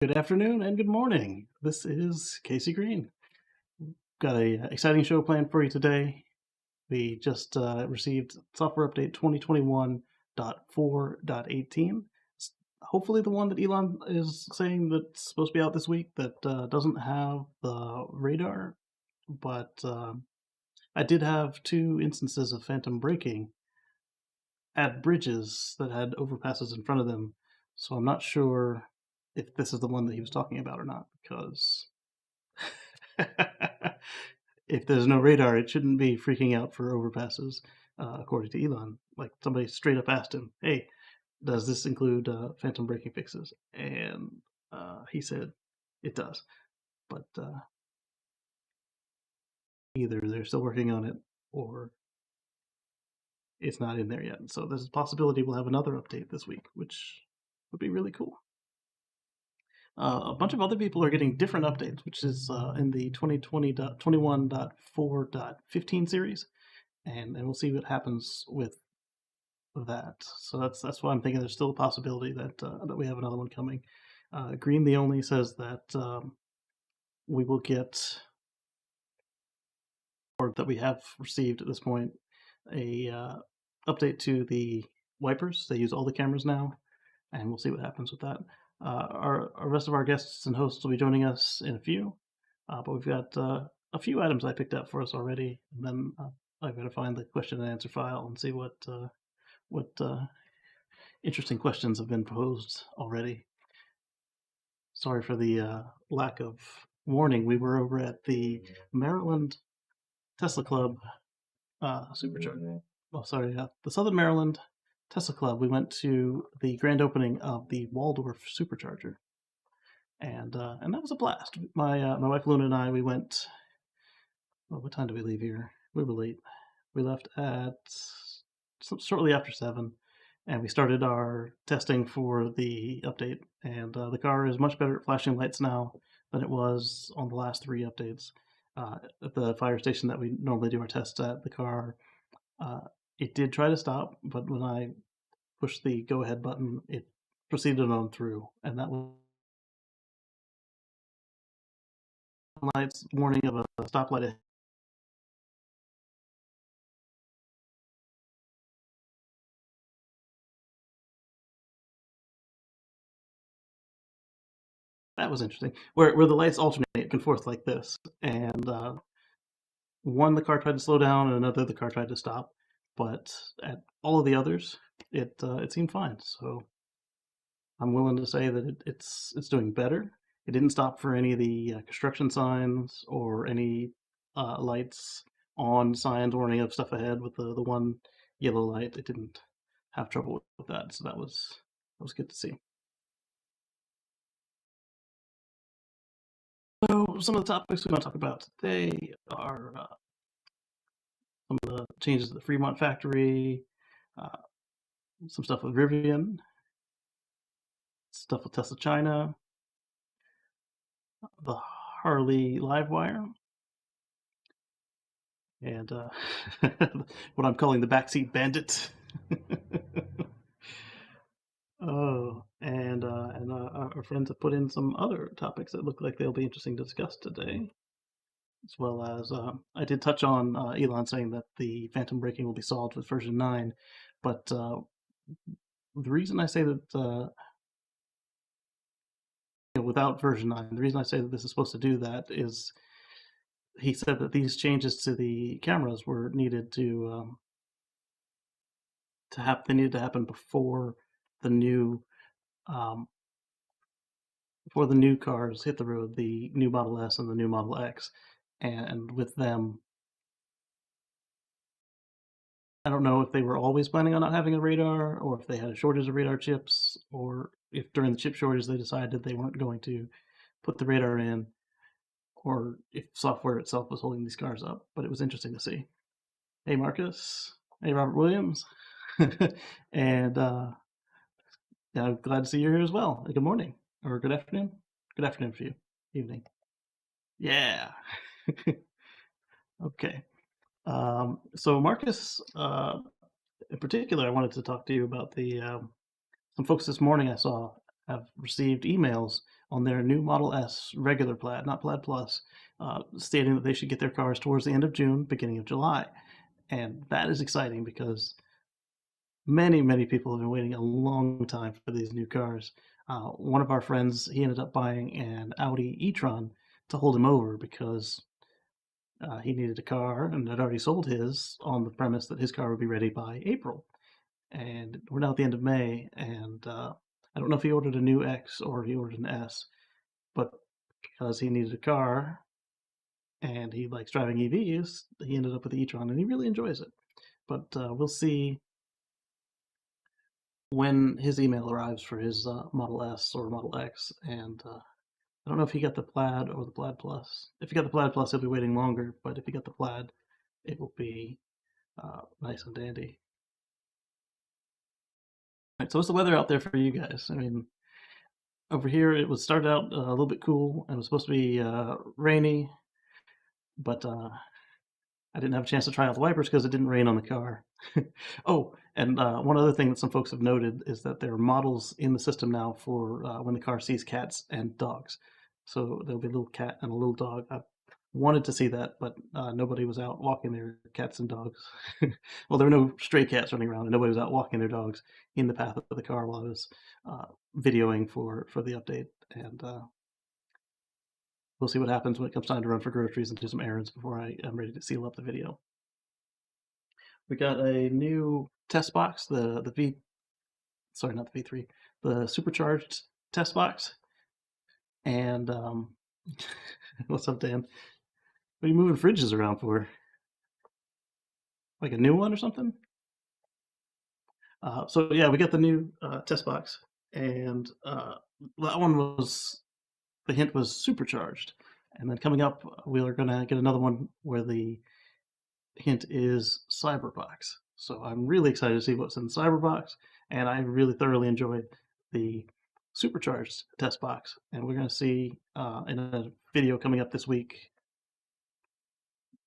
Good afternoon and good morning. This is Casey Green. Got a exciting show planned for you today. We just received software update 2021.4.18. Hopefully the one that Elon is saying that's supposed to be out this week that doesn't have the radar, but I did have two instances of phantom braking at bridges that had overpasses in front of them, so I'm not sure if this is the one that he was talking about or not, because if there's no radar, it shouldn't be freaking out for overpasses, according to Elon. Like somebody straight up asked him, "Hey, does this include phantom braking fixes?" And he said it does, but either they're still working on it or it's not in there yet. So there's a possibility we'll have another update this week, which would be really cool. A bunch of other people are getting different updates, which is in the 2020.21.4.15 series, and we'll see what happens with that. So that's why I'm thinking there's still a possibility that that we have another one coming. Green the Only says that we will get, or that we have received at this point, a update to the wipers. They use all the cameras now, and we'll see what happens with that. Our rest of our guests and hosts will be joining us in a few, but we've got a few items I picked up for us already, and then I've got to find the question and answer file and see what interesting questions have been posed already. Sorry for the lack of warning. We were over at the Maryland Tesla Club supercharger. Oh, sorry, the Southern Maryland Tesla Club. We went to the grand opening of the Waldorf supercharger, and that was a blast. My wife Luna and I, we went. Well, what time did we leave here? We were late. We left at shortly after 7, and we started our testing for the update. And the car is much better at flashing lights now than it was on the last 3 updates. At the fire station that we normally do our tests at, the car it did try to stop, but when I pushed the go ahead button, it proceeded on through, and that was lights warning of a stoplight. That was interesting. Where the lights alternate back and forth like this, and one the car tried to slow down, and another the car tried to stop. But at all of the others, it seemed fine. So I'm willing to say that it's doing better. It didn't stop for any of the construction signs or any lights on signs warning of stuff ahead with the one yellow light. It didn't have trouble with that, so that was good to see. So some of the topics we want to talk about today are some of the changes to the Fremont factory, uh, some stuff with Rivian, stuff with Tesla China, the Harley Livewire, and what I'm calling the backseat bandit. Oh, and our friends have put in some other topics that look like they'll be interesting to discuss today, as well as I did touch on Elon saying that the phantom braking will be solved with version 9, but the reason I say that without version 9, the reason I say that this is supposed to do that is he said that these changes to the cameras were needed to happen. They needed to happen um, before the new cars hit the road, the new Model S and the new Model X, and with them, I don't know if they were always planning on not having a radar, or if they had a shortage of radar chips, or if during the chip shortage they decided they weren't going to put the radar in, or if software itself was holding these cars up. But it was interesting to see. Hey, Marcus. Hey, Robert Williams. And yeah, I'm glad to see you're here as well. Good morning or good afternoon. Good afternoon for you. Evening. Yeah. Okay. So Marcus, in particular, I wanted to talk to you about the some folks this morning I saw have received emails on their new Model S regular Plaid, not Plaid Plus, stating that they should get their cars towards the end of June, beginning of July. And that is exciting because many people have been waiting a long time for these new cars. One of our friends, he ended up buying an Audi e-tron to hold him over because he needed a car and had already sold his on the premise that his car would be ready by April. And we're now at the end of May, and I don't know if he ordered a new X or he ordered an S, but because he needed a car and he likes driving EVs, he ended up with the e-tron and he really enjoys it. But we'll see when his email arrives for his Model S or Model X, and I don't know if he got the Plaid or the Plaid Plus. If he got the Plaid Plus, he'll be waiting longer, but if he got the Plaid, it will be nice and dandy. All right, so what's the weather out there for you guys? I mean, over here it was started out a little bit cool and it was supposed to be rainy, but I didn't have a chance to try out the wipers because it didn't rain on the car. Oh, and one other thing that some folks have noted is that there are models in the system now for when the car sees cats and dogs. So there'll be a little cat and a little dog. I wanted to see that, but nobody was out walking their cats and dogs. Well, there were no stray cats running around, and nobody was out walking their dogs in the path of the car while I was videoing for the update. And we'll see what happens when it comes time to run for groceries and do some errands before I am ready to seal up the video. We got a new test box, the V, sorry, not the V3, the supercharged test box. And what's up, Dan? What are you moving fridges around for? Like a new one or something? So yeah, we got the new test box, and that one was, the hint was supercharged. And then coming up, we are gonna get another one where the hint is Cyberbox. So I'm really excited to see what's in Cyberbox, and I really thoroughly enjoyed the supercharged test box. And we're going to see in a video coming up this week,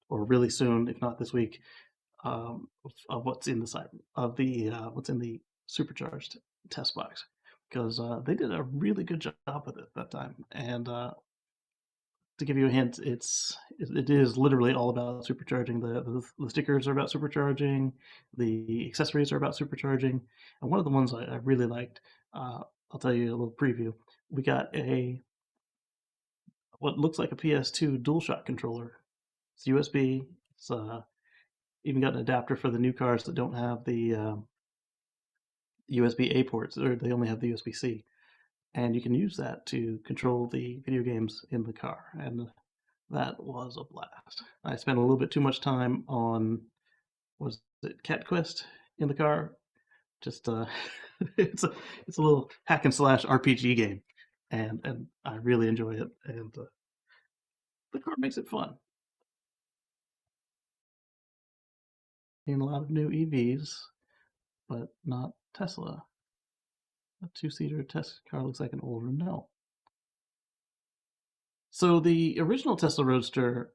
or really soon, if not this week, of what's in the what's in the supercharged test box, because they did a really good job with it that time. And to give you a hint, it is literally all about supercharging. The stickers are about supercharging, the accessories are about supercharging, and one of the ones I really liked, I'll tell you a little preview. We got a what looks like a PS2 DualShock controller. It's USB. It's even got an adapter for the new cars that don't have the USB-A ports, or they only have the USB-C. And you can use that to control the video games in the car. And that was a blast. I spent a little bit too much time on, was it Cat Quest in the car? Just it's a little hack and slash RPG game, and I really enjoy it. And the car makes it fun. And a lot of new EVs, but not Tesla. A two-seater Tesla car looks like an old Renault. So the original Tesla Roadster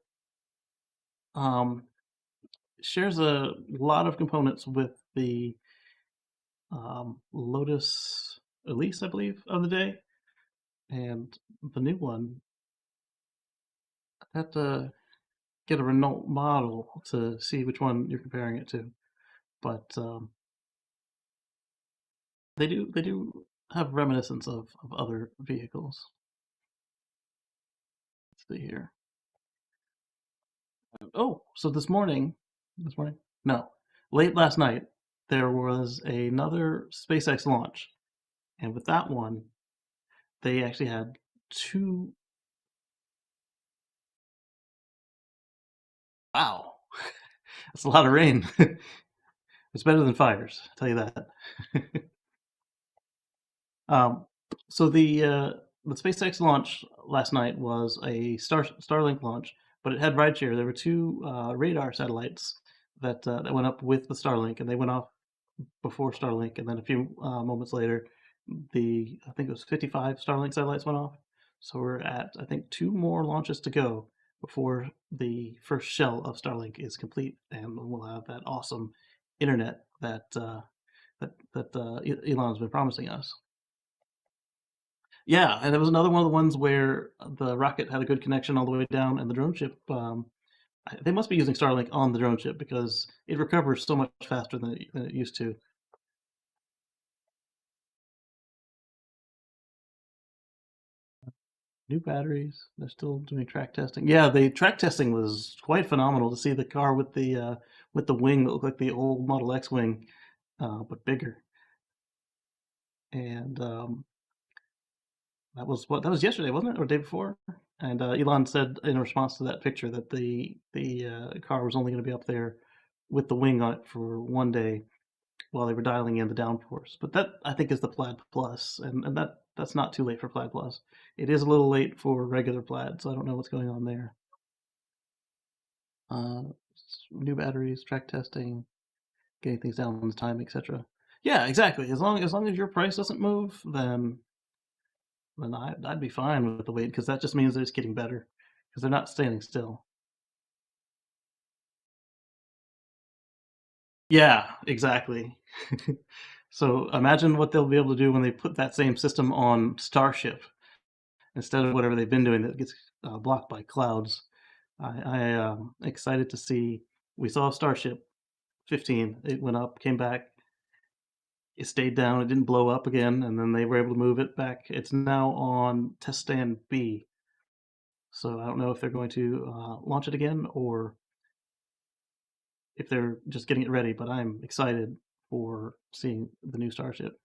shares a lot of components with the Lotus Elise, I believe, of the day, and the new one. I have to get a Renault model to see which one you're comparing it to, but they do have reminiscence of other vehicles. Let's see here. Oh, so this morning, no, late last night, there was another SpaceX launch, and with that one, they actually had two. Wow, that's a lot of rain. It's better than fires, I'll tell you that. Um, so the SpaceX launch last night was a Starlink launch, but it had rideshare. There were two radar satellites that went up with the Starlink, and they went off before Starlink, and then a few moments later, I think it was 55 Starlink satellites went off. So we're at, I think, two more launches to go before the first shell of Starlink is complete, and we'll have that awesome internet that Elon's been promising us. Yeah, and it was another one of the ones where the rocket had a good connection all the way down, and the drone ship. They must be using Starlink on the drone ship because it recovers so much faster than it used to. New batteries. They're still doing track testing. Yeah, the track testing was quite phenomenal to see the car with the wing that looked like the old Model X wing, but bigger. And that was yesterday, wasn't it, or the day before? And Elon said in response to that picture that the car was only going to be up there with the wing on it for one day while they were dialing in the downforce. But that I think is the Plaid Plus, and that's not too late for Plaid Plus. It is a little late for regular Plaid, so I don't know what's going on there. Uh, New batteries, track testing, getting things down on time, etc. Yeah, exactly. As long as your price doesn't move, then I'd be fine with the wait because that just means they're just getting better because they're not standing still. Yeah, exactly. So imagine what they'll be able to do when they put that same system on Starship instead of whatever they've been doing that gets blocked by clouds. I excited to see. We saw Starship 15. It went up, came back, it stayed down, it didn't blow up again, and then they were able to move it back. It's now on test stand B. So I don't know if they're going to launch it again or if they're just getting it ready, but I'm excited for seeing the new Starship.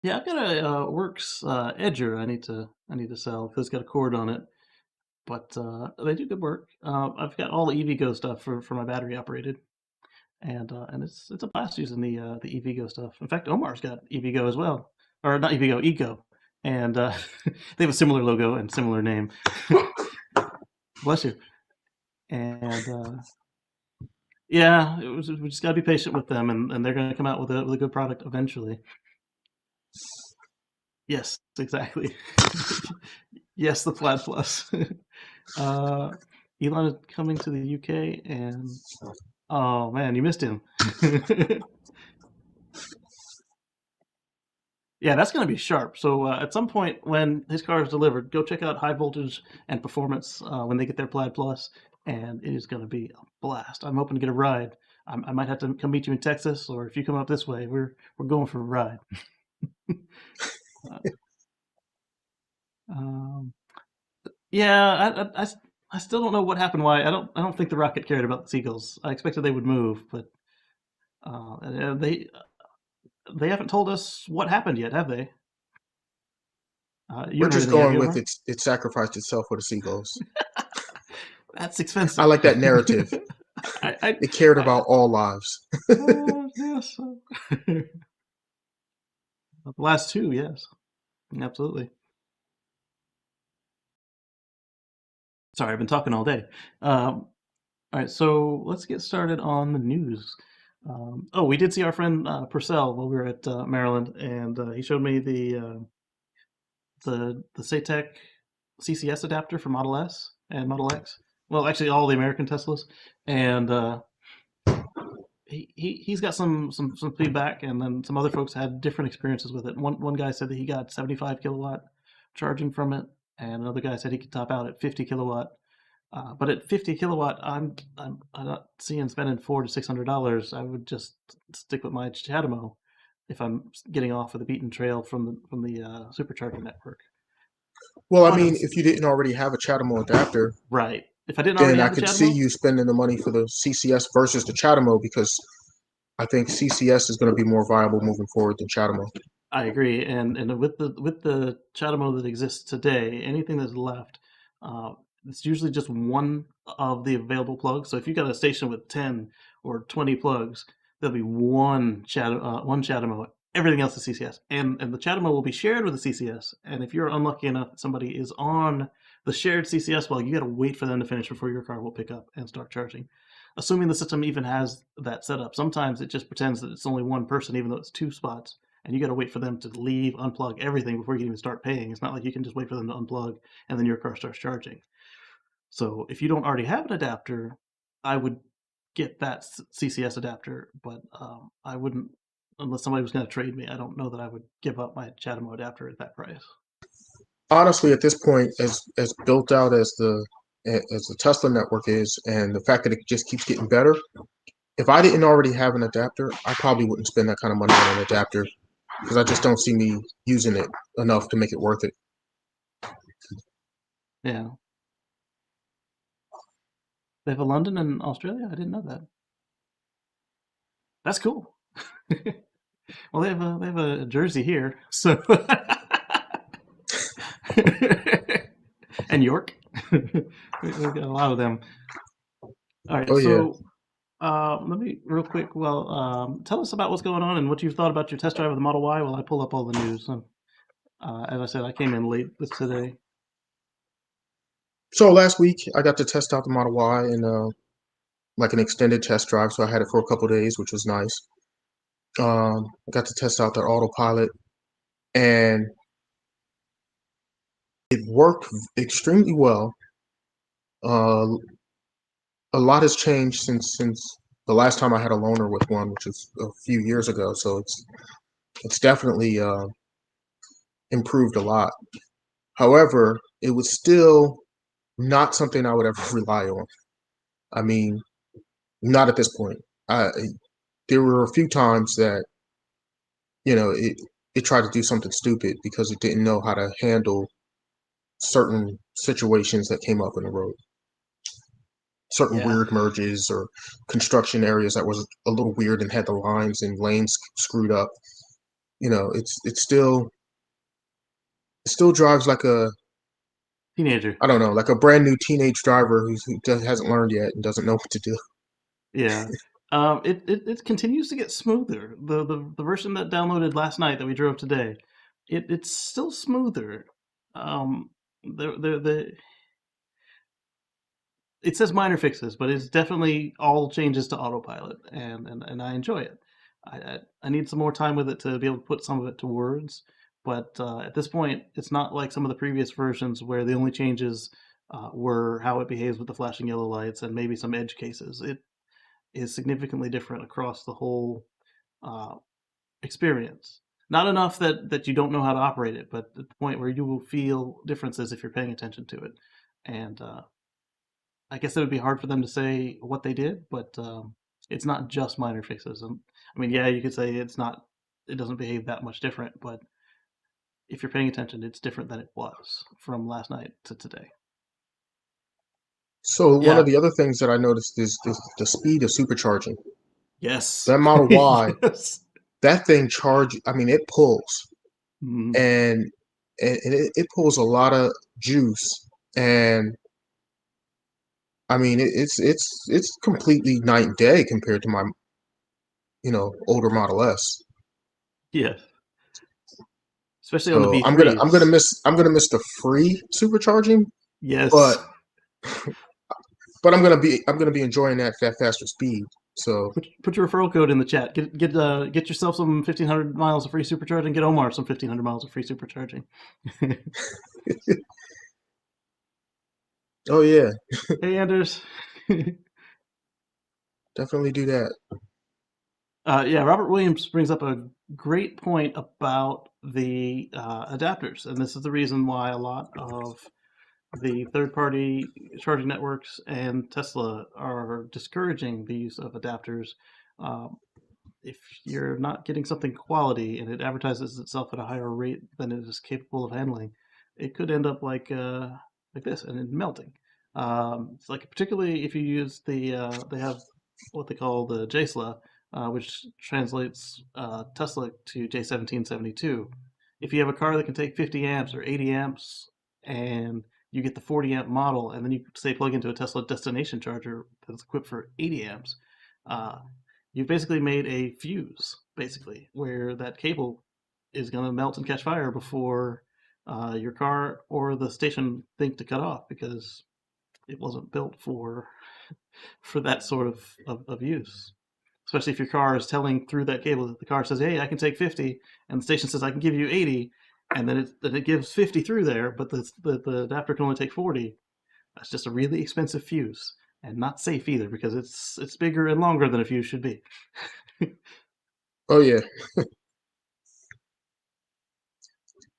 Yeah, I've got a Works Edger I need to sell because it's got a cord on it, but they do good work. I've got all the EVgo stuff for my battery operated, and it's a blast using the EVgo stuff. In fact, Omar's got EVgo as well, or not EVgo, Eco, and they have a similar logo and similar name. Bless you. And yeah, we just gotta be patient with them, and they're gonna come out with a good product eventually. Yes, exactly. Yes, the Plaid Plus. uh, Elon is coming to the UK, and oh man, you missed him. Yeah, that's going to be sharp. So at some point when his car is delivered, go check out High Voltage and Performance when they get their Plaid Plus, and it is going to be a blast. I'm hoping to get a ride. I might have to come meet you in Texas, or if you come up this way, we're going for a ride. Uh, um, yeah, I still don't know what happened. Why I don't think the rocket cared about the seagulls. I expected they would move, but they haven't told us what happened yet, have they? You We're haven't heard just anything, have going you, with Omar? it sacrificed itself for the seagulls. That's I expensive. like that narrative. I, I, It cared I about all lives. yes. The last two, yes, absolutely. Sorry, I've been talking all day. All right, so let's get started on the news. Oh, we did see our friend Purcell while we were at Maryland, and he showed me the SATEC CCS adapter for Model S and Model X. Well, actually, all the American Teslas, and he's got some feedback, and then some other folks had different experiences with it. One guy said that he got 75 kilowatt charging from it, and another guy said he could top out at 50 kilowatt. But at 50 kilowatt, I'm not seeing spending $400 to $600. I would just stick with my Chatamo if I'm getting off of the beaten trail from the supercharger network. Well, I But mean, it's if you didn't already have a Chatamo adapter, right. If I didn't already then I have the could see Chatamo, you spending the money for the CCS versus the Chatamo because I think CCS is going to be more viable moving forward than Chatamo. I agree, and with the Chatamo that exists today, anything that's left, uh, it's usually just one of the available plugs. So if you've got a station with 10 or 20 plugs, there'll be one Chatamo. Everything else is CCS, and the Chatamo will be shared with the CCS. And if you're unlucky enough that somebody is on the shared CCS, well, you got to wait for them to finish before your car will pick up and start charging. Assuming the system even has that set up, sometimes it just pretends that it's only one person, even though it's two spots, and you got to wait for them to leave, unplug everything before you can even start paying. It's not like you can just wait for them to unplug and then your car starts charging. So if you don't already have an adapter, I would get that CCS adapter, but I wouldn't unless somebody was going to trade me, I don't know that I would give up my CHAdeMO adapter at that price. Honestly, at this point, as built out as the Tesla network is, and the fact that it just keeps getting better, if I didn't already have an adapter, I probably wouldn't spend that kind of money on an adapter because I just don't see me using it enough to make it worth it. Yeah, they have a London in Australia. I didn't know that. That's cool. Well, they have a Jersey here, so and York. We've got a lot of them. All right, Oh yeah. so let me real quick. Well, tell us about what's going on and what you've thought about your test drive of the Model Y while I pull up all the news. As I said, I came in late this today. So last week I got to test out the Model Y in like an extended test drive. So I had it for a couple days, which was nice. I got to test out their autopilot, and it worked extremely well. Uh, a lot has changed since the last time I had a loaner with one, which was a few years ago. So it's definitely improved a lot. However, it was still not something I would ever rely on. I mean, not at this point. I There were a few times that it tried to do something stupid because it didn't know how to handle certain situations that came up in the road, certain Yeah, weird merges or construction areas that was a little weird and had the lines and lanes screwed up. It still drives like a, teenager. I don't know, like a brand new teenage driver hasn't learned yet and doesn't know what to do. Yeah. It continues to get smoother. The version that downloaded last night that we drove today, it's still smoother. Um, the it says minor fixes, but it's definitely all changes to autopilot, and I enjoy it. I need some more time with it to be able to put some of it to words, but at this point, it's not like some of the previous versions where the only changes were how it behaves with the flashing yellow lights and maybe some edge cases. It is significantly different across the whole uh, experience. Not enough that you don't know how to operate it, but at the point where you will feel differences if you're paying attention to it. And I guess it would be hard for them to say what they did, but it's not just minor fixes. I mean, yeah, you could say it's not, it doesn't behave that much different, but if you're paying attention, it's different than it was from last night to today. So one of Yeah. the other things that I noticed is the speed of supercharging. Yes. That Model Y, Yes. that thing charge. I mean, it pulls Mm, and it pulls a lot of juice, and I mean it's completely night and day compared to my older Model S. yes. Especially on the So V3s. I'm gonna miss the free supercharging, but Yes. I'm gonna be enjoying that faster speed. So Put your referral code in the chat. Get yourself some 1,500 miles of free supercharging. Get Omar some 1,500 miles of free supercharging. oh yeah, Hey, Anders. definitely do that. Yeah, Robert Williams brings up a great point about the adapters, and this is the reason why a lot of the third-party charging networks and Tesla are discouraging the use of adapters. Um, if you're not getting something quality and it advertises itself at a higher rate than it is capable of handling, it could end up like this and it melting. It's like particularly if you use they have what they call the JSLA, which translates Tesla to J1772. If you have a car that can take 50 amps or 80 amps and you get the 40 amp model and then you say plug into a Tesla destination charger that's equipped for 80 amps, uh, you've basically made a fuse, basically, where that cable is going to melt and catch fire before your car or the station think to cut off because it wasn't built for that sort of use. Especially if your car is telling through that cable that the car says, "Hey, I can take 50," and the station says, "I can give you 80," and then it gives 50 through there, but the adapter can only take 40. That's just a really expensive fuse and not safe either because it's bigger and longer than a fuse should be. Oh yeah,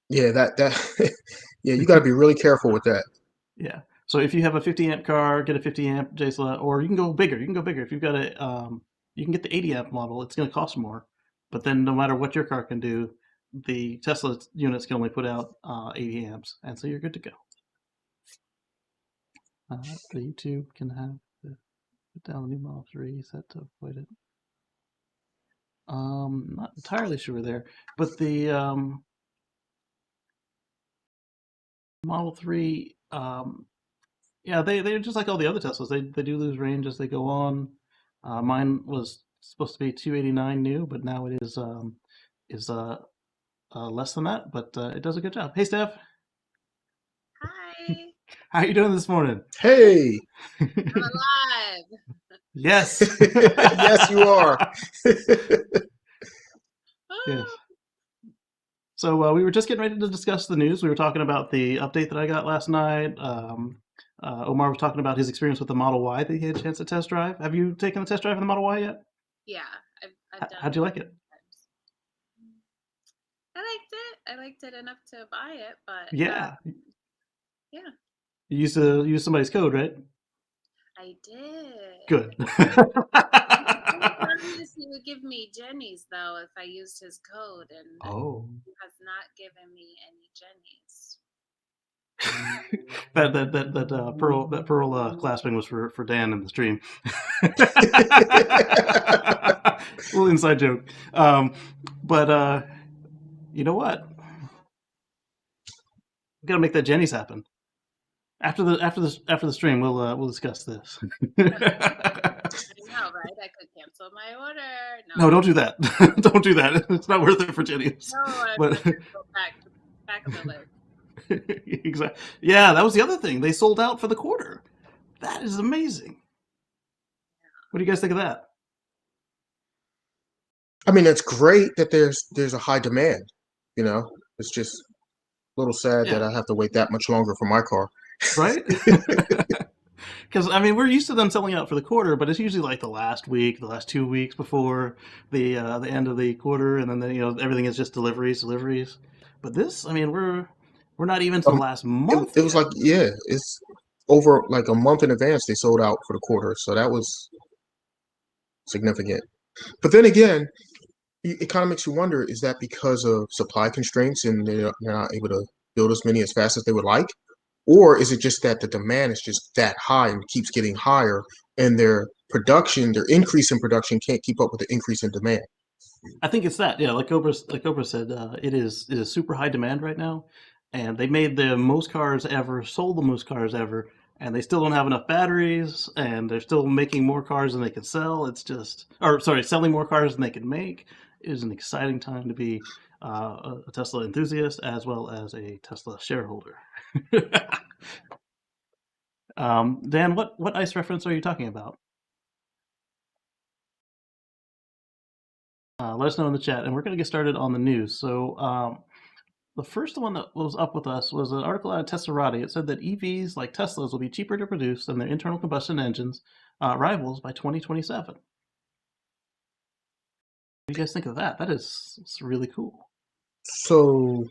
yeah. That yeah. You got to be really careful with that. Yeah. So if you have a 50 amp car, get a 50 amp JSLA, or you can go bigger. You can go bigger. If you've got you can get the 80 amp model. It's going to cost more, but then no matter what your car can do, the Tesla units can only put out 80 amps, and so you're good to go. The YouTube can have put down the new Model 3 set to avoid it. Not entirely sure there, but the Model 3, yeah, they're just like all the other Teslas. They do lose range as they go on. Mine was supposed to be 289 new, but now it is less than that. But it does a good job. Hey, Steph, Hi, how are you doing this morning? Hey, I'm alive. Yes. yes, you are. Yes. So we were just getting ready to discuss the news. We were talking about the update that I got last night. Omar was talking about his experience with the Model Y that he had a chance to test drive. Have you taken the test drive of the Model Y yet? Yeah, I've done How'd it you a like it? few times. I liked it. I liked it enough to buy it, but Yeah, yeah, you used to use somebody's code, right? I did. Good. He promised he would give me Jenny's though if I used his code, and Oh, he has not given me any Jenny's. that pearl clasping was for Dan in the stream. Little inside joke. But you know what? We gotta make that Jenny's happen. After the stream, we'll discuss this. I know, right? I could cancel my order. No, No, don't do that. Don't do that. It's not worth it for Jenny's. no, I'm But not gonna go back on the list. exactly. Yeah, that was the other thing. They sold out for the quarter. That is amazing. What do you guys think of that? I mean, it's great that there's a high demand. You know, it's just a little sad that Yeah, I have to wait that much longer for my car. right? Because I mean, we're used to them selling out for the quarter, but it's usually like the last week, the last 2 weeks before the end of the quarter, and then everything is just deliveries, deliveries. But this, I mean, we're not even to the last month It was yet. like, yeah, it's over like a month in advance they sold out for the quarter, so that was significant. But then again, it kind of makes you wonder: is that because of supply constraints and they're not able to build as many as fast as they would like, or is it just that the demand is just that high and keeps getting higher, and their increase in production can't keep up with the increase in demand? I think it's that. Yeah, like Oprah said, it is super high demand right now, and they made the most cars ever, sold the most cars ever, and they still don't have enough batteries, and they're still making more cars than they can sell. It's just, or sorry, selling more cars than they can make. It is an exciting time to be a Tesla enthusiast as well as a Tesla shareholder. Dan, what ice reference are you talking about? Let us know in the chat, and we're going to get started on the news. So, the first one that was up with us was an article out of Teslarati. It said that EVs like Teslas will be cheaper to produce than their internal combustion engines rivals by 2027. What do you guys think of that? It's really cool. So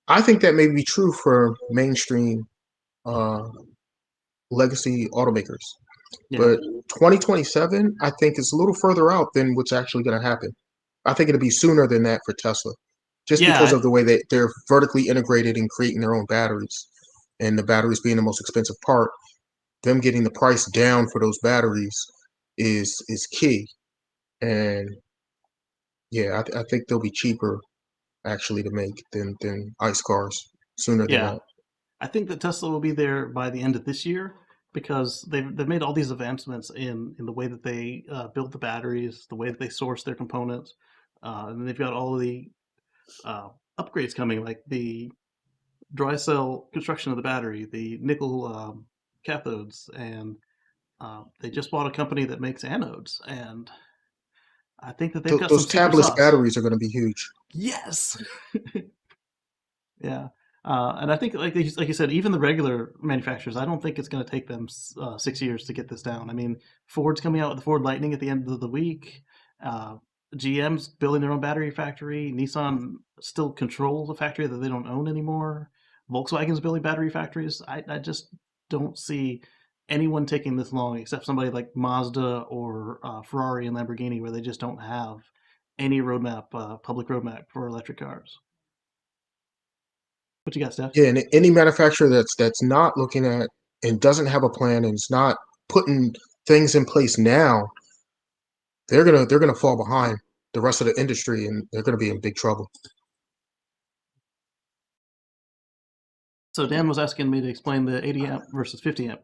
I think that may be true for mainstream uh, legacy automakers. Yeah. But 2027, I think, is a little further out than what's actually going to happen. I think it'll be sooner than that for Tesla, just because Yeah, of the way that they're vertically integrated in creating their own batteries, and the batteries being the most expensive part. Them getting the price down for those batteries is key. And yeah, I think they'll be cheaper actually to make than ICE cars sooner than yeah. that. I think that Tesla will be there by the end of this year because they've made all these advancements in the way that they build the batteries, the way that they source their components, and then they've got all of the uh, upgrades coming, like the dry cell construction of the battery, the nickel cathodes, and they just bought a company that makes anodes, and I think that they've got some Those secret tabless sauce. batteries are going to be huge. Yes, yeah, and I think like you said, even the regular manufacturers, I don't think it's going to take them 6 years to get this down. I mean, Ford's coming out with the Ford Lightning at the end of the week. GM's building their own battery factory. Nissan still controls a factory that they don't own anymore. Volkswagen's building battery factories. I just don't see anyone taking this long except somebody like Mazda or Ferrari and Lamborghini, where they just don't have any roadmap, public roadmap for electric cars. What you got, Steph? Yeah, and any manufacturer that's not looking at and doesn't have a plan and is not putting things in place now, they're gonna fall behind the rest of the industry, and they're gonna be in big trouble. So Dan was asking me to explain the 80 amp versus 50 amp.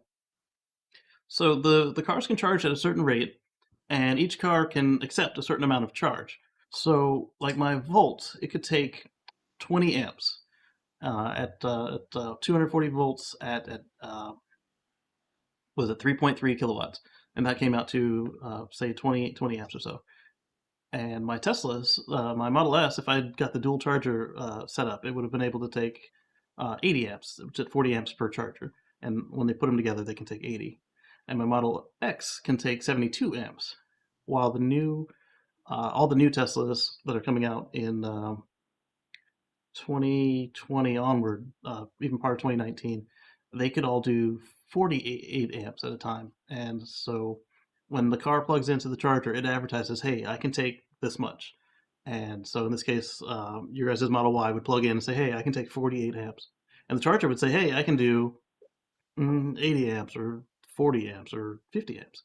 So the cars can charge at a certain rate, and each car can accept a certain amount of charge. So like my Volt, it could take 20 amps at 240 volts at was it 3.3 kilowatts, and that came out to say 20 amps or so. And my Teslas, my Model S, if I'd got the dual charger set up, it would have been able to take 80 amps, which is 40 amps per charger. And when they put them together, they can take 80. And my Model X can take 72 amps. While all the new Teslas that are coming out in 2020 onward, even part of 2019, they could all do 48 amps at a time. And so when the car plugs into the charger, it advertises, hey, I can take this much. And so in this case, your guys' Model Y would plug in and say, hey, I can take 48 amps. And the charger would say, hey, I can do 80 amps or 40 amps or 50 amps.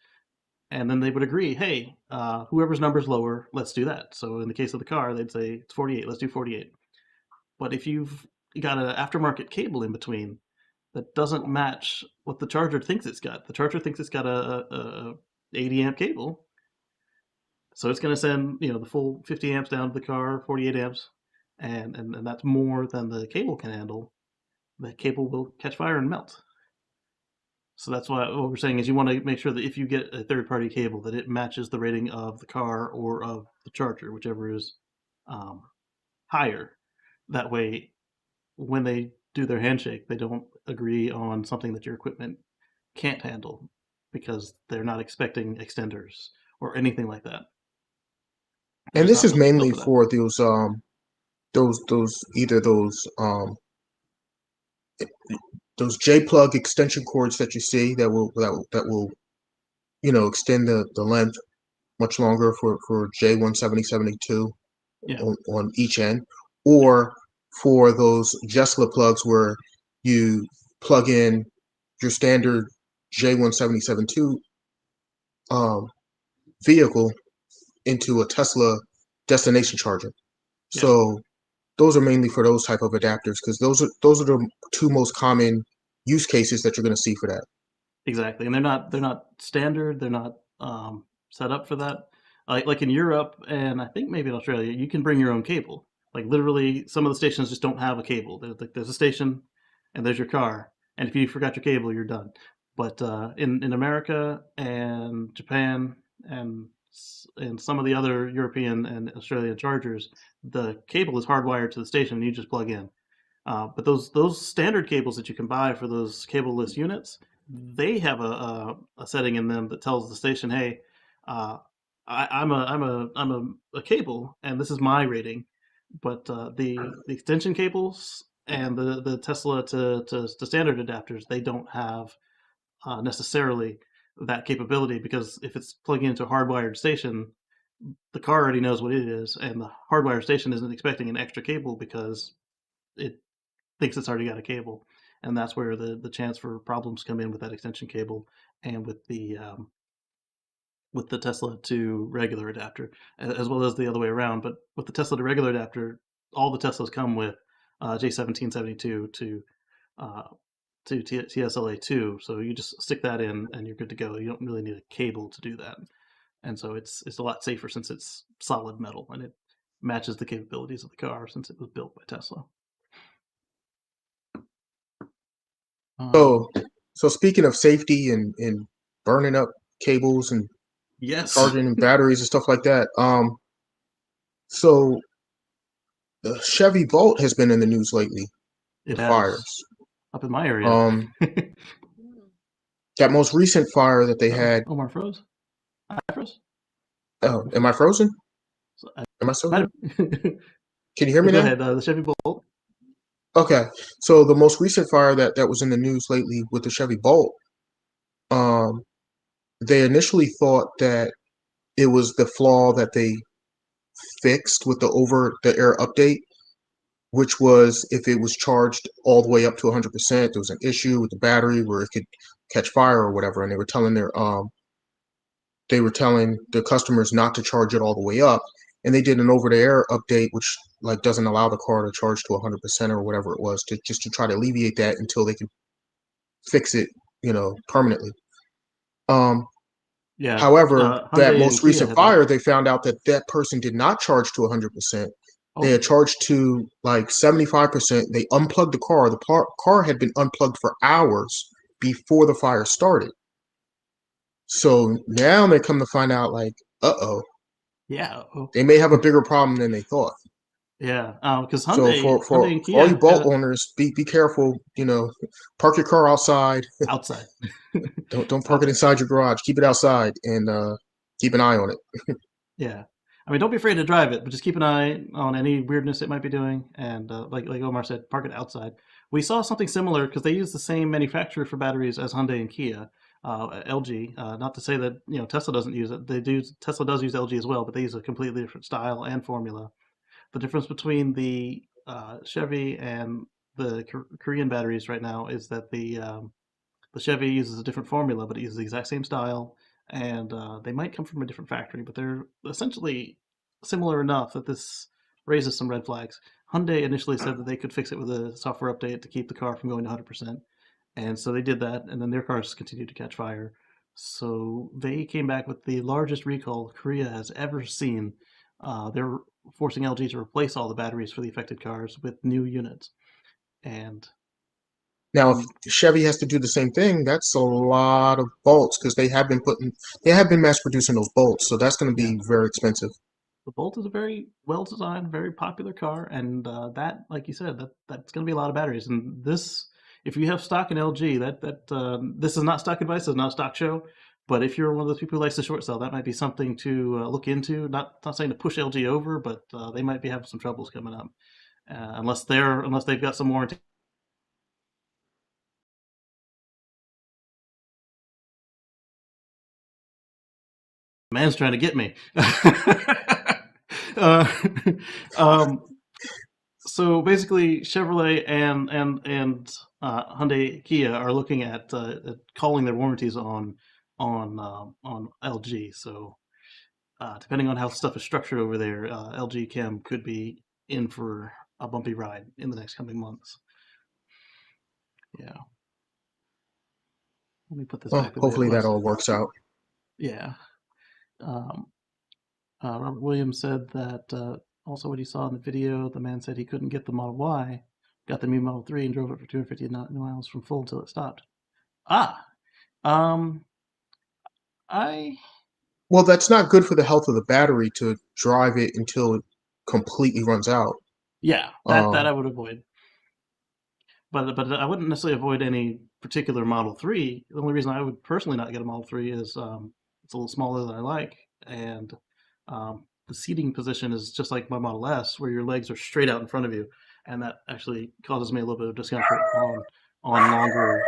And then they would agree, hey, whoever's number's lower, let's do that. So in the case of the car, they'd say, it's 48, let's do 48. But if you've got an aftermarket cable in between that doesn't match what the charger thinks it's got, the charger thinks it's got a 80 amp cable, so it's going to send the full 50 amps down to the car, 48 amps, and that's more than the cable can handle. The cable will catch fire and melt. So that's why what we're saying is you want to make sure that if you get a third party cable, that it matches the rating of the car or of the charger, whichever is um, higher. That way, when they do their handshake, they don't agree on something that your equipment can't handle because they're not expecting extenders or anything like that. They're And just this not is built mainly for that. for those J plug extension cords that you see that will extend the length much longer for J17072 Yeah, on each end, or for those Tesla plugs where you plug in your standard J17072 um, vehicle into a Tesla destination charger. yeah. So those are mainly for those type of adapters because those are the two most common use cases that you're going to see for that. Exactly, and they're not standard. They're not set up for that. Like in Europe and I think maybe in Australia, you can bring your own cable. Like literally, some of the stations just don't have a cable. There's a station, and there's your car. And if you forgot your cable, you're done. But in America and Japan and some of the other European and Australian chargers, the cable is hardwired to the station, and you just plug in. But those standard cables that you can buy for those cableless units, they have a setting in them that tells the station, "Hey, uh, I'm a cable, and this is my rating." But the extension cables and the Tesla to standard adapters, they don't have necessarily that capability because if it's plugging into a hardwired station, the car already knows what it is, and the hardwired station isn't expecting an extra cable because it thinks it's already got a cable, and that's where the chance for problems come in with that extension cable and with the Tesla to regular adapter, as well as the other way around. But with the Tesla to regular adapter, all the Teslas come with J1772 uh, to TSLA2, so you just stick that in and you're good to go. You don't really need a cable to do that, and so it's a lot safer since it's solid metal and it matches the capabilities of the car since it was built by Tesla. Um, So so speaking of safety and burning up cables and yes, charging and batteries and stuff like that, so the Chevy Bolt has been in the news lately it with has. fires. Up in my area. Um, Mm. that most recent fire that they Uh-oh, had, Omar froze. I froze. Oh, am I frozen? So, Am I still might here? have, Can you hear me go now? ahead. The Chevy Bolt. Okay. So the most recent fire that was in the news lately with the Chevy Bolt, um, they initially thought that it was the flaw that they fixed with the over the air update, which was if it was charged all the way up to 100%, there was an issue with the battery where it could catch fire or whatever, and they were telling the customers not to charge it all the way up, and they did an over the air update which like doesn't allow the car to charge to 100% or whatever it was to just to try to alleviate that until they can fix it, permanently. Um, Yeah, However, that Hyundai and most Kia recent had that. fire, they found out that that person did not charge to 100%. They Oh, had charged to like 75%. They unplugged the car. The car had been unplugged for hours before the fire started. So now they come to find out, like, uh-oh, yeah. Oh, they may have a bigger problem than they thought. yeah. Because So Hyundai and for all you Kia boat had owners, be careful. Park your car outside. outside. Don't park it outside. inside your garage. Keep it outside and keep an eye on it. Yeah. I mean, don't be afraid to drive it, but just keep an eye on any weirdness it might be doing. And like Omar said, park it outside. We saw something similar because they use the same manufacturer for batteries as Hyundai and Kia, LG. Not to say that Tesla doesn't use it. They do. Tesla does use LG as well, but they use a completely different style and formula. The difference between the Chevy and the Korean batteries right now is that the Chevy uses a different formula, but it uses the exact same style, and they might come from a different factory, but they're essentially similar enough that this raises some red flags. Hyundai initially said that they could fix it with a software update to keep the car from going to 100%, and so they did that, and then their cars continued to catch fire. So they came back with the largest recall Korea has ever seen. They're forcing LG to replace all the batteries for the affected cars with new units, and Now, if um, Chevy has to do the same thing, that's a lot of bolts because they have been mass producing those bolts, so that's going to yeah. be very expensive. The Bolt is a very well designed, very popular car, and that, like you said, that's going to be a lot of batteries. And this, if you have stock in LG, this is not stock advice, it's not a stock show. But if you're one of those people who likes to short sell, that might be something to look into. Not saying to push LG over, but they might be having some troubles coming up, unless they've got some warranty. Man's trying to get me. uh, um, so basically, Chevrolet and Hyundai Kia are looking at calling their warranties on LG. So depending on how stuff is structured over there, LG Chem could be in for a bumpy ride in the next coming months. Yeah. Let me put this Well, back the way it hopefully that was. all works out. Yeah. Um, Robert Williams said that also what he saw in the video, the man said he couldn't get the Model Y, got the new Model 3 and drove it for 250 miles from full until it stopped. Ah, um, I Well, that's not good for the health of the battery to drive it until it completely runs out. yeah, that Um, I would avoid, but I wouldn't necessarily avoid any particular Model 3. The only reason I would personally not get a Model 3 is it's a little smaller than I like, and the seating position is just like my Model S, where your legs are straight out in front of you, and that actually causes me a little bit of discomfort on longer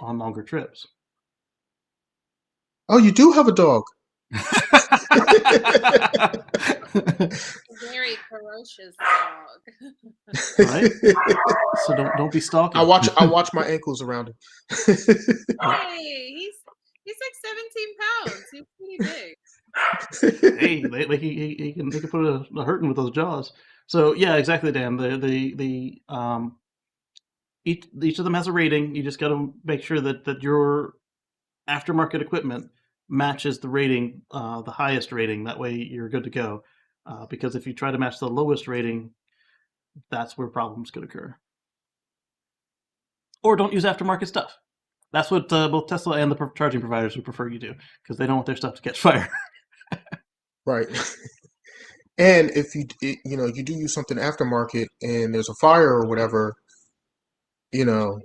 on longer trips. oh, you do have a dog. Very ferocious dog. Right? So don't be I stalking. watch I watch my ankles around him. Oh, Hey, he's like 17 pounds. He's pretty big. hey, he can put a hurting with those jaws. So yeah, exactly, Dan. Each of them has a rating. You just got to make sure that your aftermarket equipment matches the rating, the highest rating. That way you're good to go. Because if you try to match the lowest rating, that's where problems could occur. Or don't use aftermarket stuff. That's what both Tesla and the charging providers would prefer you do, because they don't want their stuff to catch fire. Right. And if you do use something aftermarket and there's a fire or whatever, you know,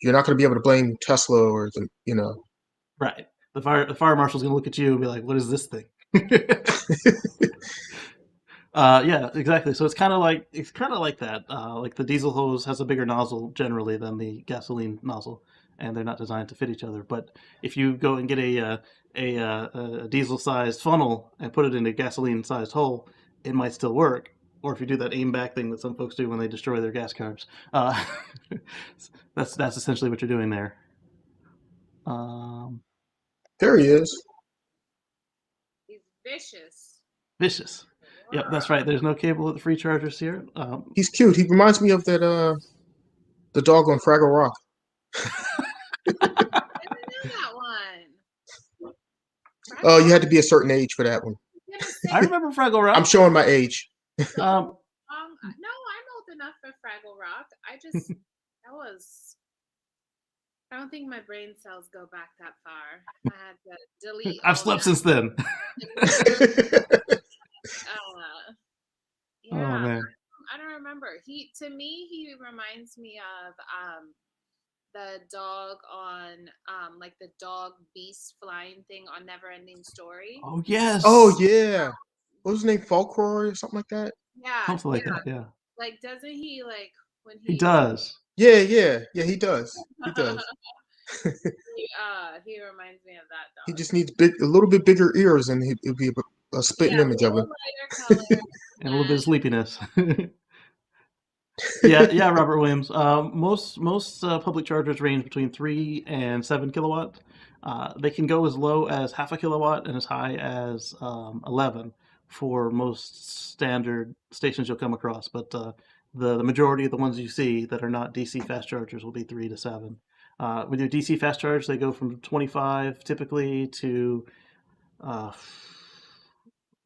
you're not going to be able to blame Tesla or the. Right. The fire marshal's going to look at you and be like, "What is this thing?" Yeah, exactly. So it's kind of like that. Like the diesel hose has a bigger nozzle generally than the gasoline nozzle, and they're not designed to fit each other. But if you go and get a diesel-sized funnel and put it in a gasoline-sized hole, it might still work. Or if you do that aim back thing that some folks do when they destroy their gas cars, that's essentially what you're doing there. Um, There he is. He's vicious. Vicious. Yep, that's right. There's no cable at the free chargers here. He's cute. He reminds me of that the dog on Fraggle Rock. I didn't know that one. Oh, Fraggle you had to Rock? be a certain age for that one. I'm gonna I say, remember Fraggle I'm Rock. showing my age. no, I'm old enough for Fraggle Rock. That was. I don't think my brain cells go back that far. I had to delete I've all slept that. since then. Oh Yeah, man. I don't remember. To me, he reminds me of the dog on like the dog beast flying thing on Neverending Story. Oh Oh yes. yeah. What was his name? Folkroy or something like that? Yeah, Something like yeah. that. Yeah. Like, doesn't he like when He he does. Yeah, yeah, yeah. He does. He does. he reminds me of that He dog. just needs a little bit bigger ears, and it'd be a Yeah, spitting a image of little him. lighter color And a little bit of and sleepiness. Yeah, yeah, Robert Williams. Most public chargers range between 3 and 7 kilowatt. They can go as low as half a kilowatt and as high as 11 for most standard stations you'll come across. But the majority of the ones you see that are not DC fast chargers will be 3 to 7. With your DC fast charge, they go from 25 typically to uh,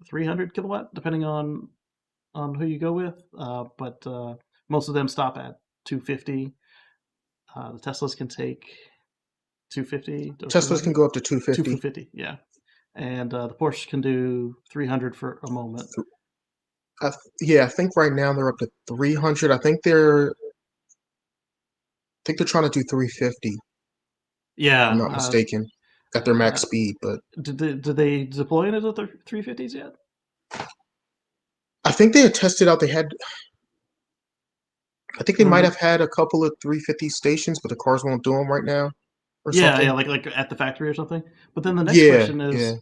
300 kilowatt, depending on who you go with. But most of them stop at 250. The Teslas can take 250 or Teslas can 300. go up to 2 for 250. 50, yeah. And the Porsche can do 300 for a moment. Yeah, I think right now they're up to 300. I think they're trying to do 350, if I'm Yeah. not mistaken, at their max Uh, speed. But did they deploy any of the 350s yet? I think they had tested out. I think they might Mm, have had a couple of 350 stations, but the cars won't do them right now or yeah, yeah, something. like at the factory or something. But then the next Yeah, question yeah. is,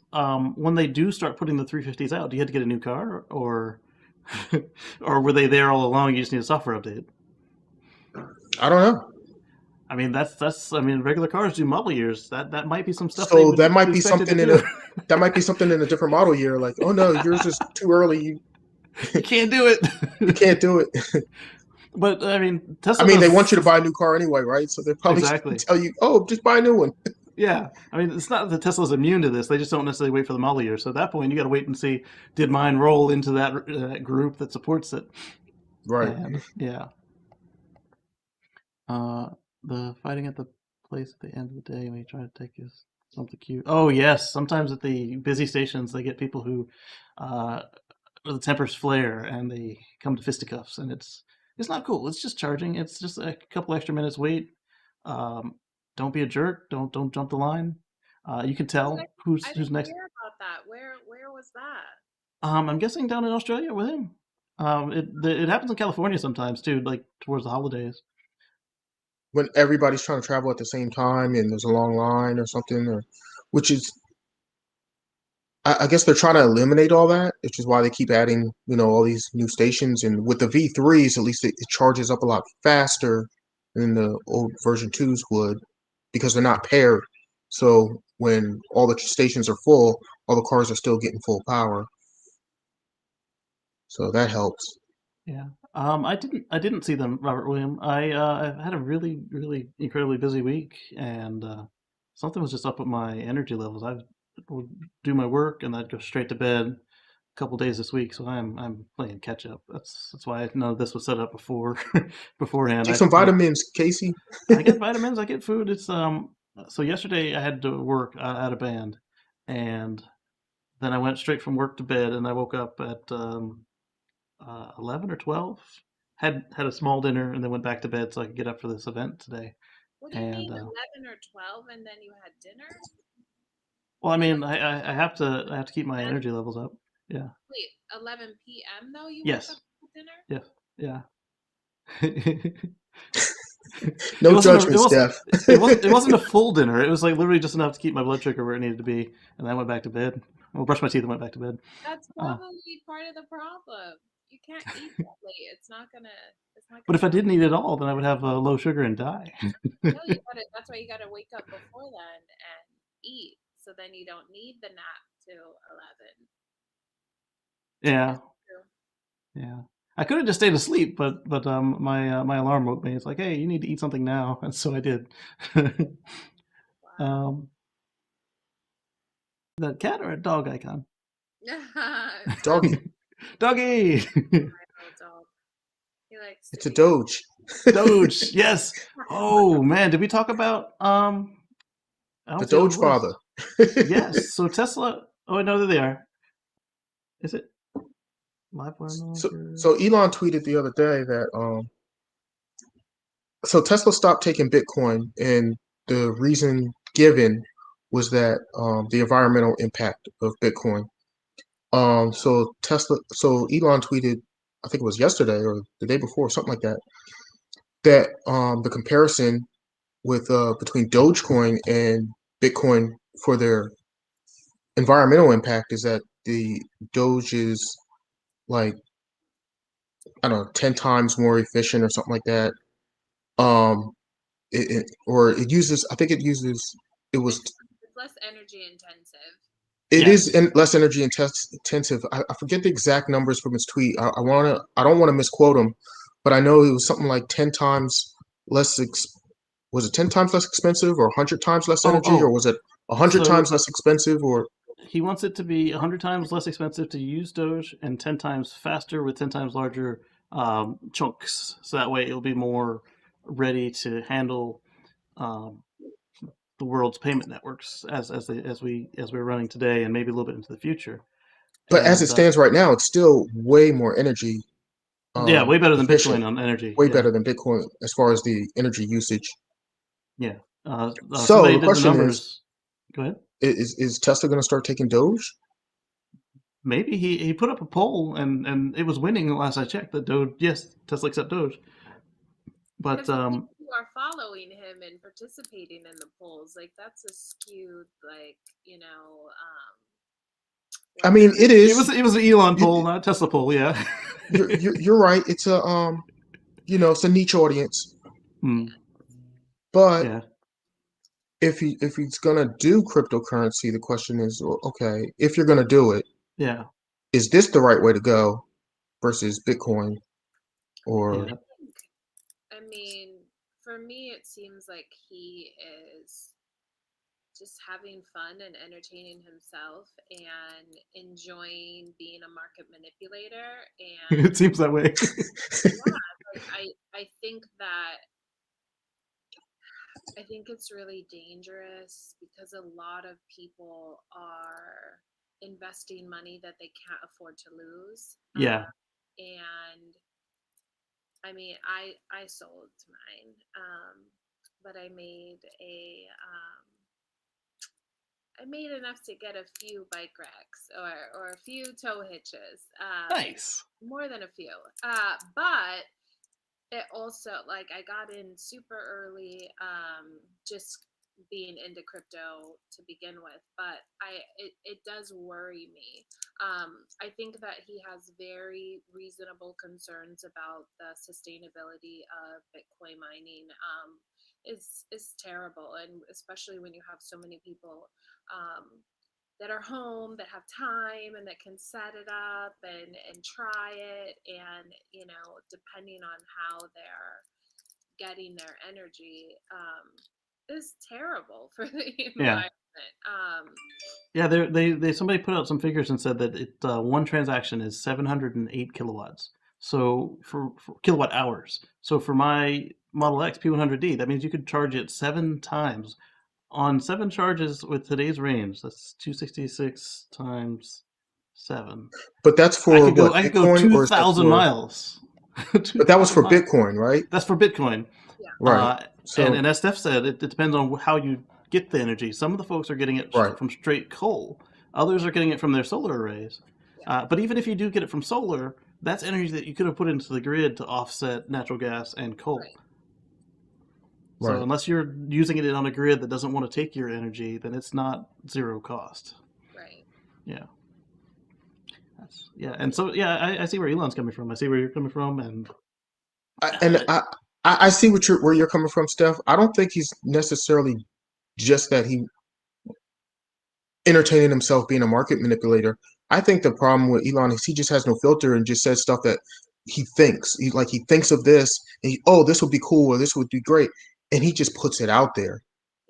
when they do start putting the 350s out, do you have to get a new car, or or were they there all along? You just need a software update. I don't know. I mean, that's. I mean, regular cars do model years. That might be some stuff they So would that be might be expected to something do. in a different model year. Like, oh no, yours is too early. You You can't do you it. can't do it. But I mean, I Tesla mean, they want you to does buy a new car anyway, right? So they're probably going to exactly. tell you, oh, just buy a new one. Yeah, I mean, it's not that Tesla's immune to this. They just don't necessarily wait for the model year. So at that point, you got to wait and see, did mine roll into that group that supports it? Right. And yeah, uh, the fighting at the place at the end of the day when you try to take is something cute. Oh yes, sometimes at the busy stations they get people who uh, the tempers flare and they come to fisticuffs, and it's not cool. It's just charging. It's just a couple extra minutes wait. Um, don't be a jerk. Don't jump the line. You can tell I who's didn't next. hear about that. Where was that? I'm guessing down in Australia with him. It happens in California sometimes too, like towards the holidays. When everybody's trying to travel at the same time and there's a long line or something, or which is, I guess they're trying to eliminate all that, which is why they keep adding, all these new stations. And with the V3s, at least it charges up a lot faster than the old version 2s would because they're not paired. So when all the stations are full, all the cars are still getting full power. So that helps. Yeah. I didn't see them, Robert William. I had a really incredibly busy week, and something was just up with my energy levels. I would do my work and I'd go straight to bed a couple days this week, so I'm playing catch up. That's why I know this was set up before beforehand. Take some vitamins, Casey. I get vitamins, I get food. It's so yesterday I had to work at a band, and then I went straight from work to bed, and I woke up at 11 or 12. Had a small dinner and then went back to bed so I could get up for this event today. What do you And mean 11 or 12 and then you had dinner? Well, I You mean, I have to keep my went energy levels up. Yeah. wait, 11 p.m. though. You woke up Yes. for dinner. Yes. Yeah. No judgment, Steph. It wasn't a full dinner. It was like literally just enough to keep my blood sugar where it needed to be, and then I went back to bed. Well, brushed my teeth and went back to bed. That's Uh, probably part of the problem. You can't eat that late. It's not gonna. It's not but gonna if I help. didn't eat at all, then I would have low sugar and die. No, you gotta. That's why you gotta wake up before then and eat, so then you don't need the nap till 11. Yeah. It's true. Yeah. I could have just stayed asleep, but my alarm woke me. It's like, hey, you need to eat something now, and so I did. Wow. um, the cat or a dog icon? Probably Doggy. Doggy. my little dog. He likes to It's a be. Doge. Doge. Yes. Oh man, did we talk about? I The don't see it on Doge the list. father. Yes. So Tesla. Oh no, there they are. Is it live wire no so longer? so Elon tweeted the other day that so Tesla stopped taking Bitcoin, and the reason given was that the environmental impact of Bitcoin. So Elon tweeted, I think it was yesterday or the day before, something like that, that the comparison with between Dogecoin and Bitcoin for their environmental impact is that the Doge is like, I don't know, 10 times more efficient or something like that. Um, or it uses, I think it uses, it was, It's less energy intensive. it is Yes. less energy intensive. I forget the exact numbers from his tweet. I don't want to misquote him, but I know it was something like 10 times less, was it 10 times less expensive or 100 times less Oh energy, or oh. was it 100 times So less expensive or he wants it to be 100 times less expensive to use Doge and 10 times faster with 10 times larger chunks. So that way it'll be more ready to handle um, the world's payment networks as we're running today and maybe a little bit into the future. but as it And stands right now, it's still way more energy yeah, way better than efficient, Bitcoin on energy. way Yeah, better than Bitcoin as far as the energy usage. yeah. So Somebody the did the question is, numbers. Go ahead. is Tesla going to start taking Doge? Maybe he put up a poll and it was winning last I checked that Doge. Yes, Tesla accept Doge. But Because the people who are following him and participating in the polls, like that's a skewed, like I what is mean, it? it is. it was an Elon You, poll, not a Tesla poll. Yeah. you're right. It's a it's a niche audience. Hmm. But Yeah. if he's gonna do cryptocurrency, the question is, well, okay, if you're gonna do it, Yeah. is this the right way to go versus Bitcoin? Or Yeah. I mean, for me, it seems like he is just having fun and entertaining himself and enjoying being a market manipulator. And It seems that way. yeah, like I think that I think it's really dangerous because a lot of people are investing money that they can't afford to lose. Yeah. And I mean, I sold mine, but I made enough to get a few bike racks or a few tow hitches, Nice. more than a few. But it also like I got in super early, just being into crypto to begin with, but it does worry me. I think that he has very reasonable concerns about the sustainability of Bitcoin mining. Is terrible, and especially when you have so many people that are home, that have time, and that can set it up and try it, and depending on how they're getting their energy, is terrible for the Yeah. environment. Yeah. They somebody put out some figures and said that one transaction is 708 kilowatts. So for kilowatt hours. So for my Model X P100D, that means you could charge it 7 times on 7 charges with today's range. That's 266 times 7. but that's for what, I could go Bitcoin, or is that 2,000 for? miles. But that was 2,000 for miles. Bitcoin, right? That's for Bitcoin. Yeah. Right. And So, as Steph said, it depends on how you get the energy. Some of the folks are getting it Right. from straight coal. Others are getting it from their solar arrays. Yeah. But even if you do get it from solar, that's energy that you could have put into the grid to offset natural gas and coal. Right. So Right. unless you're using it on a grid that doesn't want to take your energy, then it's not zero cost. Right. Yeah. And so I see where Elon's coming from. I see where you're coming from, and And I see where you're coming from, Steph. I don't think he's necessarily just that he entertaining himself being a market manipulator. I think the problem with Elon is he just has no filter and just says stuff that he thinks. He thinks of this, and oh, this would be cool or this would be great, and he just puts it out there.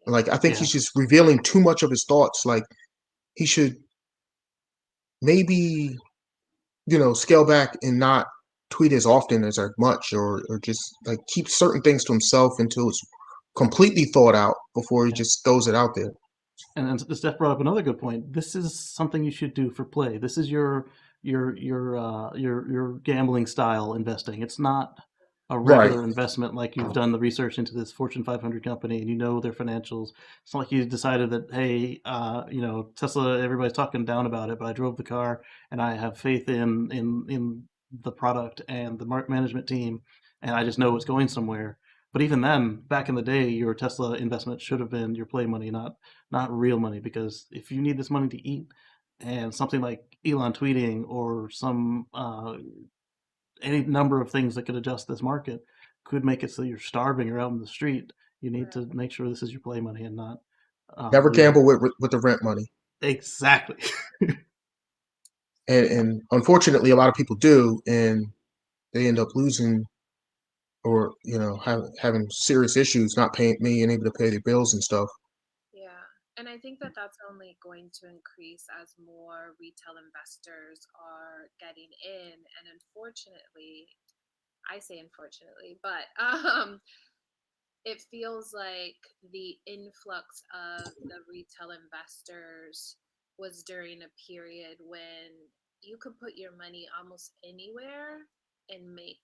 Yeah. Like I think yeah, he's just revealing too much of his thoughts. Like he should maybe scale back and not tweet as often as much, or just like keep certain things to himself until it's completely thought out before he yeah. just throws it out there. And Steph brought up another good point. This is something you should do for play. This is your gambling style investing. It's not a Right. regular investment like you've done the research into this Fortune 500 company and you know their financials. It's not like you decided that, hey, Tesla, everybody's talking down about it, but I drove the car and I have faith in the product and the management team, and I just know it's going somewhere. But even then, back in the day, your Tesla investment should have been your play money, not real money, because if you need this money to eat, and something like Elon tweeting or some any number of things that could adjust this market could make it so you're starving or out in the street. You need Right. to make sure this is your play money and not Never real. gamble with the rent money. Exactly. And unfortunately, a lot of people do, and they end up losing or having serious issues, not being able to pay their bills and stuff. Yeah. And I think that that's only going to increase as more retail investors are getting in. And unfortunately, I say unfortunately, but it feels like the influx of the retail investors was during a period when you could put your money almost anywhere and make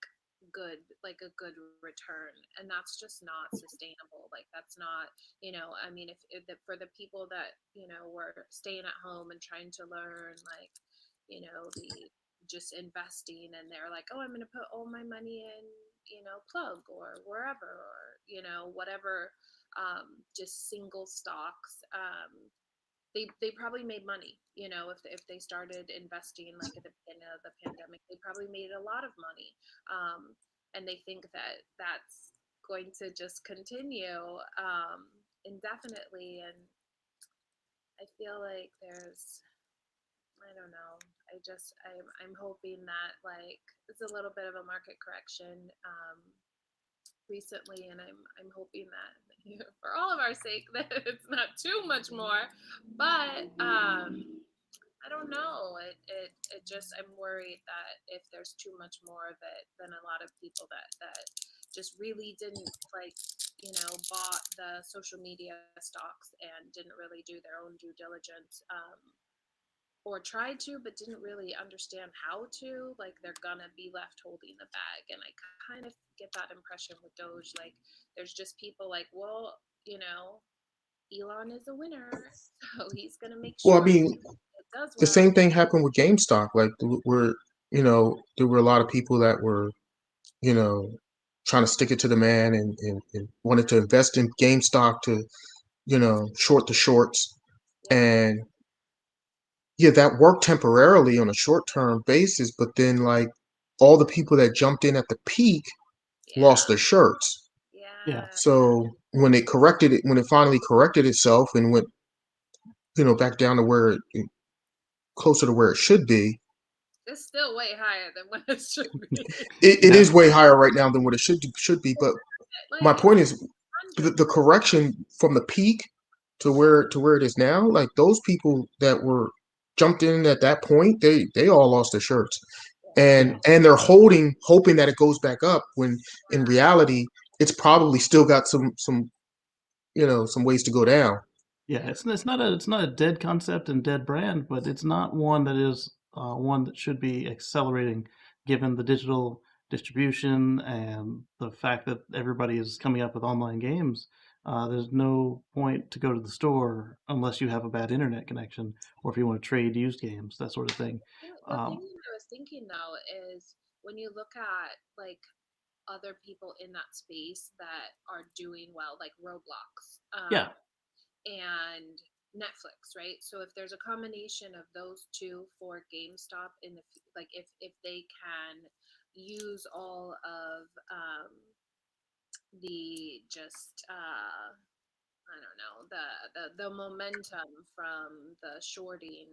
a good return, and that's just not sustainable. Like that's not, I mean, if for the people that were staying at home and trying to learn, like, the just investing, and they're like, oh, I'm going to put all my money in, Plug or wherever, or whatever, just single stocks. They probably made money, if they started investing like at the beginning of the pandemic. They probably made a lot of money, and they think that that's going to just continue indefinitely. And I feel like there's, I don't know. I'm hoping that, like, it's a little bit of a market correction recently, and I'm hoping that, for all of our sake, that it's not too much more. But I don't know. It just, I'm worried that if there's too much more of it, then a lot of people that just really didn't, like, bought the social media stocks and didn't really do their own due diligence, or tried to but didn't really understand how to, like, they're gonna be left holding the bag. And I kind of get that impression with Doge. Like, there's just people like, well, Elon is a winner, so he's gonna make Well, I sure mean, it does the well. same thing happened with GameStop. Like, there were a lot of people that were, you know, trying to stick it to the man and wanted to invest in GameStop to, short the shorts. Yeah. And yeah, that worked temporarily on a short term basis, but then like all the people that jumped in at the peak lost Yeah. their shirts. Yeah, Yeah. So when it finally corrected itself and went, back down to closer to where it should be, It's still way higher than what it should be. it yeah, is way higher right now than what it should be. But Like, my it's point is the, 100. the correction from the peak to where it is now, like those people that were jumped in at that point, they all lost their shirts. and yeah. and they're hoping that it goes back up when in reality it's probably still got some ways to go down. Yeah, it's not a dead concept and dead brand, but it's not one that is one that should be accelerating, given the digital distribution and the fact that everybody is coming up with online games. There's no point to go to the store unless you have a bad internet connection or if you want to trade used games, that sort of thing. The thing Um, that I was thinking though is when you look at like other people in that space that are doing well, like Roblox, yeah, and Netflix, right? So if there's a combination of those two for GameStop in the like if they can use all of the just I don't know the momentum from the shorting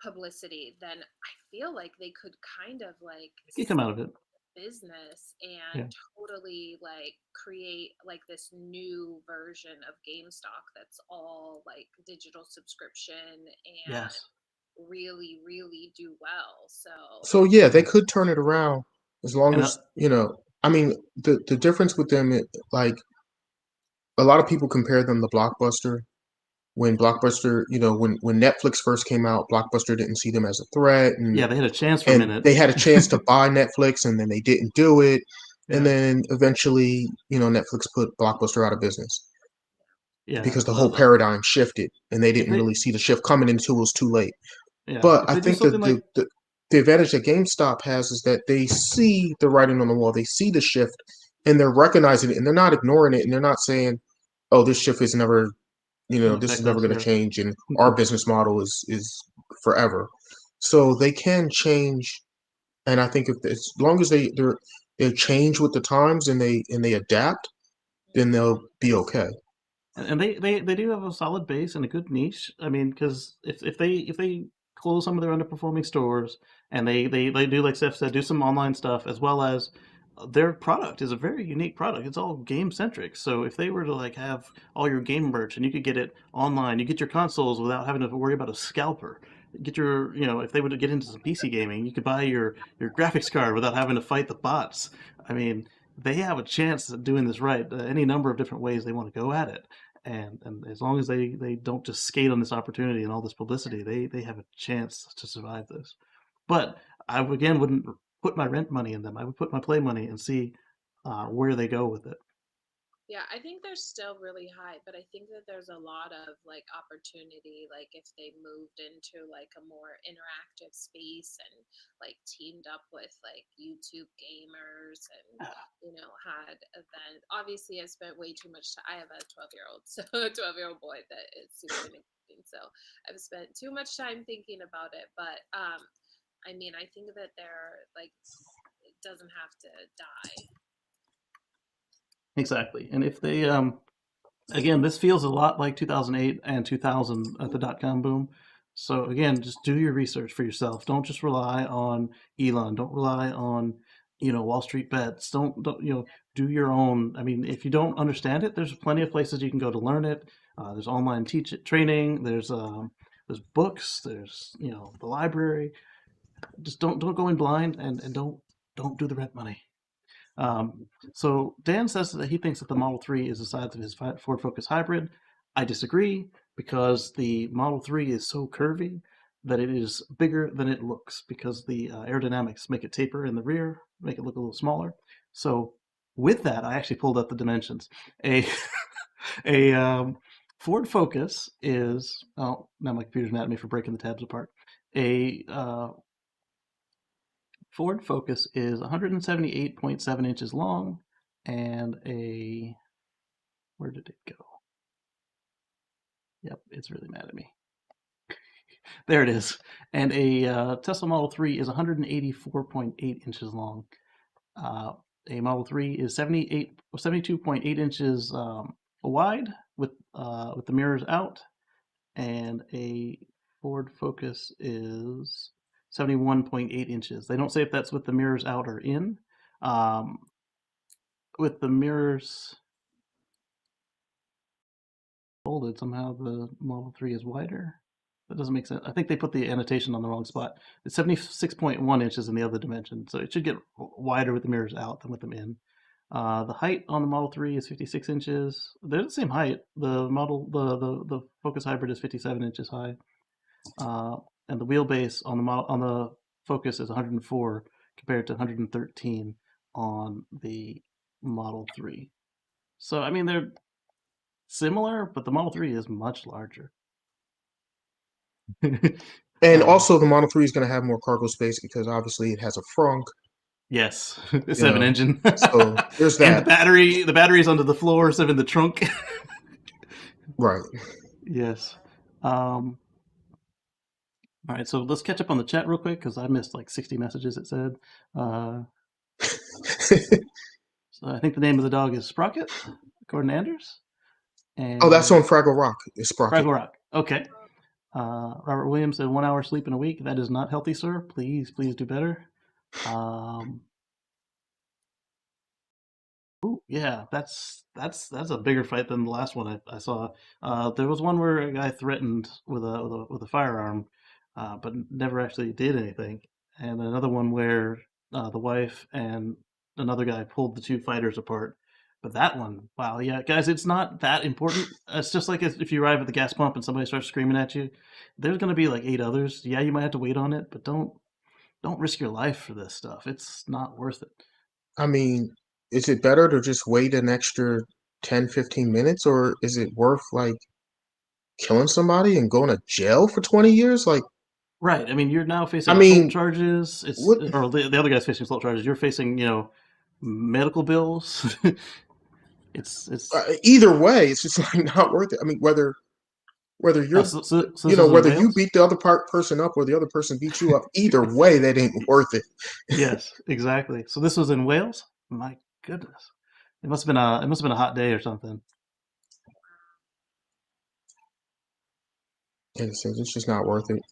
publicity, then I feel like they could kind of like you come out of it. business and Yeah. totally like create like this new version of GameStop that's all like digital subscription and Yes. really really do well. So So yeah, they could turn it around as long And as I mean, the difference with them, like a lot of people compare them to Blockbuster. When Blockbuster, when Netflix first came out, Blockbuster didn't see them as a threat, yeah, they had a chance for a and minute. they had a chance to buy Netflix, and then they didn't do it, and Yeah. then eventually, Netflix put Blockbuster out of business Yeah. because the whole paradigm shifted, and they If didn't they, really see the shift coming until it was too late. yeah, But if I they do think something that like, the advantage that GameStop has is that they see the writing on the wall, they see the shift, and they're recognizing it, and they're not ignoring it, and they're not saying, "Oh, this shift is never, going to this is affect never us, going to yeah. change, and our business model is forever." So they can change, and I think if as long as they change with the times and they adapt, then they'll be okay. And they do have a solid base and a good niche. I mean, because if they close some of their underperforming stores and they do like Steph said, do some online stuff as well as their product is a very unique product. It's all game centric. So if they were to like have all your game merch and you could get it online, you get your consoles without having to worry about a scalper. Get your if they were to get into some PC gaming, you could buy your graphics card without having to fight the bots. I mean, they have a chance at doing this right. Any number of different ways they want to go at it, and as long as they don't just skate on this opportunity and all this publicity, they have a chance to survive this. But I again wouldn't put my rent money in them. I would put my play money and see where they go with it. yeah, I think they're still really high, but I think that there's a lot of like opportunity, like if they moved into like a more interactive space and like teamed up with like YouTube gamers and had event. Obviously, I spent way too much time. I have a 12-year-old, so a 12-year-old boy that is super interesting. So I've spent too much time thinking about it, but I mean, I think that they're like it doesn't have to die. Exactly. And if they again, this feels a lot like 2008 and 2000 at the dot com boom. So again, just do your research for yourself. Don't just rely on Elon. Don't rely on Wall Street bets. Don't do your own. I mean, if you don't understand it, there's plenty of places you can go to learn it. There's online training. There's books. There's the library. Just don't go in blind and don't do the rent money. So Dan says that he thinks that the Model 3 is the size of his Ford Focus hybrid. I disagree because the Model 3 is so curvy that it is bigger than it looks because the aerodynamics make it taper in the rear, make it look a little smaller. So with that, I actually pulled up the dimensions. A a Ford Focus is now my computer's mad at me for breaking the tabs apart. A Ford Focus is 178.7 inches long and where did it go? Yep, it's really mad at me. There it is. And a Tesla Model 3 is 184.8 inches long. A Model 3 is 72.8 inches wide with the mirrors out, and a Ford Focus is 71.8 inches. They don't say if that's with the mirrors out or in. Um, with the mirrors folded, somehow the Model 3 is wider. That doesn't make sense. I think they put the annotation on the wrong spot. It's 76.1 inches in the other dimension, so it should get wider with the mirrors out than with them in. The height on the Model 3 is 56 inches. They're the same height. The Focus Hybrid is 57 inches high, and the wheelbase on the Focus is 104 compared to 113 on the Model 3. So I mean they're similar, but the Model 3 is much larger. And um, also, the Model 3 is going to have more cargo space because obviously it has a frunk. yes, You seven know, engine, so there's and the that. battery. The battery's under the floor instead of in the trunk. Right. Yes. Um, all right, so let's catch up on the chat real quick because I missed like 60 messages. It said. So I think the name of the dog is Sprocket, according to Anders. Oh, that's And on Fraggle Rock. It's Sprocket. Fraggle Rock. Okay. Robert Williams said 1 hour sleep in a week. That is not healthy, sir. Please, please do better. Um, ooh, yeah, that's a bigger fight than the last one I saw. There was one where a guy threatened with a firearm, but never actually did anything, and another one where the wife and another guy pulled the two fighters apart. But that one, wow, yeah, guys, it's not that important. It's just like if you arrive at the gas pump and somebody starts screaming at you, there's gonna be like 8 others. Yeah, you might have to wait on it, but don't risk your life for this stuff. It's not worth it. I mean, is it better to just wait an extra 10, 15 minutes, or is it worth like killing somebody and going to jail for 20 years? Like, Right. I mean, you're now I facing assault mean, charges. It's what? or the other guy's facing assault charges. You're facing, medical bills. It's Either way, it's just like not worth it. I mean, whether you're so this is in whether you Wales. beat the other person up or the other person beats you up, either way, that ain't worth it. Yes, exactly. So this was in Wales. My goodness, it must have been a hot day or something. It's just not worth it.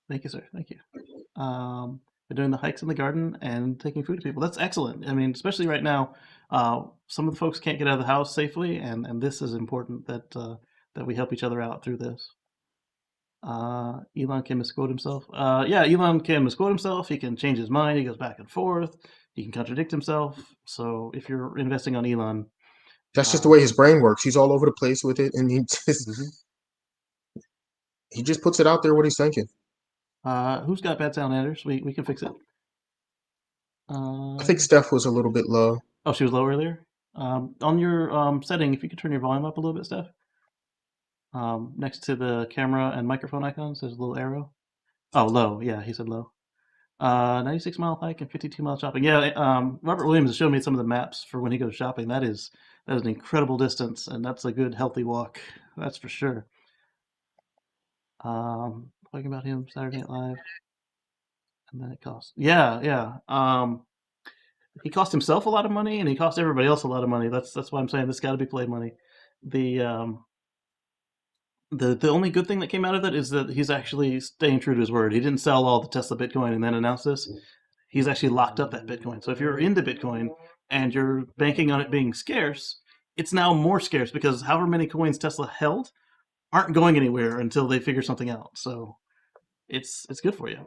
Thank you, sir. Thank you. Been doing the hikes in the garden and taking food to people. That's excellent. I mean, especially right now, some of the folks can't get out of the house safely, and this is important that we help each other out through this. Elon can misquote himself. Yeah, Elon can misquote himself. He can change his mind. He goes back and forth. He can contradict himself. So if you're investing on Elon, That's just the uh, way his brain works. He's all over the place with it, and mhm. he just puts it out there what he's thinking. Who's got bad sound, Anders? We can fix it. I think Um, Steph was a little bit low. oh, she was low earlier. On your setting, if you could turn your volume up a little bit, Steph. Next to the camera and microphone icons, there's a little arrow. Oh, low. Yeah, he said low. 96-mile hike and 52-mile shopping. Yeah, Robert Williams has shown me some of the maps for when he goes shopping. That is an incredible distance, and that's a good healthy walk. That's for sure. Talking about him Saturday Night Live, and then it costs. Yeah, yeah. He cost himself a lot of money, and he cost everybody else a lot of money. That's why I'm saying this got to be play money. The um, the only good thing that came out of it is that he's actually staying true to his word. He didn't sell all the Tesla Bitcoin and then announce this. He's actually locked up that Bitcoin. So if you're into Bitcoin and you're banking on it being scarce, it's now more scarce because however many coins Tesla held aren't going anywhere until they figure something out. So it's good for you.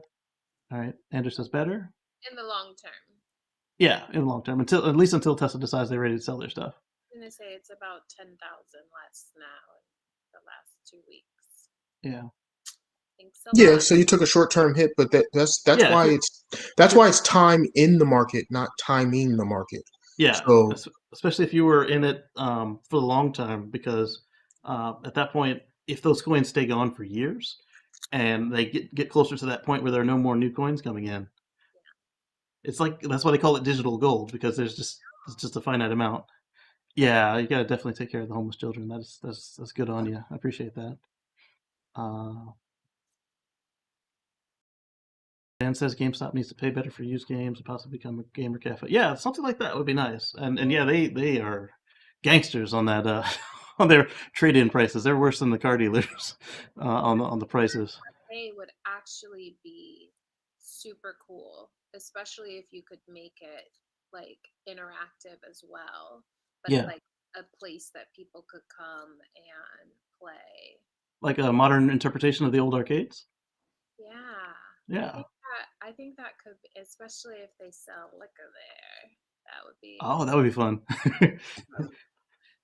All right. Andrew says better. In the long term. Yeah, in the long term, at least until Tesla decides they're ready to sell their stuff. I'm gonna say it's about 10,000 less now in the last 2 weeks. Yeah. Thanks a Yeah, lot. so you took a short term hit, but that's Yeah. why it's time in the market, not timing the market. Yeah, So especially if you were in it for the long time, because at that point, if those coins stay gone for years, and they get closer to that point where there are no more new coins coming in, it's like that's why they call it digital gold because it's just a finite amount. Yeah, you got to definitely take care of the homeless children. That's good on you. I appreciate that. Uh, Dan says GameStop needs to pay better for used games and possibly become a gamer cafe. Yeah, something like that would be nice. And yeah, they are gangsters on that on their trade-in prices. They're worse than the car dealers on the prices. They would actually be super cool, especially if you could make it like interactive as well, but Yeah, like a place that people could come and play. like a modern interpretation of the old arcades. Yeah. Yeah. I think that could be, especially if they sell liquor there. That would be Oh, that would be fun.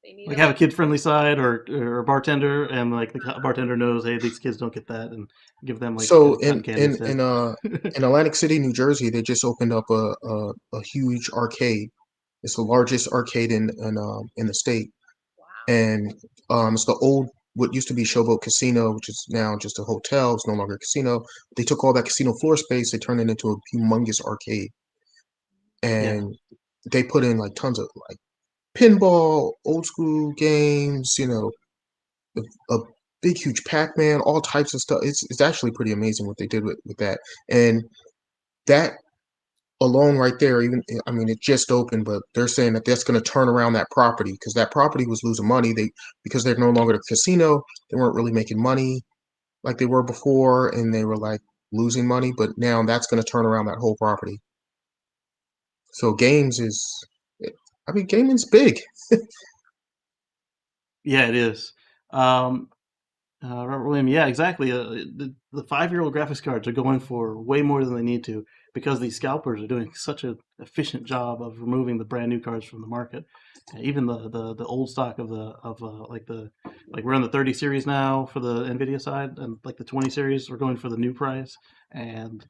they need Like a have a lot. kid-friendly side or a bartender, and like the bartender knows, hey, these kids don't get that, and give them like so cotton candy instead. in Atlantic City, New Jersey, they just opened up a huge arcade. It's the largest arcade in the state, Wow. and it's the old what used to be Showboat Casino, which is now just a hotel. It's no longer a casino. They took all that casino floor space, they turned it into a humongous arcade, Yeah, and they put in like tons of like pinball, old school games, a big huge Pac-Man, all types of stuff. It's actually pretty amazing what they did with that. And that alone right there, even I mean it just opened, but they're saying that that's going to turn around that property because that property was losing money. Because they're no longer a casino, they weren't really making money like they were before, and they were like losing money, but now that's going to turn around that whole property. So games is I mean gaming's big. yeah, it is. Um, Robert Williams, yeah, exactly. The 5-year-old graphics cards are going for way more than they need to because these scalpers are doing such an efficient job of removing the brand new cards from the market. Even the old stock of like we're on the 30 series now for the Nvidia side, and like the 20 series we're going for the new price, and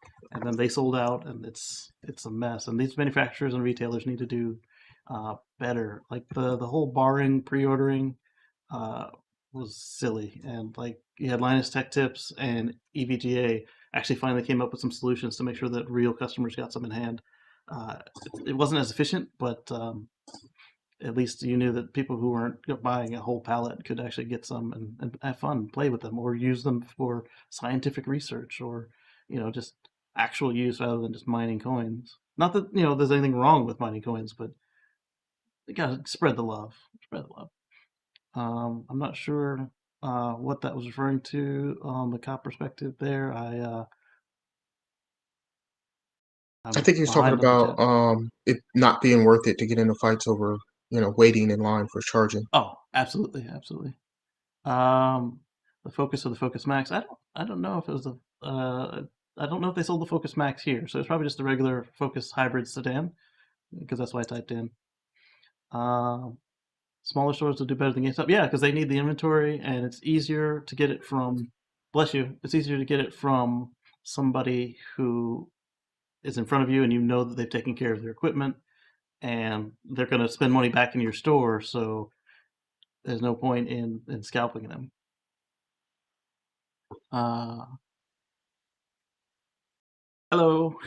then they sold out, and it's a mess. And these manufacturers and retailers need to do better. Like the whole barring pre-ordering. Uh, was silly. And like you had Linus Tech Tips and EVGA actually finally came up with some solutions to make sure that real customers got some in hand. It wasn't as efficient, but at least you knew that people who weren't buying a whole pallet could actually get some and have fun, play with them, or use them for scientific research, or just actual use rather than just mining coins. Not that there's anything wrong with mining coins, but you gotta spread the love. Spread the love. I'm not sure what that was referring to on the cop perspective there. I I'm think he was talking behind on the about chat. it not being worth it to get into fights over, waiting in line for charging. Oh, absolutely, absolutely. Um, the Focus of the Focus Max. I don't know if it was the. I don't know if they sold the Focus Max here, so it's probably just the regular Focus hybrid sedan because that's why I typed in. Um, Smaller stores will do better than GameStop. Yeah, because they need the inventory, and it's easier to get it from. Bless you. It's easier to get it from somebody who is in front of you, and you know that they've taken care of their equipment, and they're going to spend money back in your store. So there's no point in scalping them. Uh, Hello.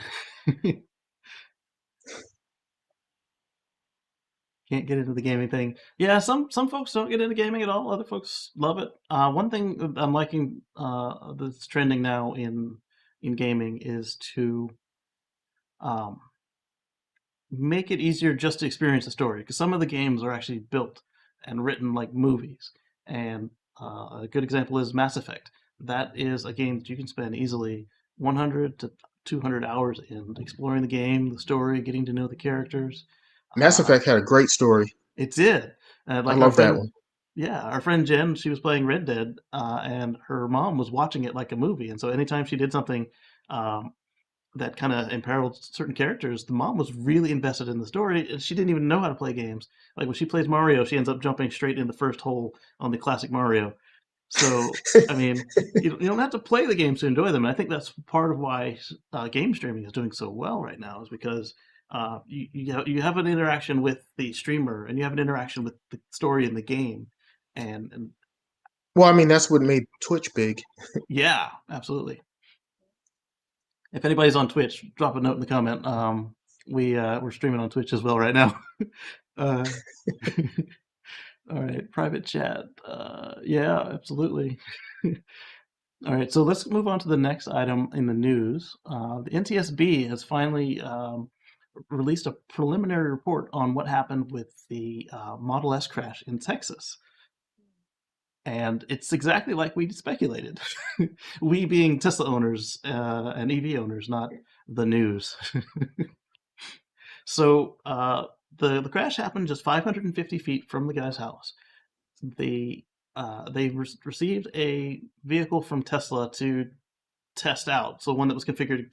Can't get into the gaming thing. Yeah, some folks don't get into gaming at all. Other folks love it. One thing that I'm liking that's trending now in gaming is to um, make it easier just to experience the story because some of the games are actually built and written like movies. And a good example is Mass Effect. That is a game that you can spend easily 100 to 200 hours in exploring the game, the story, getting to know the characters. Mass Uh, Effect had a great story. it did. I Like our love that friend, one. yeah, our friend Jen, she was playing Red Dead, and her mom was watching it like a movie. And so anytime she did something um, that kind of imperiled certain characters, the mom was really invested in the story, and she didn't even know how to play games. Like when she plays Mario, she ends up jumping straight in the first hole on the classic Mario. So, I mean, you don't have to play the games to enjoy them. And I think that's part of why game streaming is doing so well right now, is because you have an interaction with the streamer, and you have an interaction with the story in the game, and Well, I mean, that's what made Twitch big. yeah, absolutely. If anybody's on Twitch, drop a note in the comment. We're streaming on Twitch as well right now. uh, all right, private chat. Yeah, absolutely. All right, so let's move on to the next item in the news. The NTSB has finally released a preliminary report on what happened with the Model S crash in Texas. And it's exactly like we speculated. We being Tesla owners and EV owners, not the news. So the crash happened just 550 feet from the guy's house. They received a vehicle from Tesla to test out, so one that was configured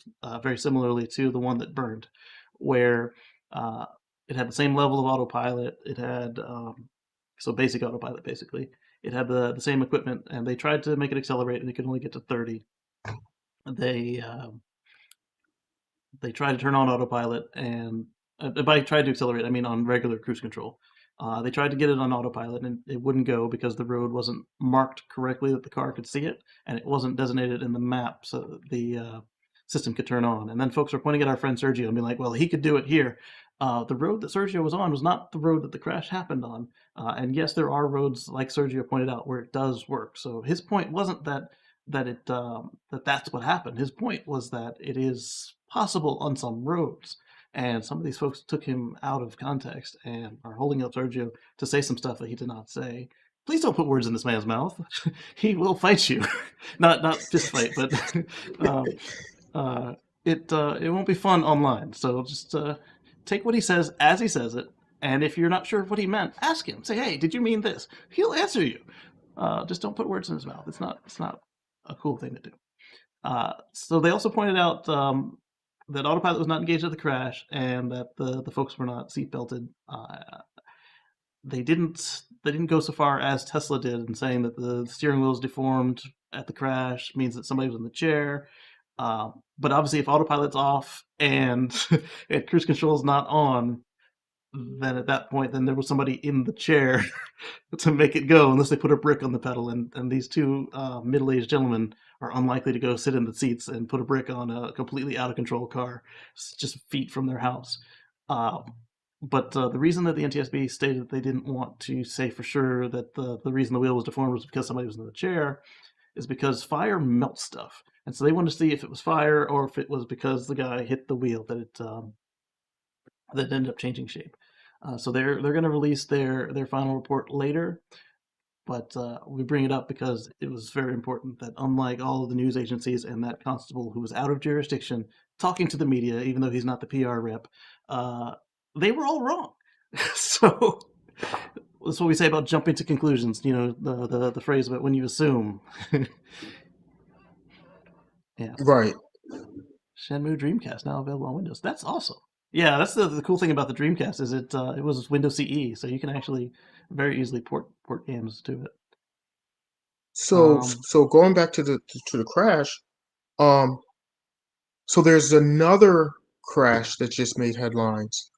very similarly to the one that burned, where uh, it had the same level of autopilot. It had so basic autopilot basically. It had the same equipment, and they tried to make it accelerate, and it could only get to 30. They they tried to turn on autopilot, and by tried to accelerate, I mean on regular cruise control. They tried to get it on autopilot, and it wouldn't go because the road wasn't marked correctly that the car could see it, and it wasn't designated in the map so that the system could turn on. And then folks were pointing at our friend Sergio and being like, "Well, he could do it here." The road that Sergio was on was not the road that the crash happened on. And yes, there are roads like Sergio pointed out where it does work. So his point wasn't that that's what happened. His point was that it is possible on some roads. And some of these folks took him out of context and are holding up Sergio to say some stuff that he did not say. Please don't put words in this man's mouth. He will fight you. Not fist fight, but um, it won't be fun online. So just take what he says as he says it, and if you're not sure what he meant, ask him. Say, "Hey, did you mean this?" He'll answer you. Just don't put words in his mouth. It's not a cool thing to do. So they also pointed out that autopilot was not engaged at the crash, and that the folks were not seat belted. They didn't go so far as Tesla did in saying that the steering wheel is deformed at the crash means that somebody was in the chair. But obviously, if autopilot's off and, and cruise control is not on, then at that point, then there was somebody in the chair to make it go, unless they put a brick on the pedal. And these two middle-aged gentlemen are unlikely to go sit in the seats and put a brick on a completely out of control car, just feet from their house. But the reason that the NTSB stated that they didn't want to say for sure that the reason the wheel was deformed was because somebody was in the chair is because fire melts stuff. And so they wanted to see if it was fire or if it was because the guy hit the wheel that ended up changing shape. So they're going to release their final report later, but we bring it up because it was very important that, unlike all of the news agencies and that constable who was out of jurisdiction talking to the media, even though he's not the PR rep, they were all wrong. So that's what we say about jumping to conclusions. You know, the phrase about when you assume. Yeah. Right. Shenmue Dreamcast now available on Windows. That's awesome. Yeah, that's the cool thing about the Dreamcast is it was Windows CE, so you can actually very easily port games to it. So going back to the crash, um, so there's another crash that just made headlines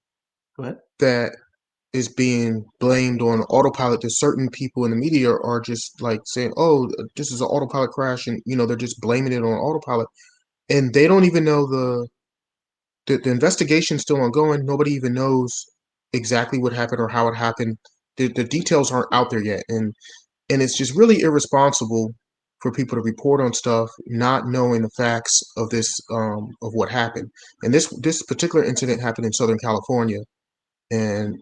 Go ahead. that is being blamed on autopilot. That certain people in the media are just like saying, "Oh, this is an autopilot crash," and they're just blaming it on autopilot, and they don't even know the investigation's still ongoing. Nobody even knows exactly what happened or how it happened. The details aren't out there yet, and it's just really irresponsible for people to report on stuff not knowing the facts of this of what happened. And this particular incident happened in Southern California, and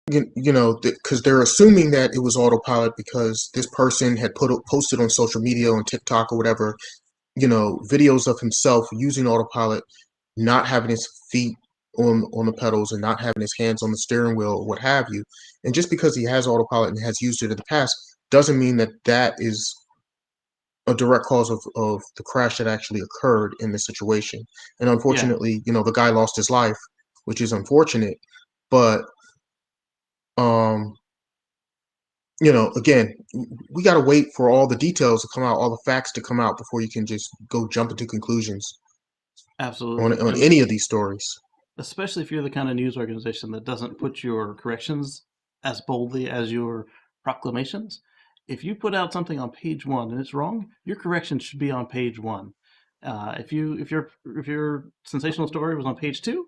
because they're assuming that it was autopilot because this person had posted on social media, on TikTok or whatever, videos of himself using autopilot, not having his feet on the pedals and not having his hands on the steering wheel or what have you. And just because he has autopilot and has used it in the past doesn't mean that that is a direct cause of the crash that actually occurred in this situation. And Yeah, unfortunately, the guy lost his life, which is unfortunate. But um, again, we got to wait for all the details to come out, all the facts to come out before you can just go jump into conclusions absolutely. on And any of these stories. especially if you're the kind of news organization that doesn't put your corrections as boldly as your proclamations. If you put out something on page one and it's wrong, your correction should be on page one. If your sensational story was on page two,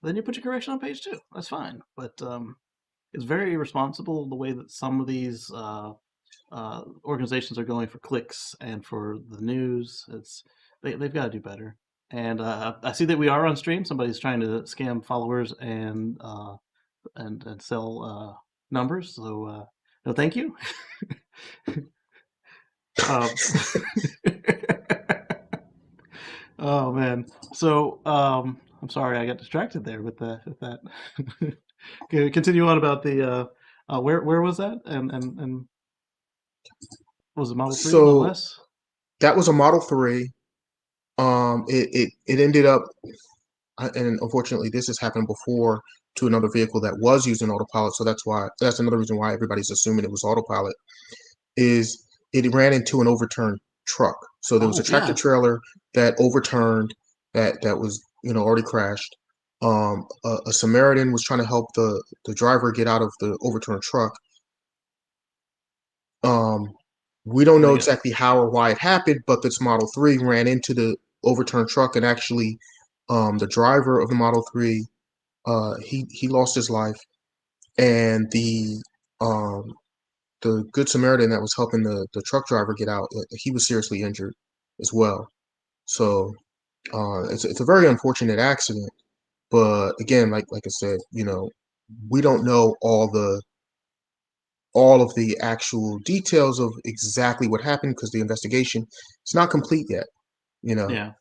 then you put your correction on page two. That's fine. But it's very irresponsible the way that some of these organizations are going for clicks and for the news. They've got to do better. And I see that we are on stream. Somebody's trying to scam followers and sell numbers. So no, thank you. um, oh man. So I'm sorry I got distracted there with that. Okay, continue on about the where was that and was it Model 3 Model So S? that was a Model 3. It ended up, and unfortunately, this has happened before to another vehicle that was using autopilot. So that's another reason why everybody's assuming it was autopilot. Is it ran into an overturned truck? So there was a Oh tractor yeah. trailer that overturned, that was already crashed. A Samaritan was trying to help the driver get out of the overturned truck. Um, we don't And know they got exactly how or why it happened, but this Model 3 ran into the overturned truck, and actually, the driver of the Model 3, he lost his life, and the Good Samaritan that was helping the truck driver get out, he was seriously injured as well. So it's a very unfortunate accident. But again, like I said, we don't know all of the actual details of exactly what happened because the investigation is not complete yet. You know, yeah,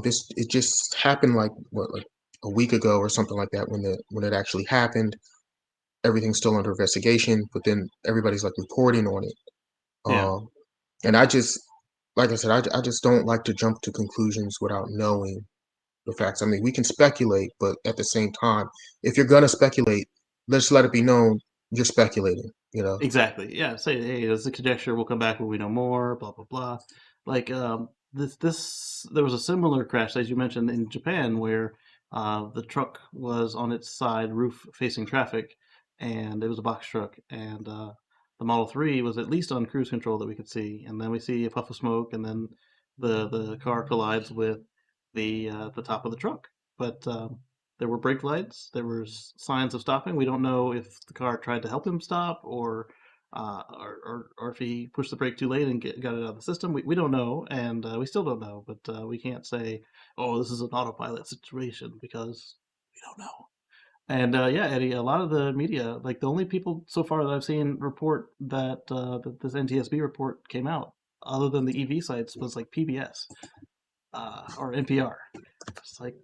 this it just happened like what, like a week ago or something like that when it actually happened. Everything's still under investigation, but then everybody's like reporting on it. yeah, Um, and I just, like I said, I just don't like to jump to conclusions without knowing the facts. I mean, we can speculate, but at the same time, if you're gonna speculate, let's let it be known you're speculating. exactly. Yeah, say, hey, there's a conjecture. We'll come back when we know more. Blah blah blah. Like there was a similar crash as you mentioned in Japan where the truck was on its side roof facing traffic, and it was a box truck, and the Model 3 was at least on cruise control that we could see, and then we see a puff of smoke, and then the car collides with the top of the truck. But there were brake lights. There were signs of stopping. We don't know if the car tried to help him stop, or if he pushed the brake too late and got it out of the system. We don't know, and we still don't know. But we can't say, oh, this is an autopilot situation because we don't know. And yeah, Eddie, a lot of the media, like the only people so far that I've seen report that this NTSB report came out, other than the EV sites, was like PBS or NPR. It's like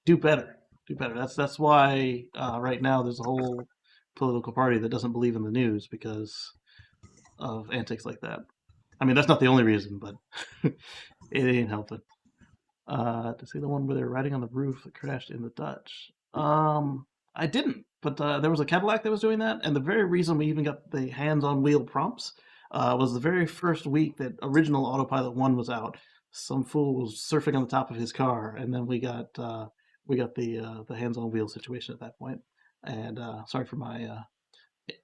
do better, do better. That's why right now there's a whole political party that doesn't believe in the news because of antics like that. I mean, that's not the only reason, but it ain't helping. To see the one where they're riding on the roof that crashed in the Dutch. I didn't, but there was a Cadillac that was doing that, and the very reason we even got the hands-on wheel prompts was the very first week that original Autopilot 1 was out. Some fool was surfing on the top of his car, and then we got the hands-on wheel situation at that point. And sorry for my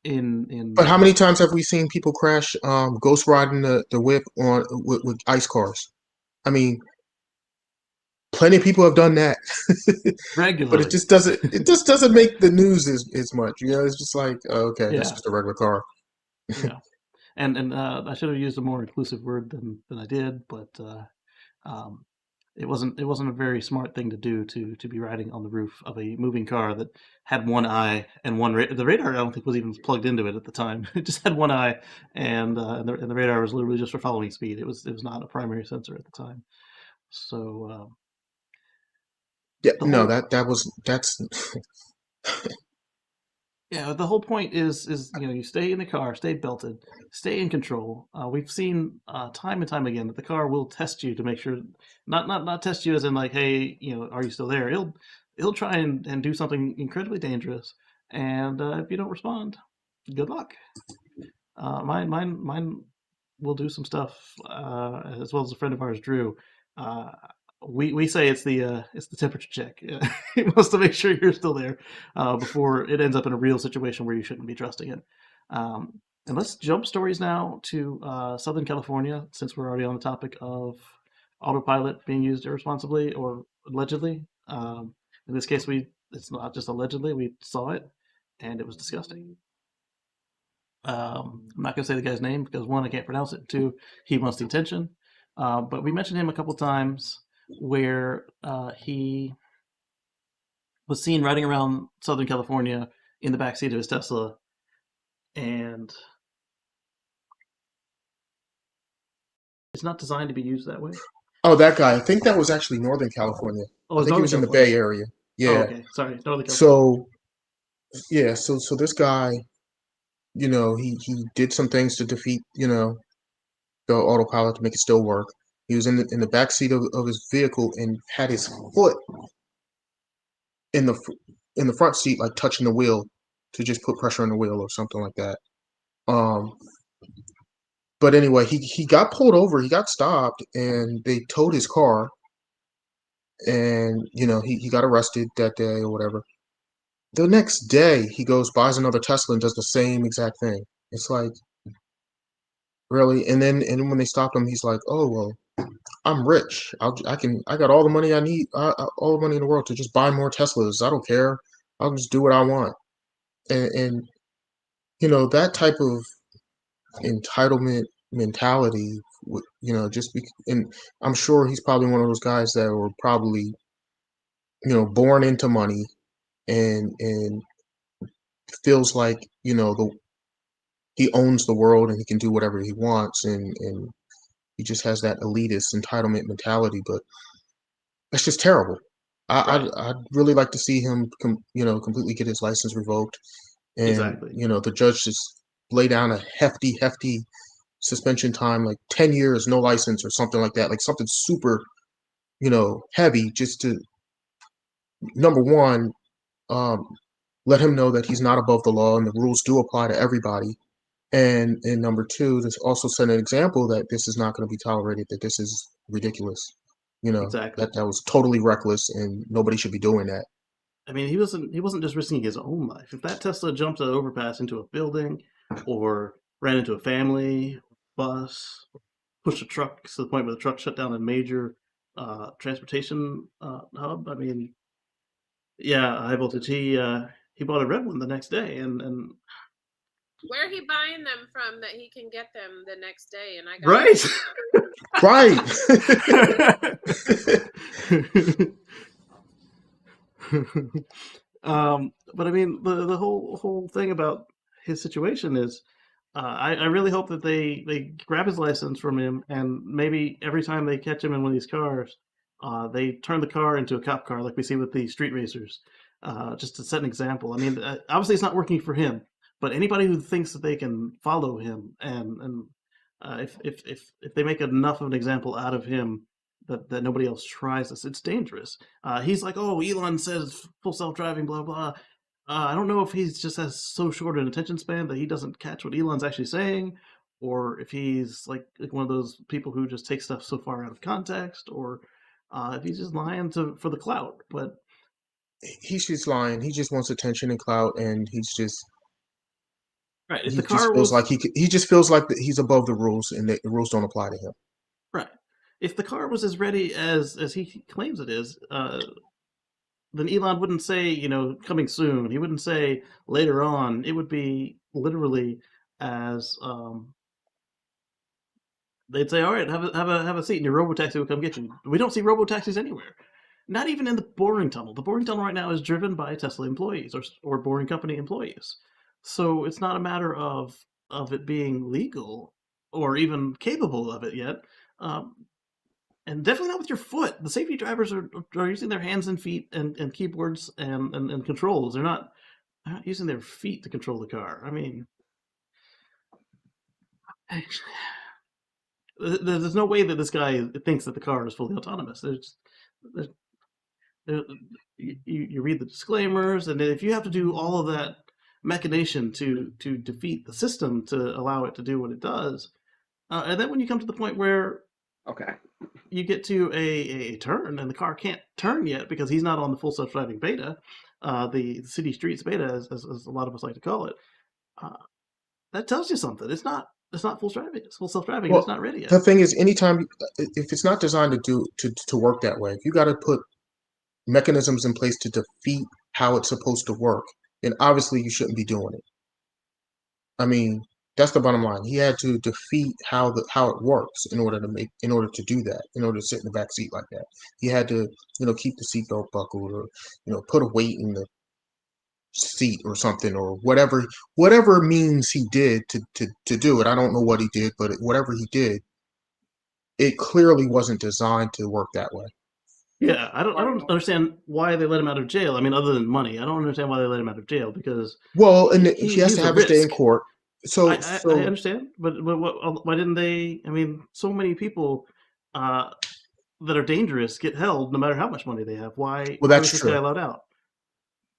in But how many times have we seen people crash, ghost riding the whip on with ice cars? I mean, plenty of people have done that, but regularly. it just doesn't make the news as much. It's just like, oh, okay, that's Yeah, just a regular car. yeah. And I should have used a more inclusive word than I did, but um, it wasn't a very smart thing to do to be riding on the roof of a moving car that had one eye and the radar I don't think was even plugged into it at the time. It just had one eye, and the radar was literally just for following speed. It was not a primary sensor at the time. So Yeah, the no, whole that's Yeah, the whole point is you stay in the car, stay belted, stay in control. We've seen time and time again that the car will test you to make sure not test you as in like, hey, are you still there? It'll try and do something incredibly dangerous, and if you don't respond, good luck. Mine will do some stuff as well as a friend of ours, Drew. Uh, we say it's the temperature check. It wants to make sure you're still there before it ends up in a real situation where you shouldn't be trusting it. And let's jump stories now to Southern California, since we're already on the topic of autopilot being used irresponsibly or allegedly. In this case, it's not just allegedly. We saw it, and it was disgusting. I'm not going to say the guy's name because one, I can't pronounce it. Two, he wants the attention. But we mentioned him a couple times where he was seen riding around Southern California in the backseat of his Tesla, and it's not designed to be used that way. oh, that guy. I think that was actually Northern California. Oh, I it's think he Northern was in the California. Bay Area. Oh, Yeah. okay. Sorry, Northern California. So yeah, so this guy, he did some things to defeat, the autopilot to make it still work. He was in the back seat of his vehicle and had his foot in the front seat, like touching the wheel to just put pressure on the wheel or something like that. Um, but anyway, he got pulled over, he got stopped, and they towed his car. and he got arrested that day or whatever. The next day, he goes buys another Tesla and does the same exact thing. It's like, really? And when they stop him, he's like, "Oh well, I'm rich. I got all the money I need, all the money in the world to just buy more Teslas. I don't care. I'll just do what I want." And that type of entitlement mentality, and I'm sure he's probably one of those guys that were probably born into money and feels like he owns the world and he can do whatever he wants, and he just has that elitist entitlement mentality. But that's just terrible. Right. I'd really like to see him completely get his license revoked, and Exactly. the judge just lay down a hefty suspension time, like 10 years, no license or something like that, like something super heavy, just to, number one, um, let him know that he's not above the law and the rules do apply to everybody. And number two, this also set an example that this is not going to be tolerated, that this is ridiculous. Exactly. That was totally reckless and nobody should be doing that. I mean, he wasn't just risking his own life. If that Tesla jumped an overpass into a building, or ran into a family bus, pushed a truck to the point where the truck shut down a major transportation hub. I mean, yeah, high voltage. He bought a red one the next day, and Where he buying them from that he can get them the next day? And I got right. Right. But I mean, the whole thing about his situation is, I really hope that they grab his license from him, and maybe every time they catch him in one of these cars, they turn the car into a cop car, like we see with the street racers, just to set an example. I mean, obviously it's not working for him, but anybody who thinks that they can follow him, and if they make enough of an example out of him, that nobody else tries this, it's dangerous. He's like, oh, Elon says full self driving, blah blah. I don't know if he's just has so short an attention span that he doesn't catch what Elon's actually saying, or if he's like one of those people who just take stuff so far out of context, or if he's just lying for the clout. But He's just lying. He just wants attention and clout, and right, if he the just car feels like was he just feels like that he's above the rules and the rules don't apply to him. right, if the car was as ready as he claims it is, then Elon wouldn't say, coming soon. He wouldn't say later on. It would be literally as they'd say, "All right, have a seat, and your robotaxi will come get you." We don't see robotaxis anywhere. Not even in the boring tunnel. The boring tunnel right now is driven by Tesla employees, or boring company employees. So it's not a matter of it being legal or even capable of it yet. Um, and definitely not with your foot. The safety drivers are using their hands and feet and keyboards and controls. They're not using their feet to control the car. I mean, there's no way that this guy thinks that the car is fully autonomous. There's there, you read the disclaimers, and if you have to do all of that machination to defeat the system to allow it to do what it does, and then when you come to the point where Okay. you get to a turn and the car can't turn yet because he's not on the full self-driving beta, the city streets beta, as a lot of us like to call it, uh, that tells you something. It's not full driving. It's full self-driving, and it's Well, not ready yet. the thing is, anytime if it's not designed to work that way, if you got to put mechanisms in place to defeat how it's supposed to work, then obviously you shouldn't be doing it. I mean, that's the bottom line. He had to defeat how it works in order to do that, in order to sit in the back seat like that. He had to, keep the seatbelt buckled, or put a weight in the seat or something, or whatever means he did to do it. I don't know what he did, but whatever he did, it clearly wasn't designed to work that way. Yeah, I don't understand why they let him out of jail. I mean, other than money, I don't understand why they let him out of jail, because Well, and he has to he's a have his day in risk. court. I, So I, I so understand, but why didn't they? I mean, so many people uh, that are dangerous get held no matter how much money they have. Why well, why that's was this guy true. allowed out?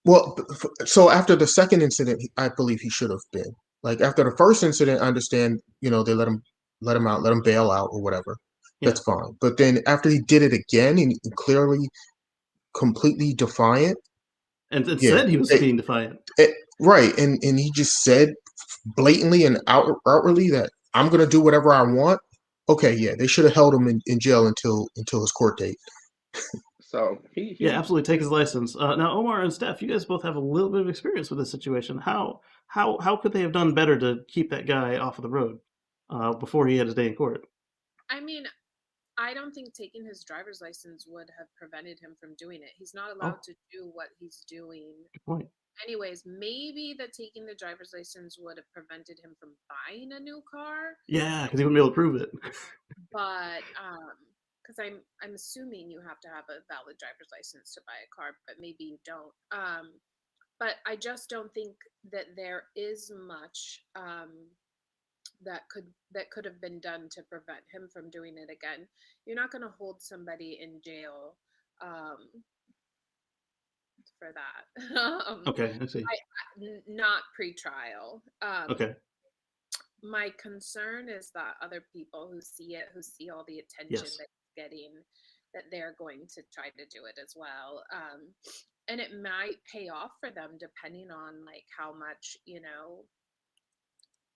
Well, so after the second incident, I believe he should have been. Like after the first incident, I understand, they let him out, let him bail out or whatever. Yeah, that's fine. But then after he did it again and clearly completely defiant, and yeah, said he was being defiant. right, and he just said blatantly and outwardly that I'm gonna do whatever I want. Okay, yeah, they should have held him in jail until his court date. So Yeah, he absolutely. Take his license. Now, Omar and Steph, you guys both have a little bit of experience with this situation. How could they have done better to keep that guy off of the road before he had his day in court? I mean, I don't think taking his driver's license would have prevented him from doing it. He's not allowed Oh, to do what he's doing. good point. Anyways, maybe that taking the driver's license would have prevented him from buying a new car, Yeah, because he wouldn't be able to prove it. but because I'm assuming you have to have a valid driver's license to buy a car, but maybe you don't. But I just don't think that there is much that could have been done to prevent him from doing it again. You're not going to hold somebody in jail um, for that. Okay, I see. Not pre-trial. Okay, My concern is that other people who see it, who see all the attention yes, that it's getting, that they're going to try to do it as well. And it might pay off for them depending on like how much,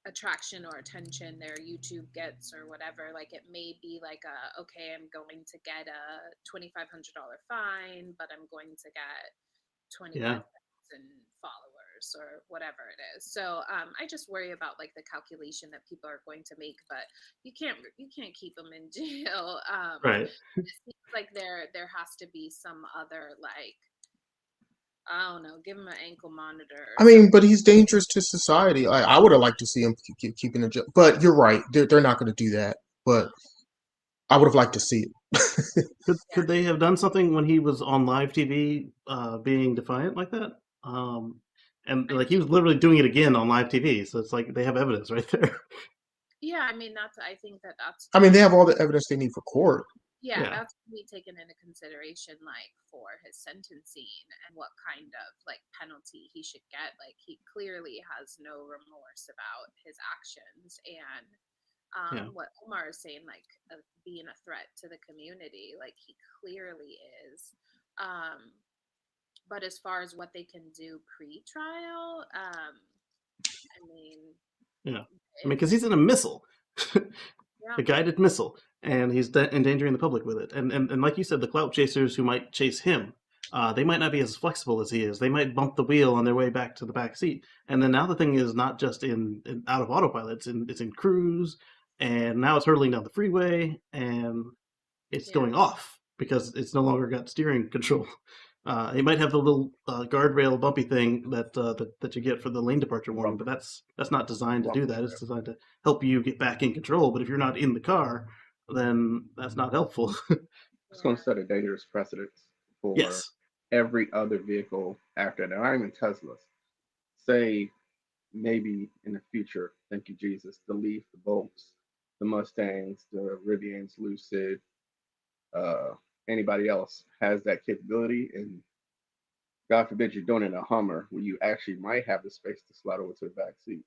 attraction or attention their YouTube gets or whatever. Like it may be like okay, I'm going to get a $2,500 fine, but I'm going to get yeah, 25,000 followers or whatever it is. So I just worry about like the calculation that people are going to make, but you can't keep them in jail. right. It seems like there has to be some other like, I don't know, give him an ankle monitor or I mean, something. but he's dangerous to society. I would have liked to see him keeping in jail, but you're right. They're not going to do that. But I would have liked to see it. Could they have done something when he was on live TV, being defiant like that? And I like he mean, was literally doing it again on live TV, so it's like they have evidence right there. yeah, I mean I think that's I mean, they have all the evidence they need for court. yeah, Yeah, that's to be taken into consideration, like for his sentencing and what kind of like penalty he should get. Like he clearly has no remorse about his actions, and yeah, what Omar is saying, like being a threat to the community, like he clearly is. Um, but as far as what they can do pre-trial, I mean, yeah. I mean, if because he's in a missile, yeah, a guided missile, and he's endangering the public with it. And like you said, the clout chasers who might chase him, they might not be as flexible as he is. They might bump the wheel on their way back to the back seat. And then now the thing is not just in out of autopilot; it's in cruise, and now it's hurtling down the freeway, and it's yeah, going off because it's no longer got steering control. It might have the little guardrail bumpy thing that you get for the lane departure warning, but rump, that's not designed to do rumble that. It's strip. designed to help you get back in control. But if you're not in the car, then that's not helpful. It's going to yeah, set a dangerous precedence for Yes. every other vehicle after that. Not even Teslas. Say maybe in the future, thank you Jesus, the Leaf, the Bolts, the Mustangs, the Rivians, Lucid, uh, anybody else has that capability, and God forbid you're doing it in a Hummer where you actually might have the space to slide over to the back seat.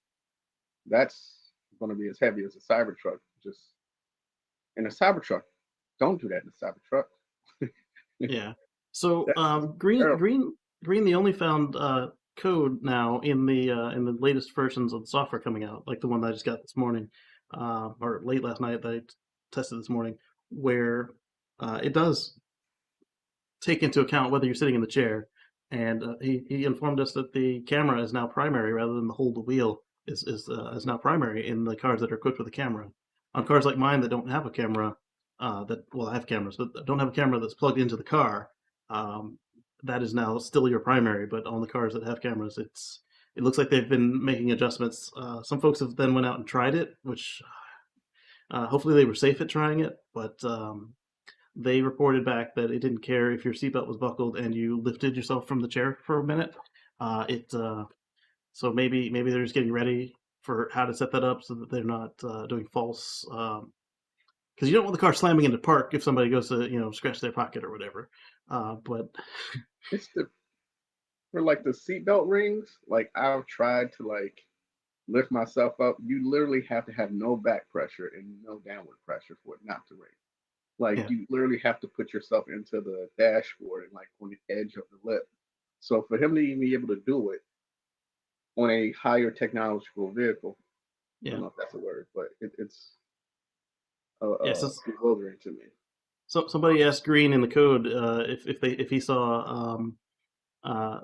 That's going to be as heavy as a Cybertruck. Just in a Cybertruck, don't do that in a Cybertruck. Yeah. So That's green terrible. green green the only found code now in the latest versions of the software coming out, like the one that I just got this morning, or late last night that I tested this morning, where it does take into account whether you're sitting in the chair. And he informed us that the camera is now primary rather than the hold the wheel is now primary in the cars that are equipped with a camera. On cars like mine that don't have a camera, I have cameras, but don't have a camera that's plugged into the car. Um, that is now still your primary, but on the cars that have cameras, it looks like they've been making adjustments. Some folks have then went out and tried it, which hopefully they were safe at trying it, but they reported back that it didn't care if your seatbelt was buckled and you lifted yourself from the chair for a minute. It so maybe they're just getting ready for how to set that up so that they're not doing false. Because you don't want the car slamming into park if somebody goes to scratch their pocket or whatever. But It's the for like the seatbelt rings. Like I've tried to like lift myself up. You literally have to have no back pressure and no downward pressure for it not to raise. Like Yeah. you literally have to put yourself into the dashboard and like on the edge of the lip. So for him to even be able to do it on a higher technological vehicle, I don't Yeah. know if that's a word, but it's Yes. bewildering to me. So somebody asked Green in the code if he saw uh,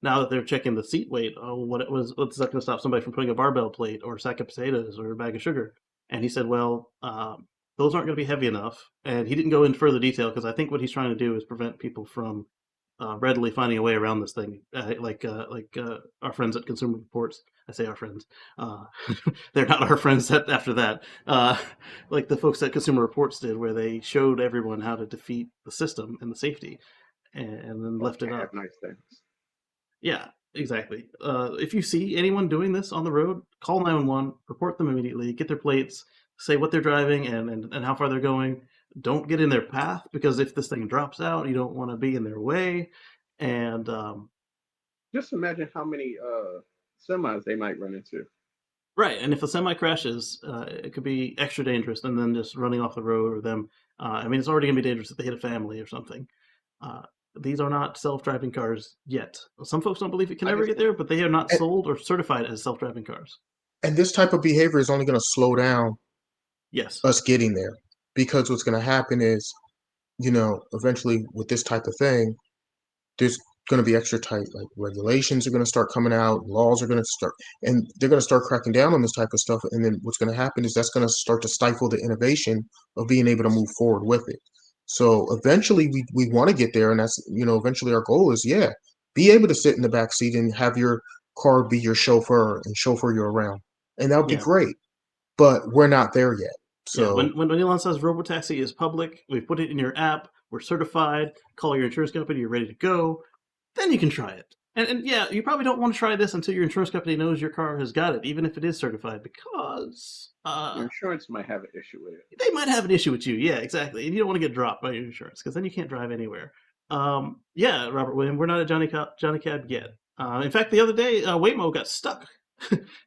now that they're checking the seat weight, what's that going to stop somebody from putting a barbell plate or a sack of potatoes or a bag of sugar? And he said, well, those aren't going to be heavy enough. And he didn't go into further detail because I think what he's trying to do is prevent people from readily finding a way around this thing, like our friends at Consumer Reports. I say our friends. Uh, they're not our friends after that. Like the folks at Consumer Reports did, where they showed everyone how to defeat the system and the safety, and then Well, left it can't have up. nice things. Yeah, exactly. If you see anyone doing this on the road, call 911, report them immediately, get their plates, say what they're driving and how far they're going. Don't get in their path because if this thing drops out, you don't want to be in their way. And Just imagine how many semis they might run into. right, and if a semi crashes, it could be extra dangerous than them just running off the road or them. I mean, it's already going to be dangerous if they hit a family or something. Uh, these are not self-driving cars yet. Some folks don't believe it can I ever just get there, but they are not And, sold or certified as self-driving cars. and this type of behavior is only going to slow down Yes. us getting there, because what's going to happen is, eventually with this type of thing, there's going to be extra tight, like regulations are going to start coming out, laws are going to start, and they're going to start cracking down on this type of stuff. And then what's going to happen is that's going to start to stifle the innovation of being able to move forward with it. So eventually we want to get there. And that's, eventually our goal is, yeah, be able to sit in the back seat and have your car be your chauffeur and chauffeur you around. And that would be Yeah. great. But we're not there yet. Yeah, So when Elon says robotaxi is public, we put it in your app, we're certified, call your insurance company, you're ready to go, then you can try it. And yeah, you probably don't want to try this until your insurance company knows your car has got it, even if it is certified, because your insurance might have an issue with it. they might have an issue with you. Yeah, exactly. And you don't want to get dropped by your insurance because then you can't drive anywhere. Yeah, Robert William, we're not at Johnny Cab yet. In fact, the other day, Waymo got stuck.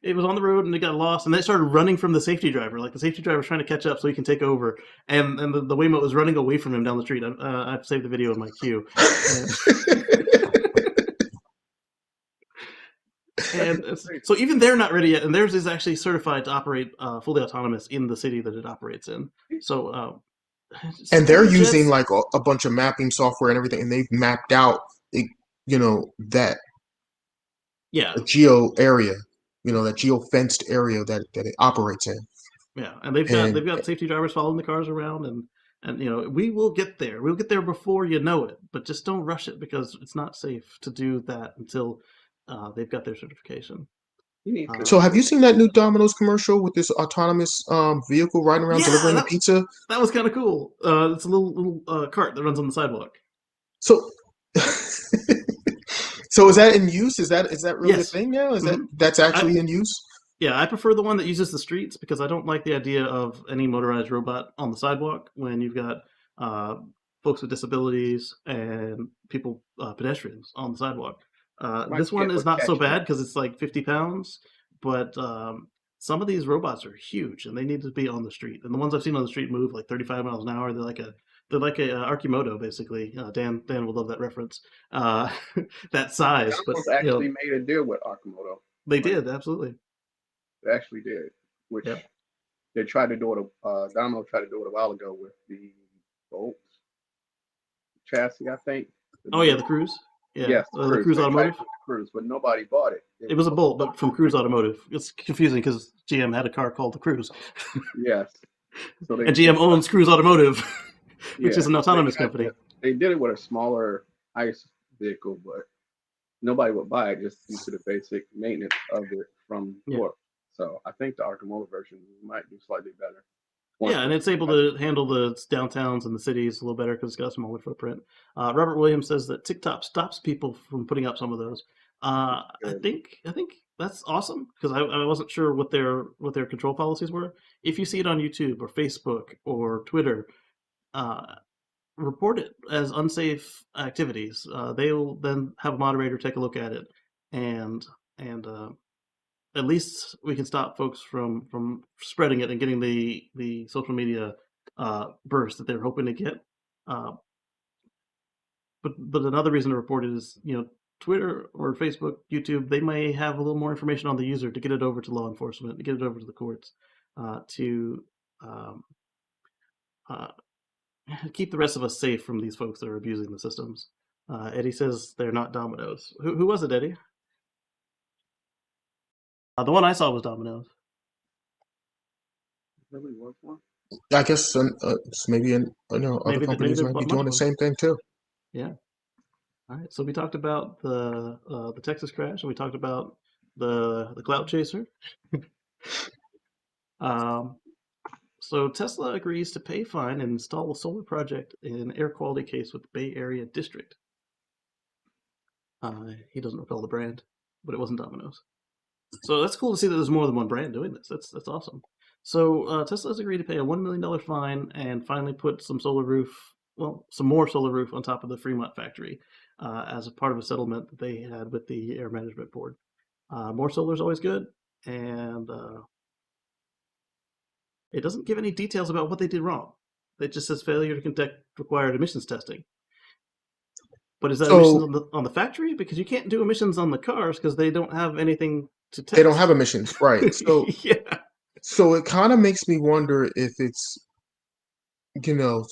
It was on the road and it got lost, and they started running from the safety driver. Like the safety driver was trying to catch up so he can take over, and the Waymo was running away from him down the street. I've saved the video in my queue. And, and so even they're not ready yet, and theirs is actually certified to operate fully autonomous in the city that it operates in. So and they're standard using jets, like a bunch of mapping software and everything, and they've mapped out that yeah, a geo area, that geo fenced area that it operates in. yeah, and And they've got safety drivers following the cars around, and we will get there. We'll get there before you know it, but just don't rush it because it's not safe to do that until they've got their certification. You need to. so, have you seen that new Domino's commercial with this autonomous vehicle riding around Yeah, delivering the pizza? that was kind of cool. It's a little cart that runs on the sidewalk. So, so is that in use? Is that really a Yes. thing now? Is Hmm. that's I actually in use? Yeah, I prefer the one that uses the streets because I don't like the idea of any motorized robot on the sidewalk when you've got uh, folks with disabilities and people, pedestrians on the sidewalk. My This one kid is would not so catch bad me. because it's like 50 pounds, but some of these robots are huge and they need to be on the street. And the ones I've seen on the street move like 35 miles an hour. They're like a Archimoto basically. Dan will love that reference. Uh, that size, but Domino's actually made a deal with Akamoto. they Like did absolutely. they actually did, which Yep. they tried to do it. Domino tried to do it a while ago with the Bolt chassis, I think. The Oh yeah, the new, Cruise. Yeah, yes, the the Cruise. Cruise They tried to Automotive. do the Cruise, but nobody bought it. It It was was a supposed to Bolt, come but from Cruise Automotive. It's confusing because GM had a car called the Cruise, yes. So and they GM owns Cruise Automotive, which is yeah. an So they autonomous tried company. to they did it with a smaller ICE vehicle, but nobody would buy it just due to the basic maintenance of it from Yeah, before. So I think the Arcimoto version might do slightly better once yeah, and it it's able has to handle the downtowns and the cities a little better because it's got a smaller footprint. Robert Williams says that TikTok stops people from putting up some of those. I good. think that's awesome because I wasn't sure what their control policies were. If you see it on YouTube or Facebook or Twitter, uh, report it as unsafe activities. They will then have a moderator take a look at it, and and at least we can stop folks from spreading it and getting the social media burst that they're hoping to get. Uh, but another reason to report it is, Twitter or Facebook, YouTube, they may have a little more information on the user to get it over to law enforcement, to get it over to the courts, to um, uh, keep the rest of us safe from these folks that are abusing the systems. Eddie says they're not Domino's. Who was it, Eddie? The one I saw was Domino's. Really was one. I guess maybe other Maybe companies they're might be much doing of the them. same thing too. Yeah. All right. So we talked about the Texas crash, and we talked about the cloud chaser. um, so Tesla agrees to pay fine and install a solar project in air quality case with the Bay Area District. He doesn't recall the brand, but it wasn't Domino's. So that's cool to see that there's more than one brand doing this. That's awesome. So Tesla has agreed to pay a $1 million fine and finally put some more solar roof on top of the Fremont factory as a part of a settlement that they had with the Air Management Board. More solar is always good, and it doesn't give any details about what they did wrong. It just says failure to conduct required emissions testing. But is that emissions So on the factory? Because you can't do emissions on the cars because they don't have anything to they don't have test. emissions, right? So Yeah. so it kind of makes me wonder if it's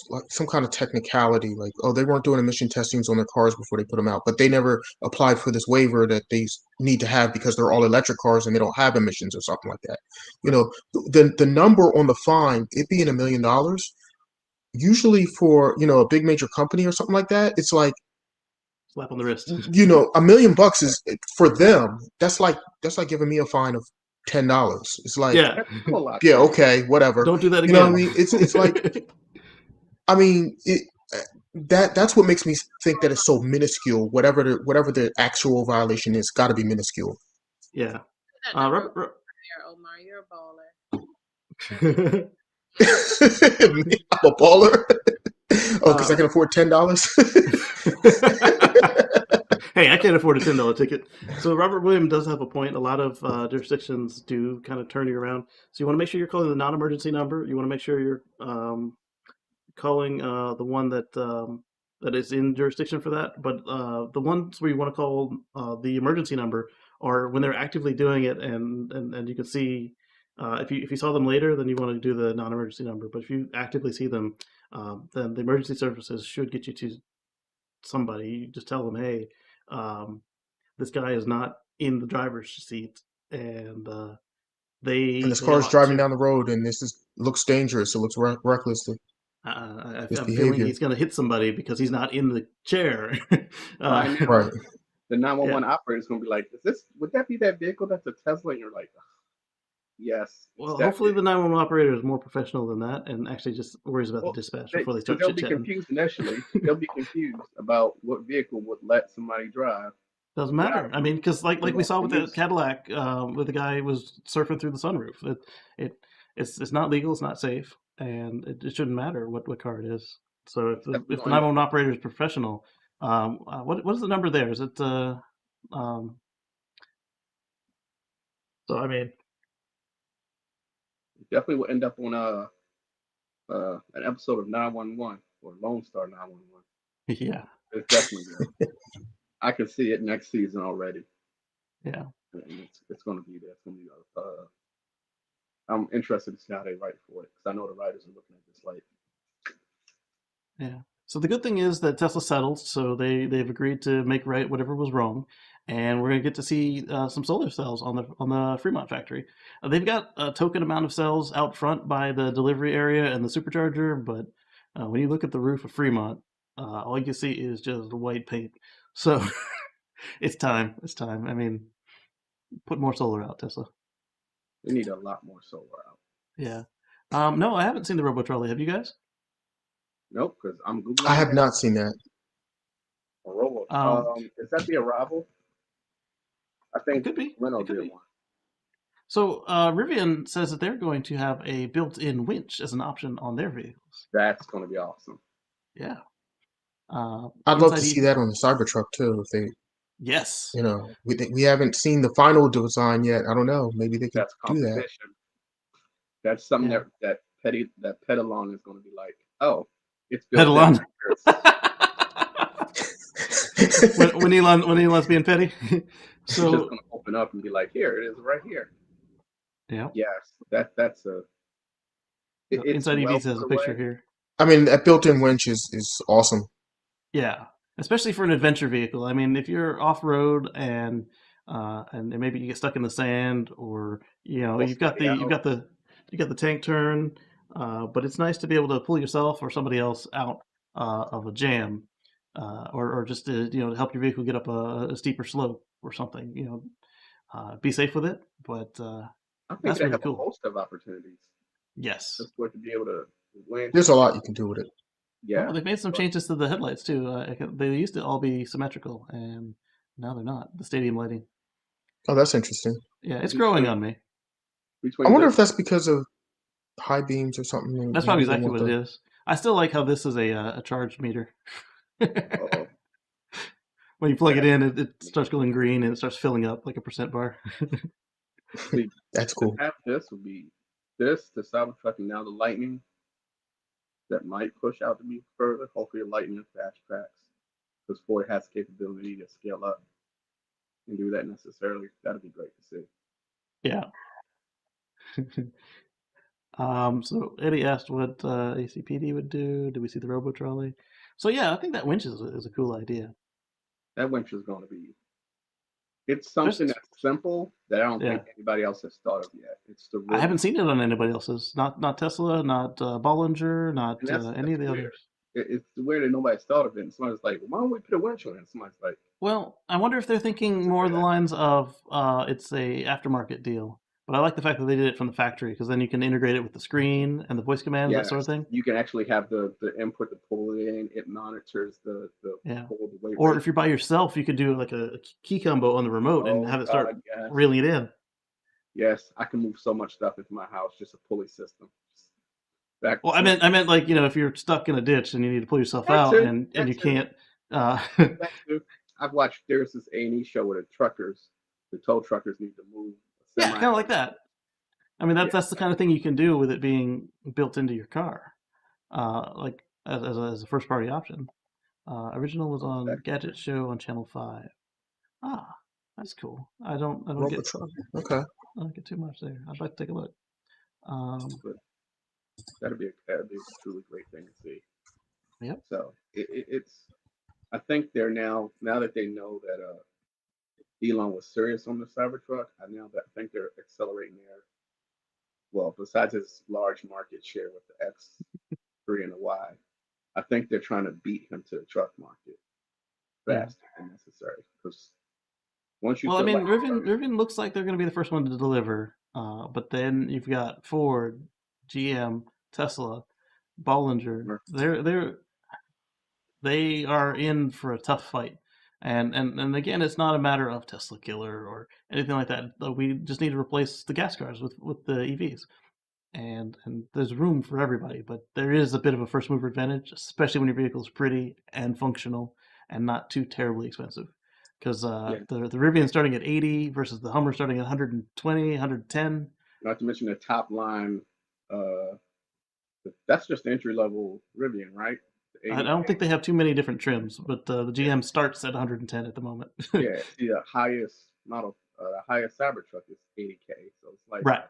like some kind of technicality, like, oh, they weren't doing emission testings on their cars before they put them out, but they never applied for this waiver that they need to have because they're all electric cars and they don't have emissions or something like that. The number on the fine, it being $1 million, usually for a big major company or something like that, it's like Slap on the wrist. $1 million is for them. That's like giving me a fine of $10. It's like, Yeah. That's still a lot yeah, though. okay, whatever. Don't do that You know what I again. mean? It's like, I mean, that's what makes me think that it's so minuscule. Whatever the actual violation is, got to be minuscule. Yeah. That number Robert, there, Omar. You're a baller. I'm a baller. Oh, because I can afford $10. Hey, I can't afford a $10 ticket. So Robert Williams does have a point. A lot of jurisdictions do kind of turn you around. So you want to make sure you're calling the non-emergency number. You want to make sure you're calling the one that is in jurisdiction for that. But the ones where you want to call the emergency number are when they're actively doing it, and you can see if you saw them later, then you want to do the non-emergency number. But if you actively see them, then the emergency services should get you to somebody. You just tell them, hey, this guy is not in the driver's seat, and And they this they car is ought driving to. down the road, and looks dangerous. It looks reckless. I This have a feeling behavior, he's going to hit somebody because he's not in the chair. By uh, now, right? the yeah. 911 operator is going to be like, would that be that vehicle that's a Tesla? And you're like, yes, it's Well, that hopefully the vehicle. 911 operator is more professional than that and actually just worries about the Well, dispatch before they because start they'll chit be chatting. confused initially. They'll be confused about what vehicle would let somebody drive Doesn't without matter. I mean, because like we saw with that police. Cadillac, with the guy who was surfing through the sunroof. It it's not legal. It's not safe, and it shouldn't matter what car it is. So if the Definitely if the gonna end up 911 operator is professional, what is the number there? Is it um? So I mean, definitely will end up on an episode of 911 or Lone Star 911. yeah, It's definitely will. I can see it next season already, yeah. and it's going to be there. It's going to be. I'm interested to see how they write for it because I know the writers are looking at this like, Yeah. So the good thing is that Tesla settled, so they've agreed to make right whatever was wrong, and we're gonna get to see some solar cells on the Fremont factory. They've got a token amount of cells out front by the delivery area and the supercharger, but when you look at the roof of Fremont, all you can see is just white paint. So it's time. It's time. I mean, put more solar out, Tesla. they need a lot more solar out. Yeah. No, I haven't seen the Robo Trolley. Have you guys? Nope, because I'm I googling it have right not seen that. now. Robo. Um, Is that the Arrival? I it think could be. Leno It could did be. one. So Rivian says that they're going to have a built-in winch as an option on their vehicles. That's going to be awesome. Yeah. I'd love to Inside see that on the Cybertruck too. If they, yes. we haven't seen the final design yet. I don't know. Maybe they could That's do that. competition. That's something Yeah. that that Pedalon is going to be like, oh, it's built Pedal in. on. It's When Elon's being petty. It's just So going to open up and be like, here it is, right here. yeah, Yes, that's a. It's Inside well EVs has put a picture away. here. I mean, that built-in winch is awesome. Yeah, especially for an adventure vehicle. I mean, if you're off road and maybe you get stuck in the sand, or Pull you've got somebody the out. tank turn, but it's nice to be able to pull yourself or somebody else out of a jam, or just to help your vehicle get up a steeper slope or something. Be safe with it, but I think that's they really have a cool. host of opportunities Yes. just for it to be able to winch. There's a lot you can do with it. Oh, Yeah, they've made some but changes to the headlights too. They used to all be symmetrical, and now they're not. The stadium lighting. Oh, that's interesting. Yeah, it's growing between on me. I between wonder this, if that's because of high beams or something. That's probably Maybe they exactly want what it the. is. I still like how this is a charge meter. oh, When you plug it that's in, it starts going green and it starts filling up like a percent bar. see That's to cool. have this would be this the Cybertruck and now the Lightning that might push out to be further. Hopefully, the Lightning fast tracks because Ford has capability to scale up and do that necessarily. That'd be great to see. Yeah. So Eddie asked what ACPD would do. Did we see the robo trolley? So yeah, I think that winch is a cool idea. That winch is going to be. It's something Just that's simple that I don't yeah, think anybody else has thought of yet. It's the I Rivian, haven't seen it on anybody else's. Not Tesla, not Bollinger, and not any that's of the weird. others. It's weird that nobody's thought of it. And somebody's like, why don't we put a winch on it? And somebody's like, Well, I wonder if they're thinking that's a more great the idea. lines of it's a aftermarket deal. But I like the fact that they did it from the factory because then you can integrate it with the screen and the voice commands, that sort of Yes, thing. you can actually have the input to pull it in. It monitors the Yeah. pull, the weight Or if ratio. you're by yourself, you could do like a key combo on the remote and Oh have it start God, yes, reeling it in. yes. I can move so much stuff into my house just a pulley system. Back Well, to I meant like if you're stuck in a ditch and you need to pull yourself that out too. and That you too. can't. Uh, That too. I've watched. There's this A&E show where the tow truckers need to move a yeah, semi kind of out like of the that. ditch. I mean, Yeah, that's the kind of thing you can do with it being built into your car, like as a first party option. Original was most on Gadget definitely. Show on Channel 5. Ah, that's cool. Robotron. Okay. I don't get too much there. I'd like to take a look. Um, But that'd be a truly great thing to see. yep. So it's. I think they're now that they know that Elon was serious on the Cybertruck. I think they're accelerating their well, besides his large market share with the X3 and the Y, I think they're trying to beat him to the truck market Yeah. faster than necessary. Because once you Well, I put mean, like Rivian looks like they're going to be the first one to deliver. But then you've got Ford, GM, Tesla, Bollinger. They are in for a tough fight. And again, it's not a matter of Tesla killer or anything like that. We just need to replace the gas cars with the EVs. And there's room for everybody, but there is a bit of a first mover advantage, especially when your vehicle is pretty and functional and not too terribly expensive. Because yeah, the Rivian starting at 80 versus the Hummer starting at 120, 110. not to mention the top line, uh, that's just the entry level Rivian, right? The I 80K. don't think they have too many different trims, but the Yeah, GM starts at 110 at the moment. yeah. See, the highest Cybertruck is 80K. So it's like Right.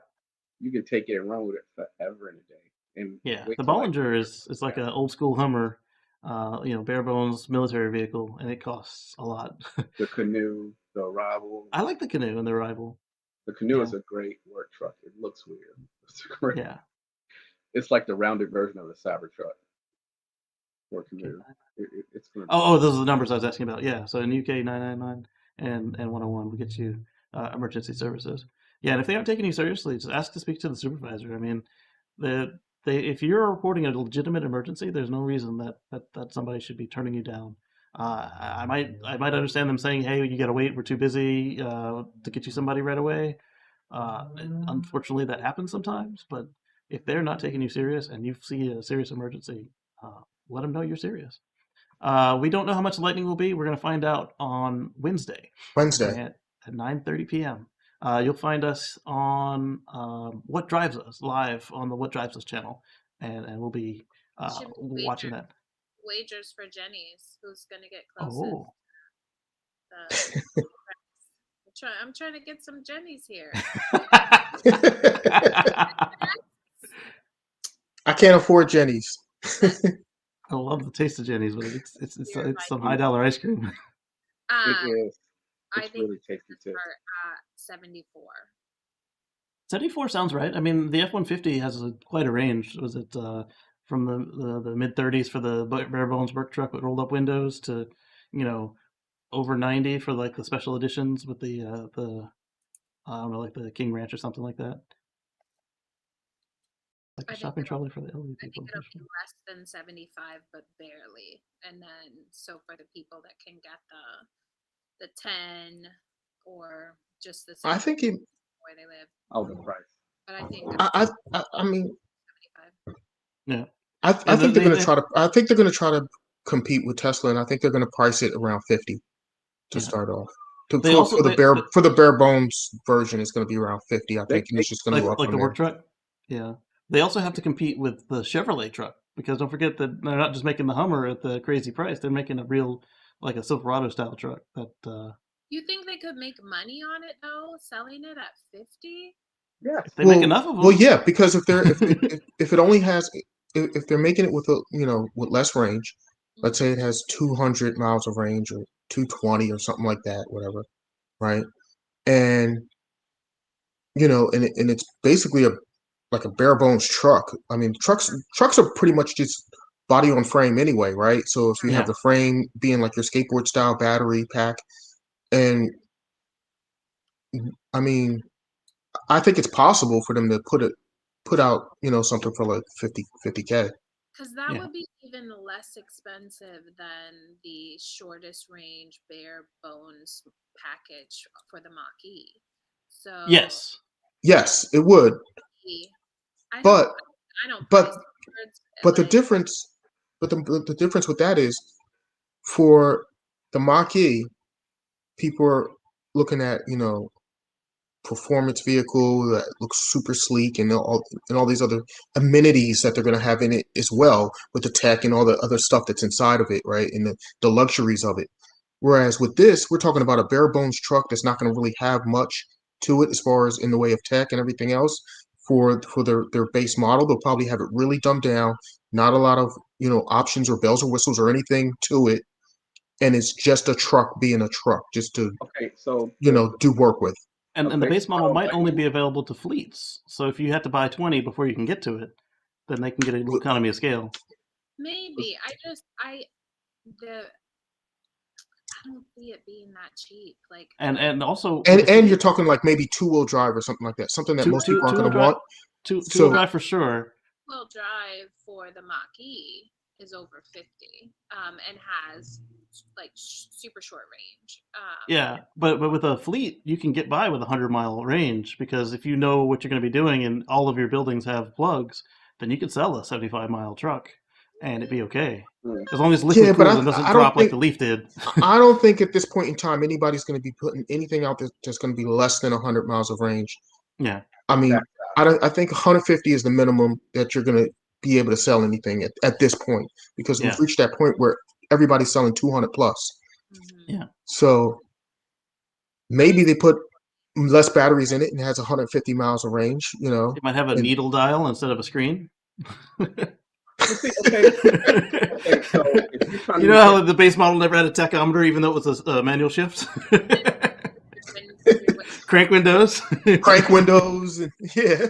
you can take it and run with it forever in a day, and Yeah. wait The till like a Bollinger year. is like an old school Hummer, bare bones military vehicle, and it costs a lot. The Canoe, the Arrival. I like the Canoe and the Arrival. The Canoe Yeah. is a great work truck. It looks weird. It's great. Yeah. It's like the rounded version of the Cybertruck or Okay. Canoe. It's going to be Oh, those are the numbers I was asking about. Yeah, so in UK 999 and 101 will get you emergency services. Yeah, and if they aren't taking you seriously, just ask to speak to the supervisor. I mean, if you're reporting a legitimate emergency, there's no reason that somebody should be turning you down. I might understand them saying, "Hey, you got to wait. We're too busy to get you somebody right away." Unfortunately, that happens sometimes. But if they're not taking you serious and you see a serious emergency, let them know you're serious. We don't know how much lightning will be. We're going to find out on Wednesday Wednesday. at 9:30 p.m. you'll find us on What Drives Us live on the What Drives Us channel, and we'll be Should we watching that. wagers for Jenny's? Who's gonna get closest? Oh, I'm trying to get some Jenny's here. I can't afford Jenny's. I love the taste of Jenny's, but it's some $high ice cream. It is. I It's think really tasty too. 74. 74 sounds right. I mean, the F-150 has quite a range. Was it from the mid 30s for the bare bones work truck with rolled up windows to, over 90 for like the special editions with the I don't know, like the King Ranch or something like that. Like a shopping trolley for the elderly I people. think it'll be less than 75, but barely. And then, so for the people that can get the 10 or just the I think where they live. Oh, the price. But I think I mean, 75. Yeah. I think they're going to try to. I think they're going to try to compete with Tesla, and I think they're going to price it around 50 to start off. For the bare bones version, it's going to be around 50. I think, and it's just going to go up like from the work there. truck. Yeah, they also have to compete with the Chevrolet truck because don't forget that they're not just making the Hummer at the crazy price; they're making a real, like a Silverado style truck. That you think they could make money on it though, selling it at 50? Yes. if they make enough of them. Well, yeah, because if it only has if they're making it with with less range, let's say it has 200 miles of range or 220 or something like that, whatever, right? And and it's basically like a bare bones truck. I mean, trucks are pretty much just body on frame anyway, right? So if you have the frame being like your skateboard style battery pack, and I mean, I think it's possible for them to put out something for like 50K. Because that would be even less expensive than the shortest range bare bones package for the Mach-E. So yes, it would. But the difference, the difference with that is for the Mach-E, people are looking at performance vehicle that looks super sleek and all these other amenities that they're going to have in it as well with the tech and all the other stuff that's inside of it, right? And the luxuries of it. Whereas with this, we're talking about a bare bones truck that's not going to really have much to it as far as in the way of tech and everything else for their base model. They'll probably have it really dumbed down, not a lot of options or bells or whistles or anything to it, and it's just a truck being a truck just to do work with. And the base model might only be available to fleets. So if you have to buy 20 before you can get to it, then they can get a little economy of scale. Maybe. I don't see it being that cheap. Like and also and you're talking like maybe 2-wheel drive or something like that. Something that most people aren't going to want. Two-wheel drive for sure. Two-wheel drive for the Mach-E is over 50, and has like super short range. But with a fleet, you can get by with 100-mile range because if you know what you're going to be doing and all of your buildings have plugs, then you could sell a 75-mile truck and it'd be okay as long as liquid cooled and doesn't drop like the Leaf did. I don't think at this point in time anybody's going to be putting anything out that's going to be less than 100 miles of range. Yeah, I mean, I think 150 is the minimum that you're going to be able to sell anything at this point because we've reached that point where everybody's selling 200 plus. Yeah. So maybe they put less batteries in it and it has 150 miles of range. It might have a needle dial instead of a screen. Okay, so if you're trying to how the base model never had a tachometer, even though it was a manual shift. Crank windows. Crank windows. Yeah.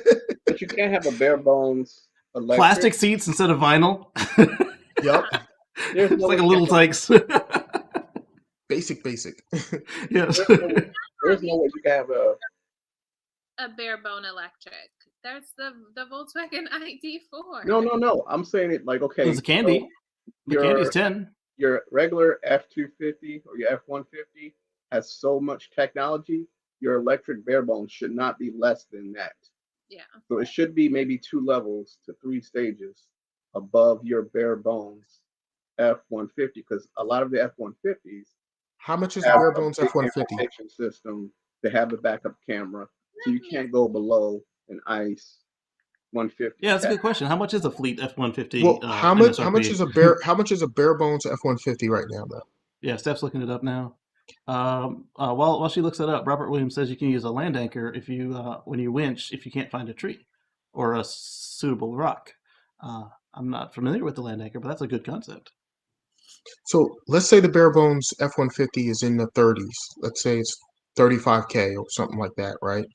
But you can't have a bare bones electric. Plastic seats instead of vinyl. Yep. It's like a Little Tykes. Basic. Yes. There's no way you can have a bare bone electric. There's the Volkswagen ID4. No. I'm saying it like, okay. It's a Candy. So the Candy's 10. Your regular F-250 or your F-150 has so much technology. Your electric bare bones should not be less than that. Yeah. So it should be maybe 2 levels to 3 stages above your bare bones F-150 because a lot of the F-150s. How much is the bare bones F-150? System They have a backup camera, so Let you me can't go below an ICE 150 Yeah, that's a cat. good question. How much is a fleet Well, F-150 how much MSRP? is how much is a bare bones F-150 right now though? Yeah, Steph's looking it up now. While she looks it up, Robert Williams says you can use a land anchor if you when you winch if you can't find a tree or a suitable rock. I'm not familiar with the land anchor, but that's a good concept. So let's say the bare bones F-150 is in the 30s. Let's say it's 35K or something like that, right?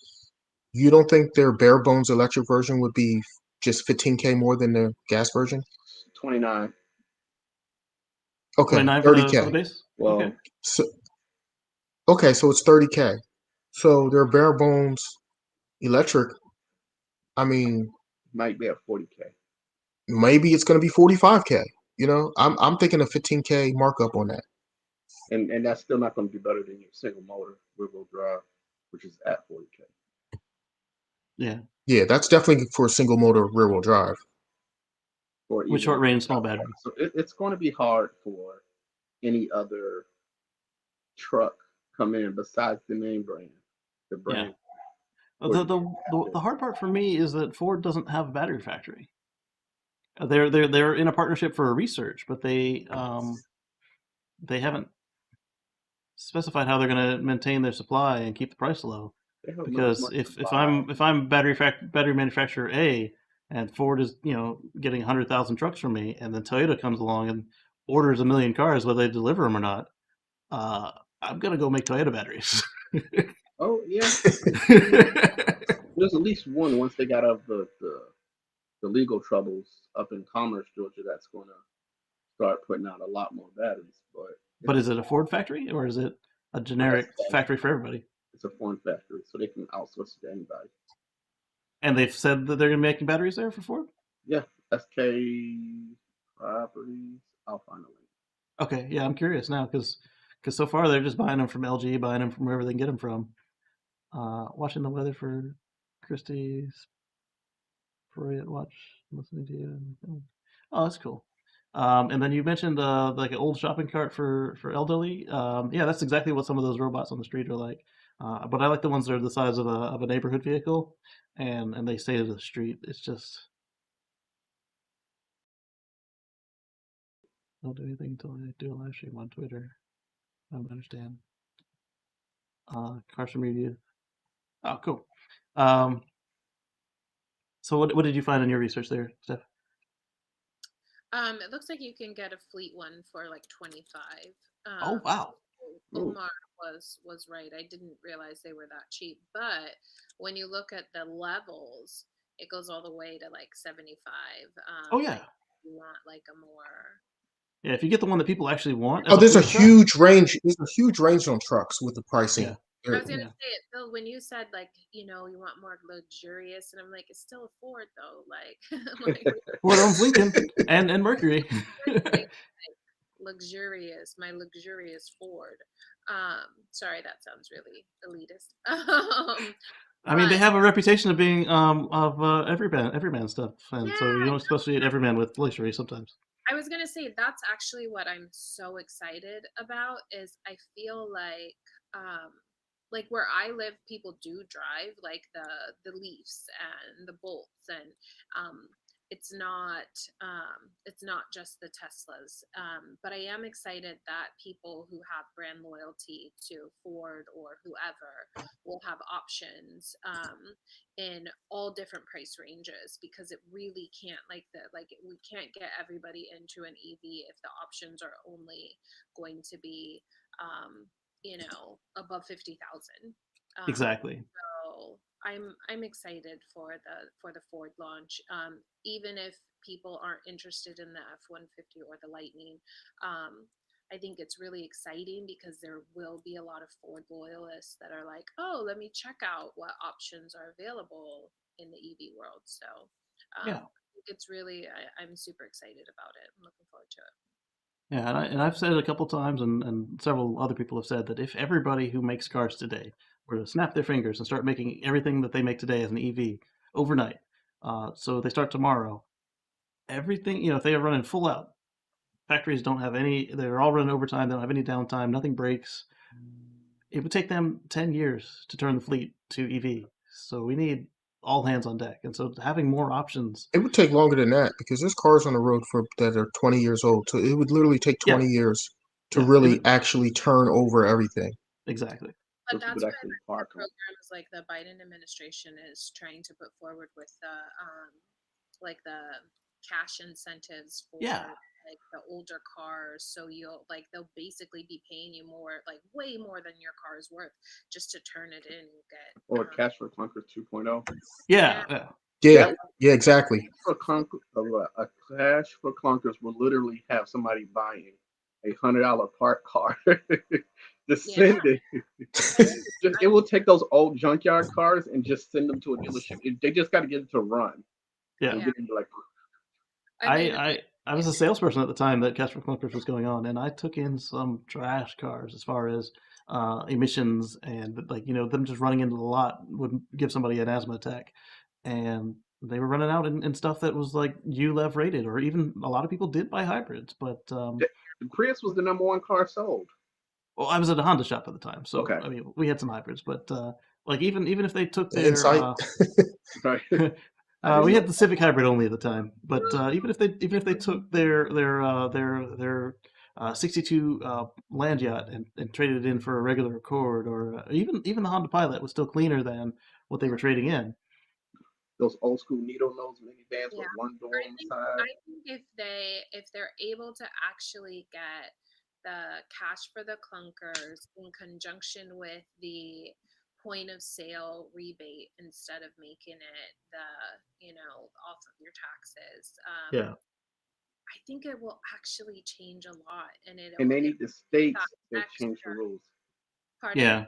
You don't think their bare bones electric version would be just 15K more than the gas version? 29. Okay, 29 for the 30K. base. Okay. Well, So okay, so it's 30K. So their bare bones electric, I mean, might be at 40K. maybe it's going to be 45K. You know, I'm thinking a 15K markup on that. And that's still not going to be better than your single motor rear wheel drive, which is at 40K. Yeah. Yeah, that's definitely for a single motor rear wheel drive. Or With even short range, small battery. so it's going to be hard for any other truck come in besides the name brand, the Yeah. brand. For it The, to be the the attractive. the hard part for me is that Ford doesn't have a battery factory. They're in a partnership for research, but they haven't specified how they're going to maintain their supply and keep the price low. They have as Because much supply. if I'm battery manufacturer A and Ford is getting 100,000 trucks from me, and then Toyota comes along and orders a million cars, whether they deliver them or not, uh, I'm gonna go make Toyota batteries. Oh yeah, there's at least one once they got out of the legal troubles up in Commerce, Georgia, that's going to start putting out a lot more batteries. But But it's a is it a Ford factory or is it a but that's generic factory for everybody? it's a foreign factory, so they can outsource it to anybody. And they've said that they're gonna be making batteries there for Ford. Yeah, SK Properties. I'll find a link. Okay, yeah, I'm curious now because so far they're just buying them from LG, buying them from wherever they can get them from. Watching the weather for Christie's Brilliant watch, listening to you. Oh, that's cool. And then you mentioned like an old shopping cart for elderly. Yeah, that's exactly what some of those robots on the street are like. But I like the ones that are the size of a neighborhood vehicle, and they stay to the street. It's just don't do anything until I do a live stream on Twitter. I don't understand. Cars from review. Oh, cool. Um, so what did you find in your research there, Steph? It looks like you can get a fleet one for like 25. Oh, wow. Ooh, Omar was right. I didn't realize they were that cheap. But when you look at the levels, it goes all the way to like 75. Oh Like yeah. you want like a more Yeah, if you get the one that people actually want Oh, as a there's a fleet truck, huge range. There's a huge range on trucks with the pricing. yeah, I There- was gonna yeah. say it, Phil, when you said like, you want more luxurious, and I'm like, it's still a Ford though. Like like Ford owns Lincoln and Mercury. like luxurious, my luxurious Ford. Sorry, that sounds really elitist. I mean, they But have a reputation of being of everyman stuff, and so you yeah, don't associate everyman with luxury sometimes. I was gonna say that's actually what I'm so excited about is I feel like where I live, people do drive like the Leafs and the Bolts, and um, it's not just the Teslas. But I am excited that people who have brand loyalty to Ford or whoever will have options in all different price ranges because it really can't we can't get everybody into an EV if the options are only going to be above 50,000. Exactly. So I'm excited for the Ford launch. Even if people aren't interested in the F-150 or the Lightning, I think it's really exciting because there will be a lot of Ford loyalists that are like, oh, let me check out what options are available in the EV world. So Yeah, I think it's really, I'm super excited about it. I'm looking forward to it. yeah, I've said it a couple times, and several other people have said that if everybody who makes cars today were to snap their fingers and start making everything that they make today as an EV overnight, so they start tomorrow, everything if they are running full out, factories don't have any. They're all running overtime. They don't have any downtime. Nothing breaks. it would take them 10 years to turn the fleet to EV. So we need all hands on deck. And so having more options. It would take longer than that because there's cars on the road for that are 20 years old. So it would literally take Yeah, 20 years to yeah, it really would, actually turn over everything. exactly. But Those would that's where actually the park them. programs like the Biden administration is trying to put forward with the like the cash incentives Yeah, for like the older cars, so they'll basically be paying you more, like way more than your car is worth, just to turn it in and get Or Cash for Clunkers 2.0. yeah, yeah, yeah. Yeah, That yeah, exactly. a Cash for Clunkers will literally have somebody buying $100 park car to yeah. send it. I mean, It will take those old junkyard cars and just send them to a dealership. They just got to get it to run Yeah. and yeah. get into like I mean, I was a salesperson at the time that Casper Clunkers was going on, and I took in some trash cars as far as emissions and like them just running into the lot would give somebody an asthma attack, and they were running out in stuff that was like ULEV rated, or even a lot of people did buy hybrids, but the Prius was the number 1 car sold. well, I was at a Honda shop at the time, so Okay, I mean we had some hybrids, but like even if they took The their insight. right. I didn't we know had the Civic Hybrid only at the time, but even if they took their 62 Land Yacht and traded it in for a regular Accord, or even the Honda Pilot was still cleaner than what they were trading in. those old school needle nose minivans yeah. with one door I on the think side. I think if they're able to actually get the cash for the clunkers in conjunction with the point of sale rebate, instead of making it off of your taxes, Yeah, I think it will actually change a lot, and And it'll they give need the that states to change the extra. rules. Pardon? yeah.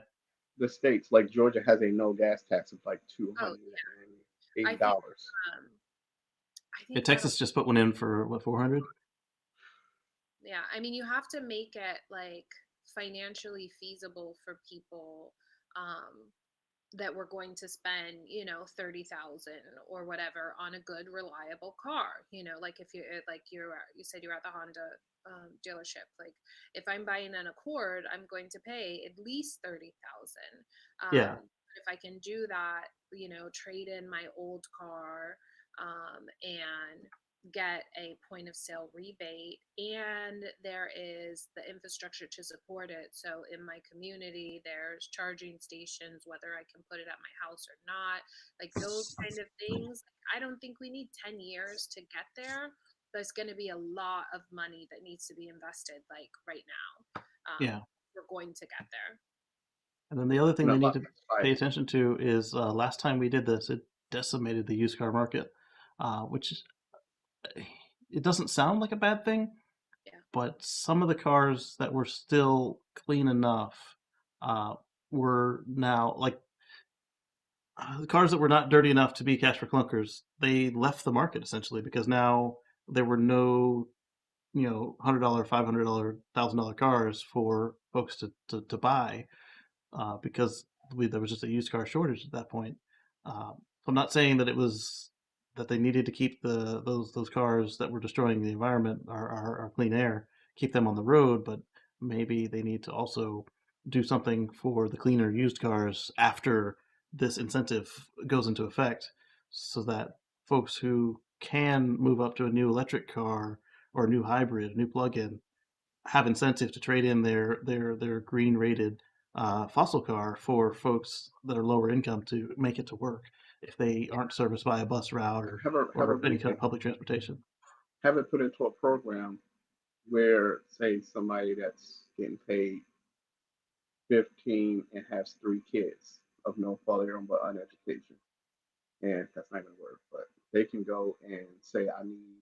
The states, like Georgia, has a no gas tax of like two Oh, hundred and I eighty think dollars. um I Yeah, think that'll Texas just put one in for what 400. yeah, I mean, you have to make it like financially feasible for people that we're going to spend 30,000 or whatever on a good reliable car. Like if you said you're at the Honda dealership, like if I'm buying an Accord, I'm going to pay at least 30,000. Yeah, If I can do that, trade in my old car, and get a point of sale rebate, and there is the infrastructure to support it. So in my community there's charging stations, whether I can put it at my house or not, like those kind of things. I don't think we need 10 years to get there. There's going to be a lot of money that needs to be invested like right now. yeah. We're going to get there. And then the other thing And a they need lot to less pay fighting. attention to is last time we did this, it decimated the used car market, which it doesn't sound like a bad thing, Yeah. but some of the cars that were still clean enough uh, were now like the cars that were not dirty enough to be cash for clunkers. They left the market essentially because now there were no $100, $500, $1,000 cars for folks to buy because there was just a used car shortage at that point. So I'm not saying that it was that they needed to keep those cars that were destroying the environment, our clean air, keep them on the road, but maybe they need to also do something for the cleaner used cars after this incentive goes into effect, so that folks who can move up to a new electric car or a new hybrid, a new plug-in, have incentive to trade in their green rated fossil car for folks that are lower income to make it to work if they aren't serviced by a bus route Have a or any kind rebate. of public transportation. Have it put into a program where, say, somebody that's getting paid 15 and has 3 kids of no fault of their own but uneducation, and that's not even a word, but they can go and say, I need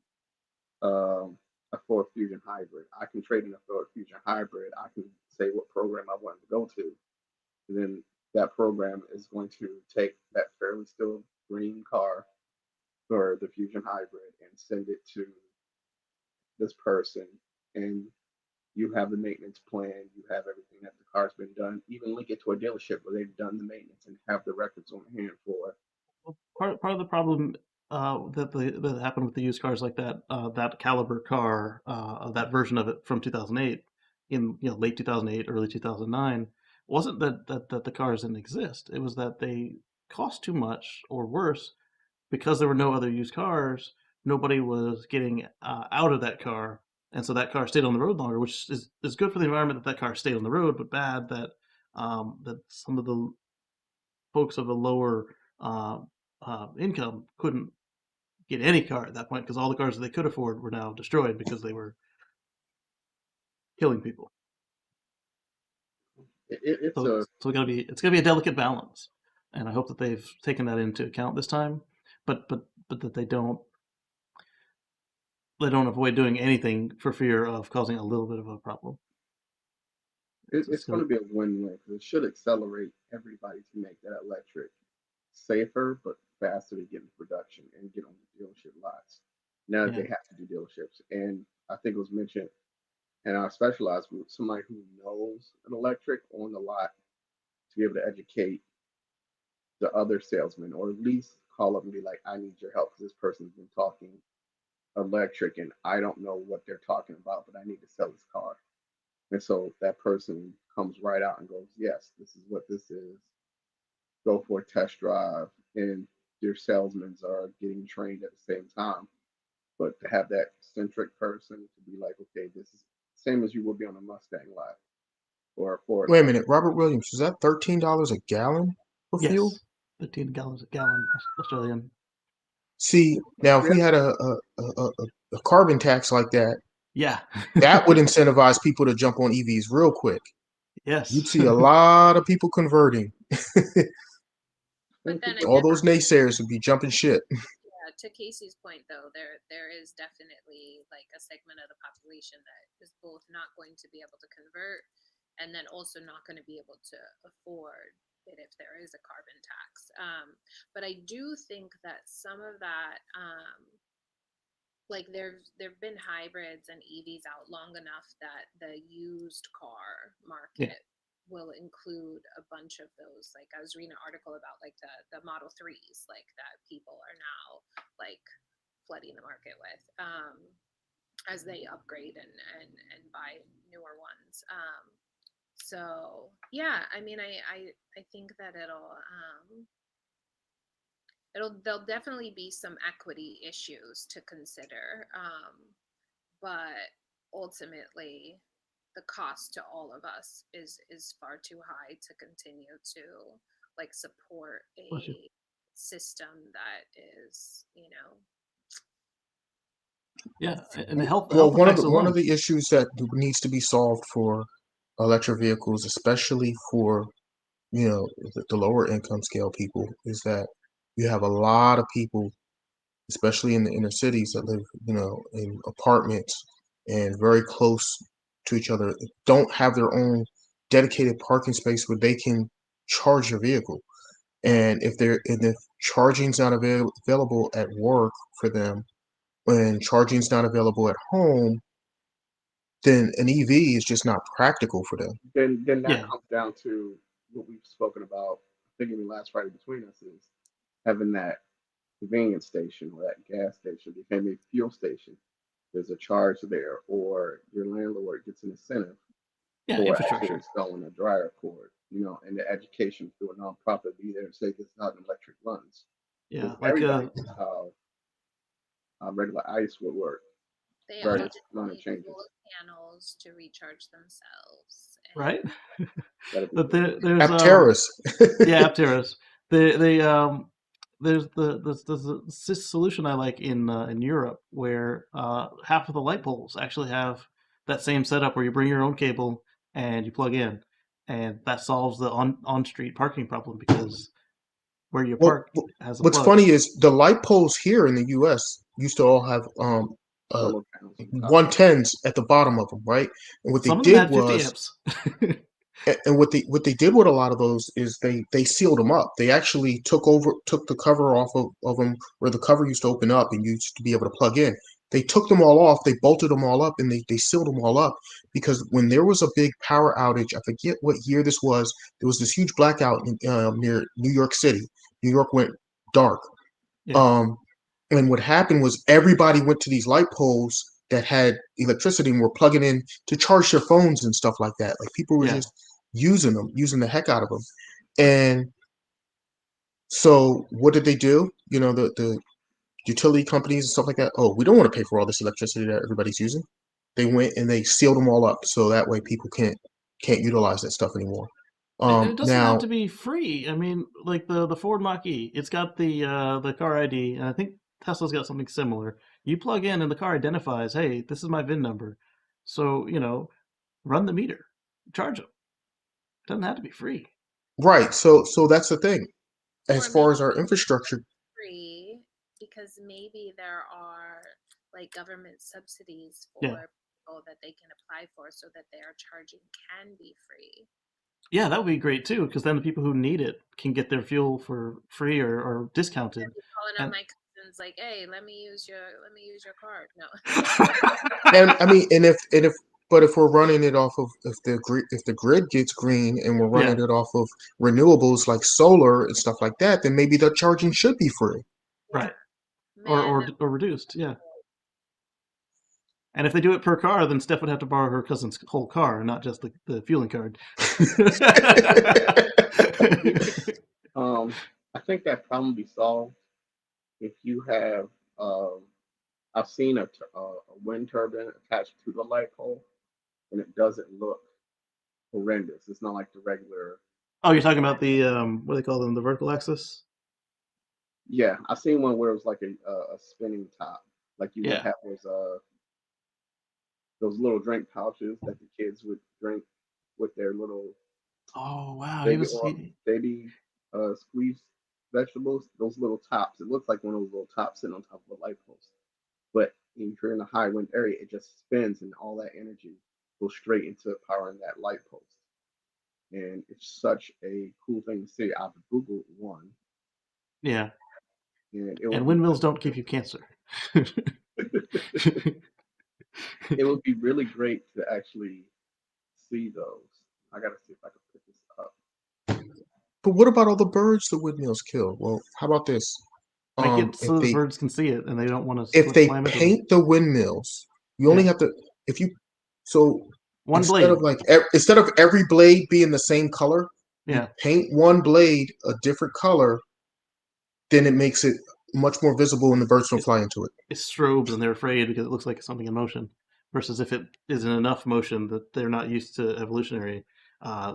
a Ford Fusion hybrid. I can trade in a Ford Fusion hybrid. I can say what program I want to go to. And then that program is going to take that fairly still green car or the Fusion hybrid and send it to this person. And you have the maintenance plan, you have everything that the car's been done, even link it to a dealership where they've done the maintenance and have the records on hand for it. Part of the problem that happened with the used cars like that, that caliber car, that version of it from 2008, in late 2008, early 2009, wasn't that the cars didn't exist. It was that they cost too much, or worse, because there were no other used cars. Nobody was getting out of that car, and so that car stayed on the road longer, which is good for the environment that that car stayed on the road, but bad that that some of the folks of a lower uh, income couldn't get any car at that point because all the cars that they could afford were now destroyed because they were killing people. It's So a it's gonna be a delicate balance, and I hope that they've taken that into account this time, but that they don't avoid doing anything for fear of causing a little bit of a problem. It's it's going gonna, to be a win-win because it should accelerate everybody to make that electric safer but faster to get into production and get on the dealership lots. Now that yeah, they have to do dealerships, and I think it was mentioned in our specialized group, somebody who knows an electric on the lot to be able to educate the other salesman, or at least call up and be like, "I need your help because this person's been talking electric and I don't know what they're talking about, but I need to sell this car." And so that person comes right out and goes, "Yes, this is what this is. Go for a test drive." And your salesmen are getting trained at the same time. But to have that centric person to be like, "Okay, this is same as you would be on a Mustang lot or a Ford Wait a lot." minute, Robert Williams, is that $13 a gallon for fuel? yes, 15 gallons a gallon Australian. See, now if Yeah, we had a carbon tax like that, Yeah, that would incentivize people to jump on EVs real quick. yes, You'd see a lot of people converting. But then All again, those naysayers would be jumping ship. yeah, to Casey's point though, there is definitely like a segment of the population that is both not going to be able to convert and then also not going to be able to afford it if there is a carbon tax. But I do think that some of that, like there've been hybrids and EVs out long enough that the used car yeah, market will include a bunch of those. Like I was reading an article about like the Model 3s, like that people are now like flooding the market with, as they upgrade and buy newer ones. So yeah, I mean, I think that there'll definitely be some equity issues to consider, but ultimately the cost to all of us is far too high to continue to like support bless you. a system that is, Yeah, and the Well, health effects one of alone. the issues that needs to be solved for electric vehicles, especially for the lower income scale people, is that you have a lot of people, especially in the inner cities, that live in apartments and very close to each other, don't have their own dedicated parking space where they can charge their vehicle. And if charging's not available at work for them, when charging's not available at home, then an EV is just not practical for them. then that Yeah, comes down to what we've spoken about. I think even last Friday between us is having that convenience station or that gas station became a fuel station. There's a charge there, or your landlord gets an incentive yeah, for actually infrastructure. installing a dryer cord, and the education through a nonprofit be there and say this is how an electric runs. Yeah, Because like everybody knows how regular ice would work, they all right, various just minor need changes. solar panels to recharge themselves. right. And That'd be But cool. there's Apteros. yeah, Apteros. They there's the solution I like in Europe where half of the light poles actually have that same setup where you bring your own cable and you plug in, and that solves the on street parking problem because where you Well, park has a what's plug. funny is the light poles here in the U.S. used to all have uh Solar panels on top. 110s at the bottom of them, right? And what they Some of them did had 50 was amps. and what they did with a lot of those is they sealed them up. They actually took the cover off of them where the cover used to open up and you used to be able to plug in. They took them all off, they bolted them all up, and they sealed them all up because when there was a big power outage, I forget what year this was, there was this huge blackout near New York City. New York went dark. Yeah, Um, and what happened was everybody went to these light poles that had electricity and were plugging in to charge their phones and stuff like that. Like people were yeah, just using the heck out of them. And so what did they do? The utility companies and stuff like that. Oh, we don't want to pay for all this electricity that everybody's using. They went and they sealed them all up so that way people can't utilize that stuff anymore. And it doesn't have Now, to be free. I mean, like the Ford Mach-E, it's got the car ID, and I think Tesla's got something similar. You plug in, and the car identifies, hey, this is my VIN number. So run the meter, charge them. It doesn't have to be free. right. So that's the thing. As Or maybe far as our infrastructure, free because maybe there are like government subsidies Yeah, for people that they can apply for so that their charging can be free. yeah, that would be great too, because then the people who need it can get their fuel for free or I'd discounted. be calling up And my cousins like, "Hey, let me use your card." No. and I mean, but if we're running it off of if the grid gets green and we're yeah, running it off of renewables like solar and stuff like that, then maybe the charging should be free. Yeah. right, or Man, or reduced, yeah. And if they do it per car, then Steph would have to borrow her cousin's whole car, not just the fueling card. I think that problem be solved if you have. Um, I've seen a wind turbine attached to the light pole, and it doesn't look horrendous. It's not like the regular. Oh, you're talking about the what do they call them? The vertical axis? Yeah, I've seen one where it was like a spinning top, like you would Yeah. have those little drink pouches that the kids would drink with their little Oh wow, he baby was or he, baby squeezed vegetables. Those little tops. It looks like one of those little tops sitting on top of a light post. But if you're in a high wind area, it just spins and all that energy goes straight into powering that light post. And it's such a cool thing to see. I've Googled one, yeah. and it And would be windmills really, don't give you cancer. it would be really great to actually see those. I gotta see if I can pick this up. But what about all the birds the windmills kill? Well, how about this? Make it If so the they birds can see it and they don't want to if they slam into them. paint the windmills, you only Yeah. have to if you so One blade. instead of every blade being the same color, you Yeah. paint one blade a different color, then it makes it much more visible and the birds don't It's fly into it. it's strobes and they're afraid because it looks like something in motion. Versus if it isn't enough motion that they're not used to evolutionary,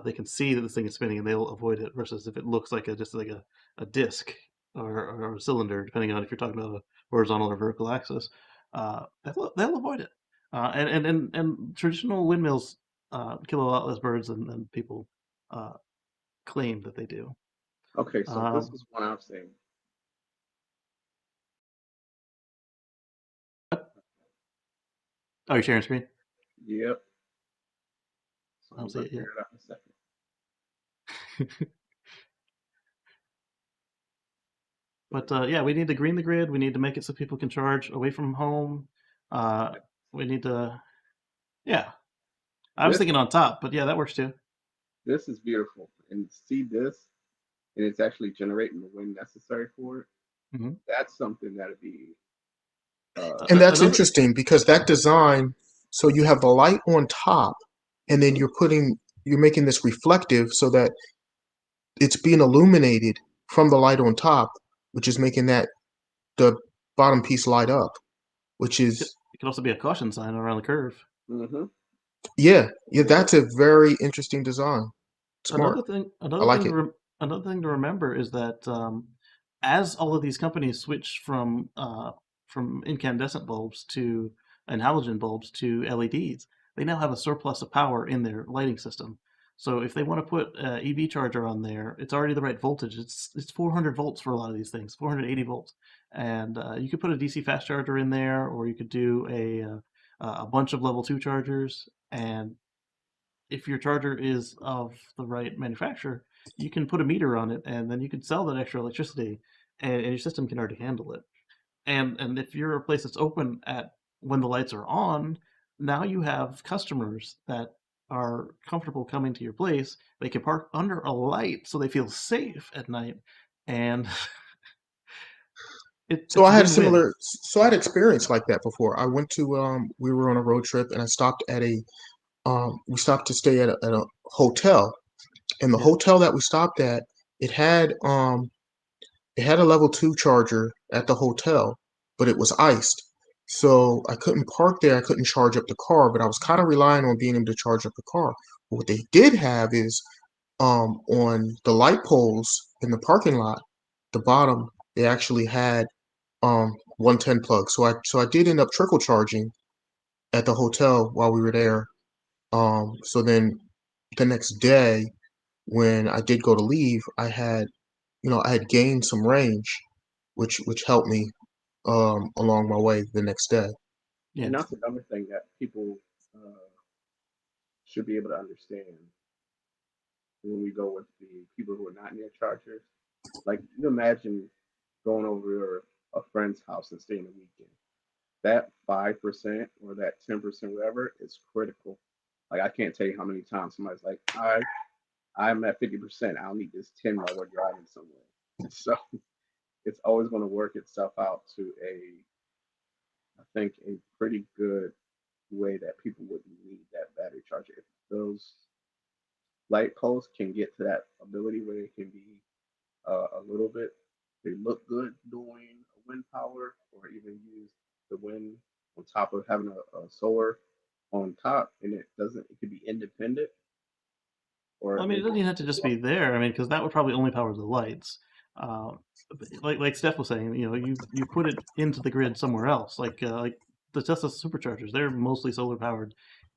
they can see that this thing is spinning and they'll avoid it. Versus if it looks like just like a disc or a cylinder, depending on if you're talking about a horizontal or vertical axis, they'll avoid it. And traditional windmills kill a lot less birds than people uh, claim that they do. Okay, so this Um, was one I've seen. oh, you're sharing screen? Yep. So I don't I'm see gonna it yet. figure it out in a second. But yeah, we need to green the grid. We need to make it so people can charge away from home. Uh, we need to, yeah. I was This thinking on top, but yeah, that works too. this is beautiful, and see this, and it's actually generating the wind necessary for it. Hmm. That's something that'd be And that's Another, interesting because that design, so you have the light on top and then mhm. you're making this reflective so that it's being illuminated from the light on top, which is making that the bottom piece light up, which is it could also be a caution sign around the curve. Mhm. yeah, that's a very interesting design. Smart. I like it. Another thing to remember is that as all of these companies switch from incandescent bulbs to and halogen bulbs to LEDs, they now have a surplus of power in their lighting system. So if they want to put an EV charger on there, it's already the right voltage. It's 400 volts for a lot of these things, 480 volts, and you could put a DC fast charger in there, or you could do a bunch of level 2 chargers, and if your charger is of the right manufacturer, you can put a meter on it, and then you can sell that extra electricity, and your system can already handle it. And if you're a place that's open at when the lights are on, now you have customers that are comfortable coming to your place. They can park under a light, so they feel safe at night, and So it's I had win-win. similar. So I had experience like that before. I went to we were on a road trip and I stopped at a we stopped to stay at a hotel And the Yeah. hotel that we stopped at, it had it had a level 2 charger at the hotel, but it was iced. So I couldn't park there. I couldn't charge up the car, but I was kind of relying on being able to charge up the car. But what they did have is on the light poles in the parking lot, the bottom, they actually had 110 plugs. So I did end up trickle charging at the hotel while we were there. So then the next day when I did go to leave, I had gained some range, which helped me along my way the next day. Yeah. And that's another thing that people uh, should be able to understand when we go with the people who are not near chargers. Like you imagine going over a friend's house and staying a weekend. That 5% or that 10%, whatever, is critical. Like I can't tell you how many times somebody's like, "All right, I'm at 50%. I'll need this 10 while we're driving somewhere." So it's always going to work itself out to I think, a pretty good way that people wouldn't need that battery charger. If those light poles can get to that ability where they can be a little bit, they look good doing wind power or even use the wind on top of having a solar on top, and it could be independent or I mean, they it doesn't both even have to just be there. I mean, because that would probably only power the lights. Uh, like Steph was saying, you put it into the grid somewhere else. Like the Tesla superchargers, they're mostly solar powered.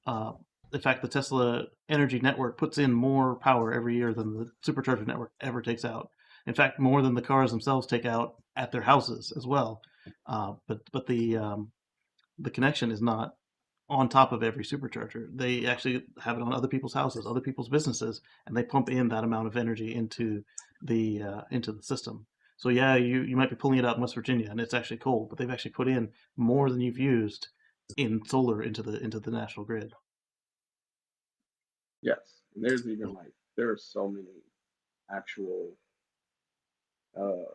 Uh, in fact, the Tesla Energy Network puts in more power every year than the supercharger network ever takes out. In fact, more than the cars themselves take out at their houses as well. But the connection is not on top of every supercharger. They actually have it on other people's houses, other people's businesses, and they pump in that amount of energy into the system. So yeah, you might be pulling it out in West Virginia and it's actually cold, but they've actually put in more than you've used in solar into the national grid. yes. And there's even like there are so many actual uh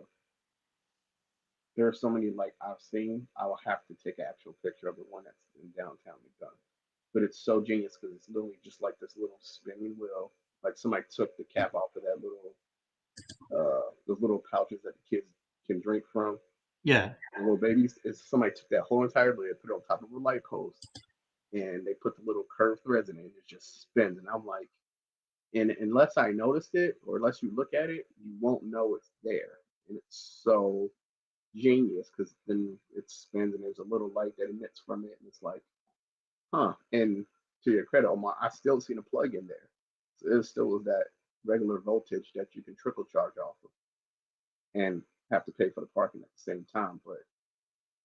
there are so many like I've seen. I will have to take an actual picture of the one that's in downtown McDonough. But it's so genius because it's literally just like this little spinning wheel. Like somebody took the cap off of that little those little pouches that the kids can drink from. Yeah, The little babies. It's somebody took that whole entire blade, put it on top of a light post, and they put the little curved threads in it, and it just spins. And I'm like, and unless I noticed it or unless you look at it, you won't know it's there. And it's so genius because then it spins and there's a little light that emits from it, and it's like, huh. And to your credit, Omar, I still seen a plug in there. So it still was that regular voltage that you can trickle charge off of and have to pay for the parking at the same time. But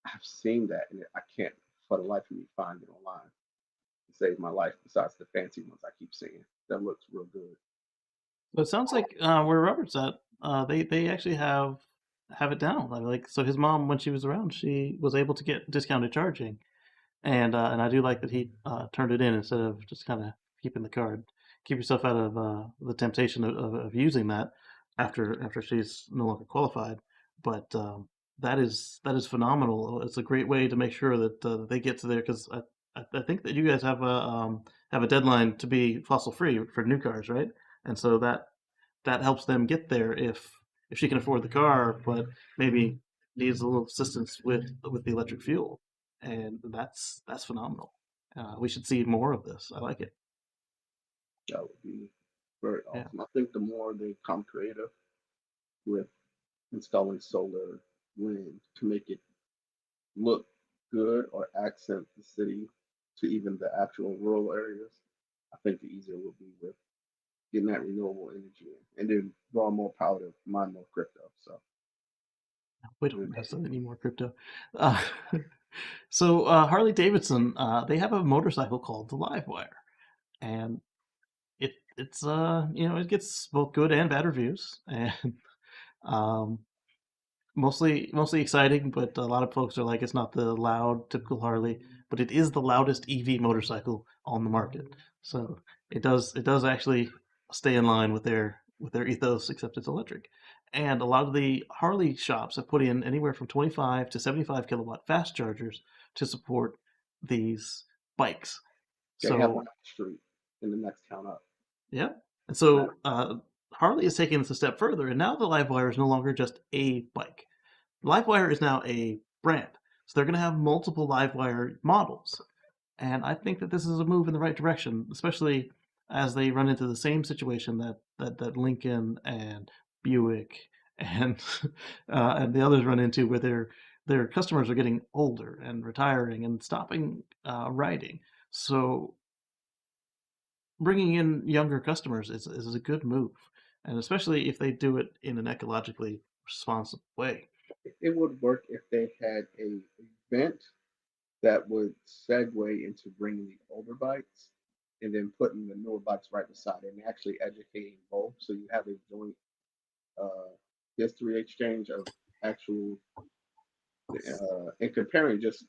I've seen that and I can't for the life of me find it online to save my life besides the fancy ones I keep seeing. That looks real good. but it sounds like where Robert's at, they actually have it down. Like so, his mom when she was around, she was able to get discounted charging. And I do like that he turned it in instead of just kind of keeping the card. Keep yourself out of the temptation of using that after she's no longer qualified. But that is phenomenal. It's a great way to make sure that they get to there because I think that you guys have a deadline to be fossil free for new cars, right? And so that helps them get there if she can afford the car, but maybe needs a little assistance with the electric fuel, and that's phenomenal. We should see more of this. I like it. That would be very Yeah. awesome. I think the more they come creative with installing solar wind to make it look good or accent the city to even the actual rural areas, I think the easier it will be with getting that renewable energy in and then drawing more power to mine more crypto. So We don't necessarily need more crypto. Uh, so Harley Davidson, they have a motorcycle called the Livewire, and it's it gets both good and bad reviews, and um, mostly exciting, but a lot of folks are like it's not the loud typical Harley, but it is the loudest EV motorcycle on the market. So it does actually stay in line with their ethos, except it's electric. And a lot of the Harley shops have put in anywhere from 25 to 75 kilowatt fast chargers to support these bikes. they have one So on the street in the next town up. yeah, And so Harley is taking this a step further, and now the Livewire is no longer just a bike. Livewire is now a brand. So they're going to have multiple Livewire models. And I think that this is a move in the right direction, especially as they run into the same situation that Lincoln and Buick and and the others run into, where their customers are getting older and retiring and stopping riding. So bringing in younger customers is a good move, and especially if they do it in an ecologically responsible way. It would work if they had a event that would segue into bringing the older bikes and then putting the newer bikes right beside it and actually educating both. So you have a joint uh, history exchange of actual and comparing. Just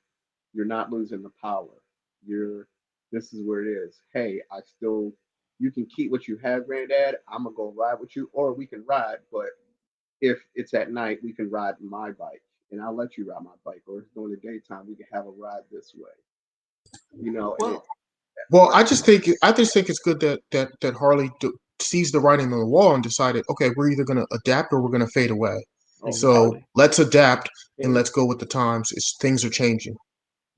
you're not losing the power. You're this is where it is. Hey, I still you can keep what you have, granddad. I'm gonna go ride with you, or we can ride. But if it's at night, we can ride my bike, and I'll let you ride my bike. Or if it's during the daytime, we can have a ride this way. And it Well, Well, works. I just think it's good that Harley sees the writing on the wall and decided, okay, we're either going to adapt or we're going to fade away. Oh, So exactly. let's adapt and and let's go with the times. Things are changing.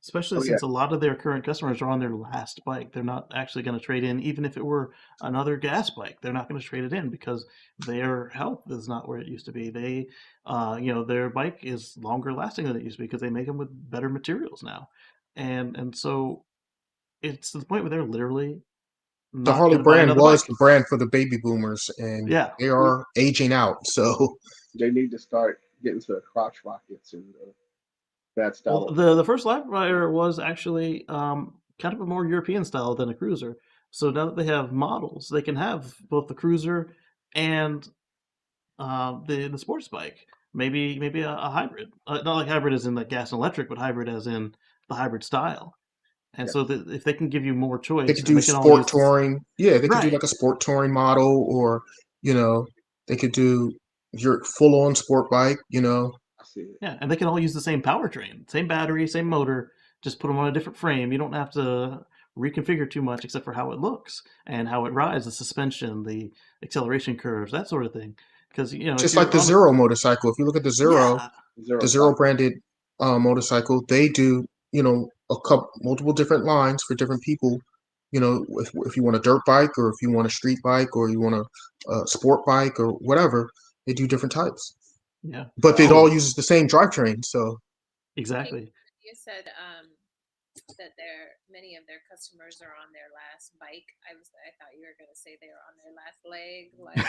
Especially oh yeah, since a lot of their current customers are on their last bike. They're not actually going to trade in, even if it were another gas bike. They're not going to trade it in because their health is not where it used to be. Their bike is longer lasting than it used to be because they make them with better materials now, and so it's to the point where they're literally The not Harley going to buy brand another was bike. the brand for the baby boomers, and Yeah, they are aging out. So they need to start getting to the crotch rockets and that well, style of the first Livewire was actually kind of a more European style than a cruiser. So now that they have models, they can have both the cruiser and the sports bike. Maybe a hybrid, not like hybrid as in like gas and electric, but hybrid as in the hybrid style. And so yes. that if they can give you more they could choice and do they can all sport use this, touring. Yeah, they could do right? like a sport touring model, or you know, they could do your full on sport bike. I see it. Yeah, and they can all use the same powertrain, same battery, same motor. Just put them on a different frame. You don't have to reconfigure too much except for how it looks and how it rides, the suspension, the acceleration curves, that sort of thing. Because if Just like you're the on, Zero motorcycle. If you look at yeah, the Zero Zero stop. branded motorcycle, they do a couple multiple different lines for different people. If you want a dirt bike or if you want a street bike or you want a sport bike or whatever, they do different types. yeah. But it all Oh, uses the same drivetrain. So Hey, exactly. you said that many of their customers are on their last bike. I thought you were gonna say they were on their last leg. Like,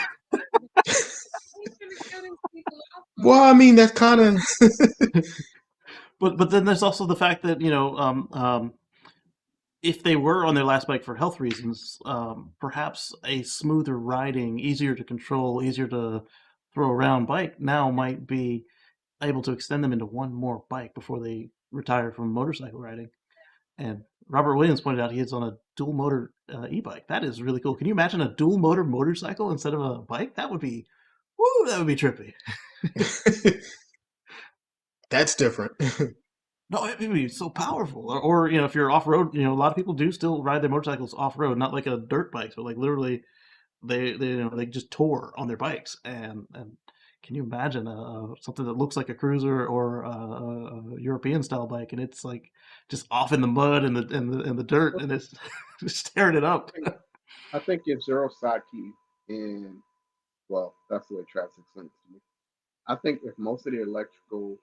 he's gonna kill these people off well, I for. mean that kind of But then there's also the fact that if they were on their last bike for health reasons, perhaps a smoother riding, easier to control, easier to throw around bike now might be able to extend them into one more bike before they retire from motorcycle riding. And Robert Williams pointed out he is on a dual motor e-bike. That is really cool. Can you imagine a dual motor motorcycle instead of a bike? That would be, woo, that would be trippy. that's different. No, it would be so powerful. Or if you're off road, a lot of people do still ride their motorcycles off road, not like a dirt bike, but like literally they just tour on their bikes. And can you imagine something that looks like a cruiser or a European style bike, and it's like just off in the mud and the dirt, and it's just tearing it up. I think if Zero Saki and well, that's the way Travis explained it to me. I think if most of the electrical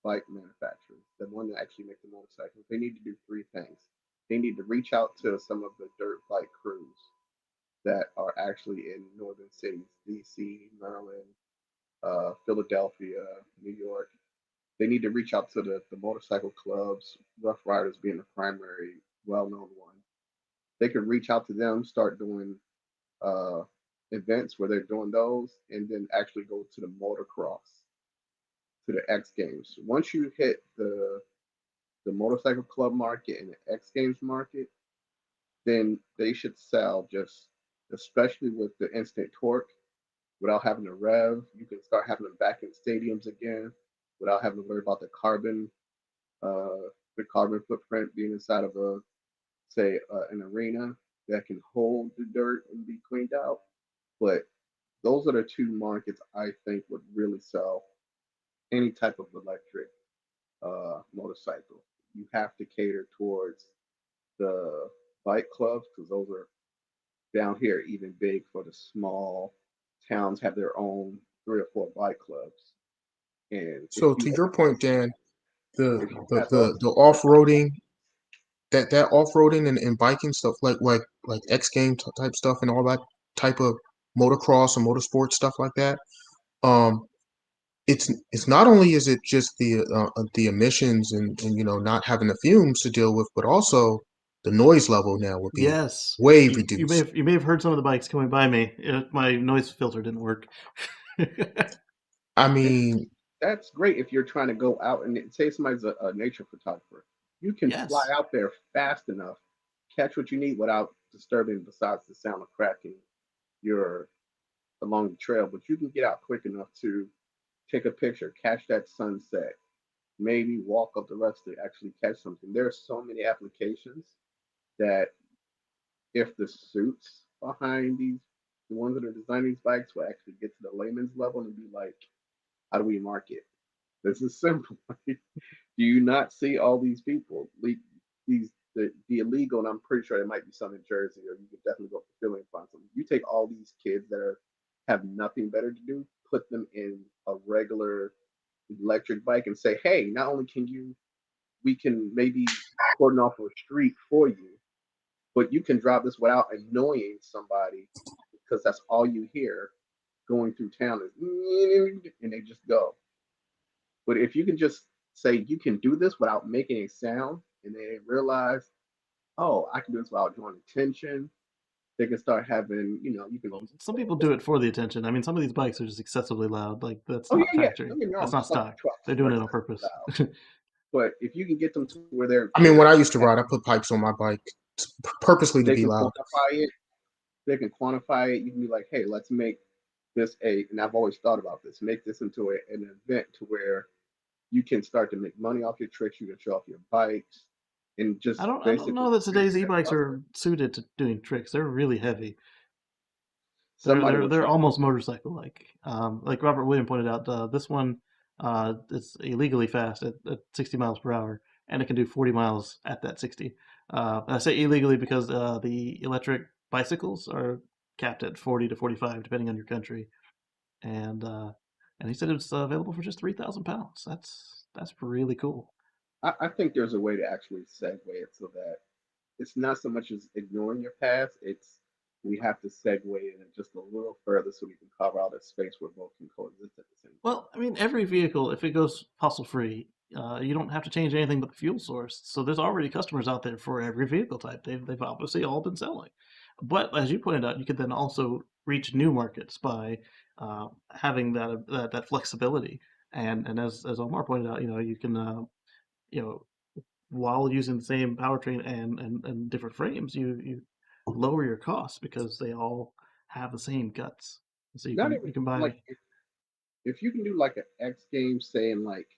bike manufacturers, the one that actually make the motorcycles, they need to do three things. They need to reach out to some of the dirt bike crews that are actually in northern cities, DC, Maryland, Philadelphia, New York. They need to reach out to the motorcycle clubs, Rough Riders being the primary well known one. They could reach out to them, start doing uh, events where they're doing those, and then actually go to the motocross, to the X Games. Once you hit the motorcycle club market and the X Games market, then they should sell just, especially with the instant torque, without having to rev. You can start having them back in stadiums again without having to worry about uh, the carbon footprint being inside of an arena that can hold the dirt and be cleaned out. But those are the two markets I think would really sell any type of electric motorcycle. You have to cater towards the bike clubs because those are down here even big for the small towns have their own 3 or 4 bike clubs. And if So you to your point, Dan, the if you the have those the, the off roading, that off roading and biking stuff, like X game type stuff and all that type of motocross and motorsport stuff like that. Um, it's not only is it just the emissions and not having the fumes to deal with, but also the noise level now will be Yes, way you reduced. may have heard some of the bikes coming by me. My noise filter didn't work. I and mean, that's great if you're trying to go out and say somebody's a nature photographer. You can fly Yes. out there fast enough, catch what you need without disturbing besides the sound of cracking your along the trail, but you can get out quick enough to take a picture, catch that sunset, maybe walk up the rest to actually catch something. There are so many applications that if the suits behind the ones that are designing these bikes will actually get to the layman's level and be like, how do we market? This is simple. Do you not see all these people, the illegal, and I'm pretty sure there might be some in Jersey, or you could definitely go to Philly and find some. You take all these kids that have nothing better to do, put them in a regular electric bike, and say, hey, not only we can maybe cordon off a street for you, but you can drive this without annoying somebody because that's all you hear going through town is and they just go. But if you can just say you can do this without making a sound, and they realize, oh, I can do this without drawing attention, they can start having, you can. Well, some people do it for the attention. I mean, some of these bikes are just excessively loud. Like that's Oh yeah, not yeah. Don't factory. get me That's wrong. not Some stock. trucks They're are doing it on excessively purpose. loud, but if you can get them to where I mean, when I used to they ride, I put pipes on my bike purposely to be can loud. quantify it. They can quantify it. You can be like, hey, let's make this and I've always thought about this. Make this into an event to where you can start to make money off your tricks. You can show off your bikes and just I don't basically know that create today's that e-bikes buzzer. are suited to doing tricks. They're really heavy. Somebody will They're charge. almost motorcycle like. Like Robert William pointed out, this one is illegally fast at 60 miles per hour, and it can do 40 miles at that 60. I say illegally because the electric bicycles are capped at 40 to 45, depending on your country, and uh, and he said it's available for just 3,000 pounds. That's really cool. I think there's a way to actually segue it so that it's not so much as ignoring your past. It's we have to segue it just a little further so we can cover out a space where both can coexist at the same time. Well, I mean, every vehicle, if it goes fossil free, you don't have to change anything but the fuel source. So there's already customers out there for every vehicle type. They've obviously all been selling. But as you pointed out, you could then also reach new markets by having that flexibility. And as Omar pointed out, you can you know while using the same powertrain and different frames, you lower your costs because they all have the same guts. So Not you even can like buy. if you can do like an X game, saying like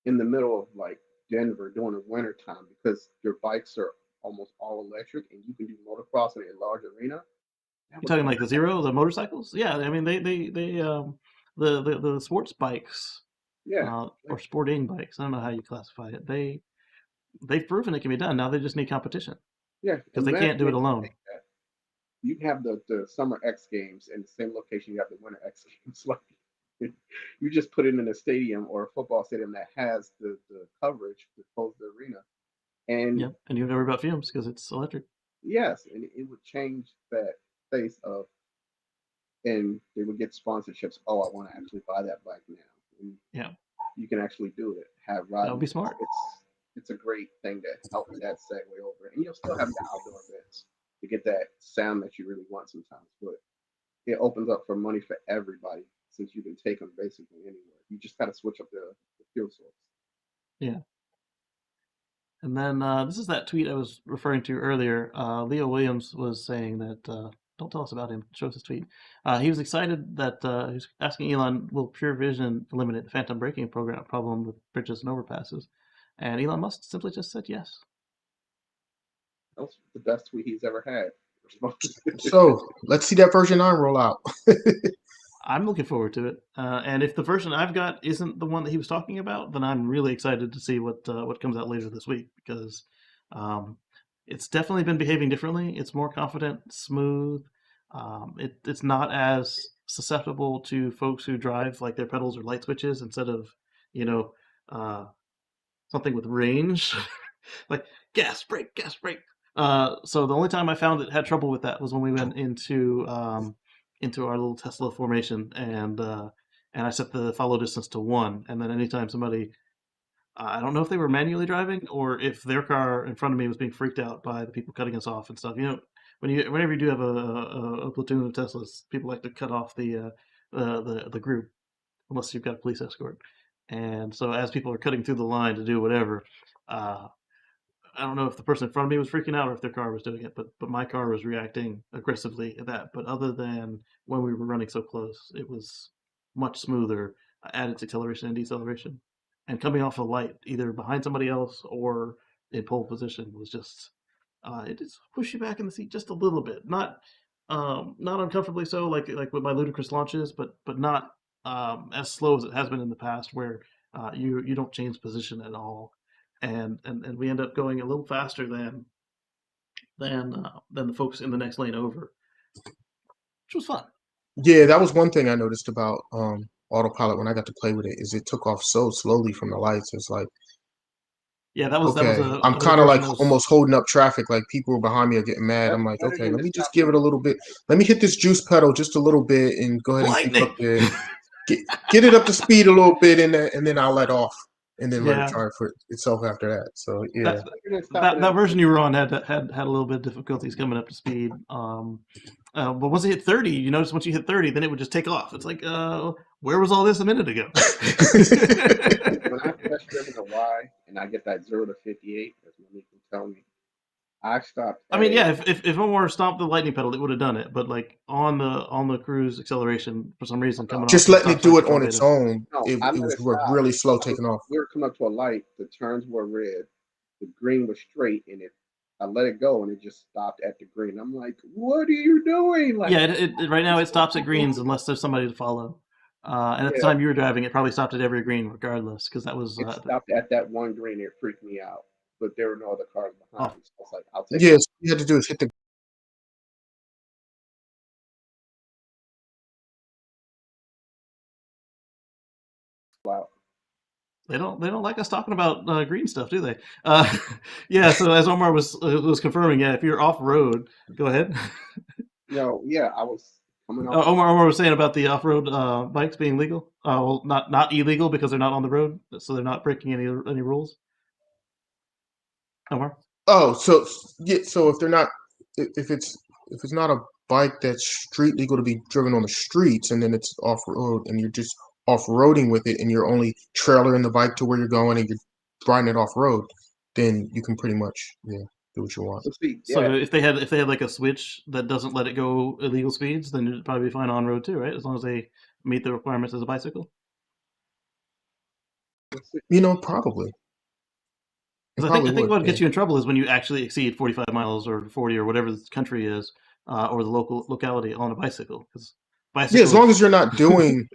in the middle of like Denver during the winter time because your bikes are almost all electric and you can do motocross in a large arena, that You would talking be like the Zero, the motorcycles? Yeah, I mean they the sports bikes yeah, or sporting bikes. I don't know how you classify it. They've proven it can be done. Now they just need competition yeah. because they Imagine can't do it if you alone. take that. You have the summer X Games in the same location you have the winter X Games. Like you just put it in a stadium or a football stadium that has the coverage to close the arena. And Yeah, and you don't worry about fumes because it's electric. yes, and it would change that face of, and they would get sponsorships. Oh, I want to actually buy that bike now. And Yeah, you can actually do it. Have that would riding. be smart. It's a great thing to help that segue over, and you'll still have your outdoor events to get that sound that you really want sometimes. But it opens up for money for everybody since you can take them basically anywhere. You just got to switch up the fuel source. Yeah. And then this is that tweet I was referring to earlier. Leo Williams was saying that, don't tell us about him, show us his tweet. He was excited that he was asking Elon, will Pure Vision eliminate the phantom braking problem with bridges and overpasses? And Elon Musk simply just said yes. That was the best tweet he's ever had. So let's see that version 9 roll out. I'm looking forward to it. And if the version I've got isn't the one that he was talking about, then I'm really excited to see what comes out later this week because um, it's definitely been behaving differently. It's more confident, smooth. It's not as susceptible to folks who drive like their pedals or light switches instead of you know uh, something with range, like gas, brake. So the only time I found it had trouble with that was when we went into our little Tesla formation, and I set the follow distance to 1, and then anytime somebody, I don't know if they were manually driving or if their car in front of me was being freaked out by the people cutting us off and stuff. Whenever you do have a platoon of Teslas, people like to cut off the group unless you've got a police escort. And so as people are cutting through the line to do whatever, uh, I don't know if the person in front of me was freaking out or if their car was doing it, but my car was reacting aggressively at that. But other than when we were running so close, it was much smoother at its acceleration and deceleration. And coming off a light, either behind somebody else or in pole position, was just it just pushed you back in the seat just a little bit, not uncomfortably so, like with my ludicrous launches, but not as slow as it has been in the past, where you don't change position at all, and we end up going a little faster than the folks in the next lane over, which was fun. Yeah, that was one thing I noticed about autopilot when I got to play with it is it took off so slowly from the lights. It's like, Yeah, that was okay, I'm another kind of version like that was almost holding up traffic. Like people behind me are getting mad. That's I'm like, better okay, than let the me just stop give it a sign. little bit. Let me hit this juice pedal just a little bit and go ahead and keep up lightning. there. Get it up to speed a little bit, and then I'll let off, and then let it Yeah, drive for itself after that. So yeah, that Better than stopping that at that a version you green were light. on had a little bit of difficulties coming up to speed. But once it hit 30, you notice once you hit 30, then it would just take off. It's like, where was all this a minute ago? When I first driven a Y and I get that 0 to 58, as Monique can tell me, I stopped I at mean, a yeah, if Omar stomped the lightning pedal, it would have done it. But like on the cruise acceleration, for some reason, coming off just from the letting stop it sign do for it on Joel its Beta. own. no, It I it let was it stop. really slow taking off. We were coming up to a light. The turns were red. The green was straight, and I let it go, and it just stopped at the green. I'm like, "What are you doing?" Like, Yeah, right now it stops at greens unless there's somebody to follow. And at the yeah, time you were driving, it probably stopped at every green regardless, because that was it stopped at that one green. It freaked me out, but there were no other cars behind off. me. So I was like, "I'll take Yes, you had to do is hit the. it out." They don't like us talking about green stuff, do they? Yeah. So as Omar was confirming, yeah, if you're off road, go ahead. Yeah, I was coming off the light. Omar was saying about the off road bikes being legal. Well, not illegal because they're not on the road, so they're not breaking any rules. Omar. Oh, so yeah, so if they're not, if it's not a bike that's street legal to be driven on the streets, and then it's off road, and you're just off roading with it, and you're only trailering the bike to where you're going, and you're riding it off road, then you can pretty much do what you want. So see, So yeah, if they had like a switch that doesn't let it go illegal speeds, then it'd probably be fine on road too, right? As long as they meet the requirements as a bicycle. let's see. Probably it Because probably I think would. what Yeah. gets you in trouble is when you actually exceed 45 miles or 40 or whatever the country is, or the locality on a bicycle. Because Yeah, as long as bicycles. you're not doing.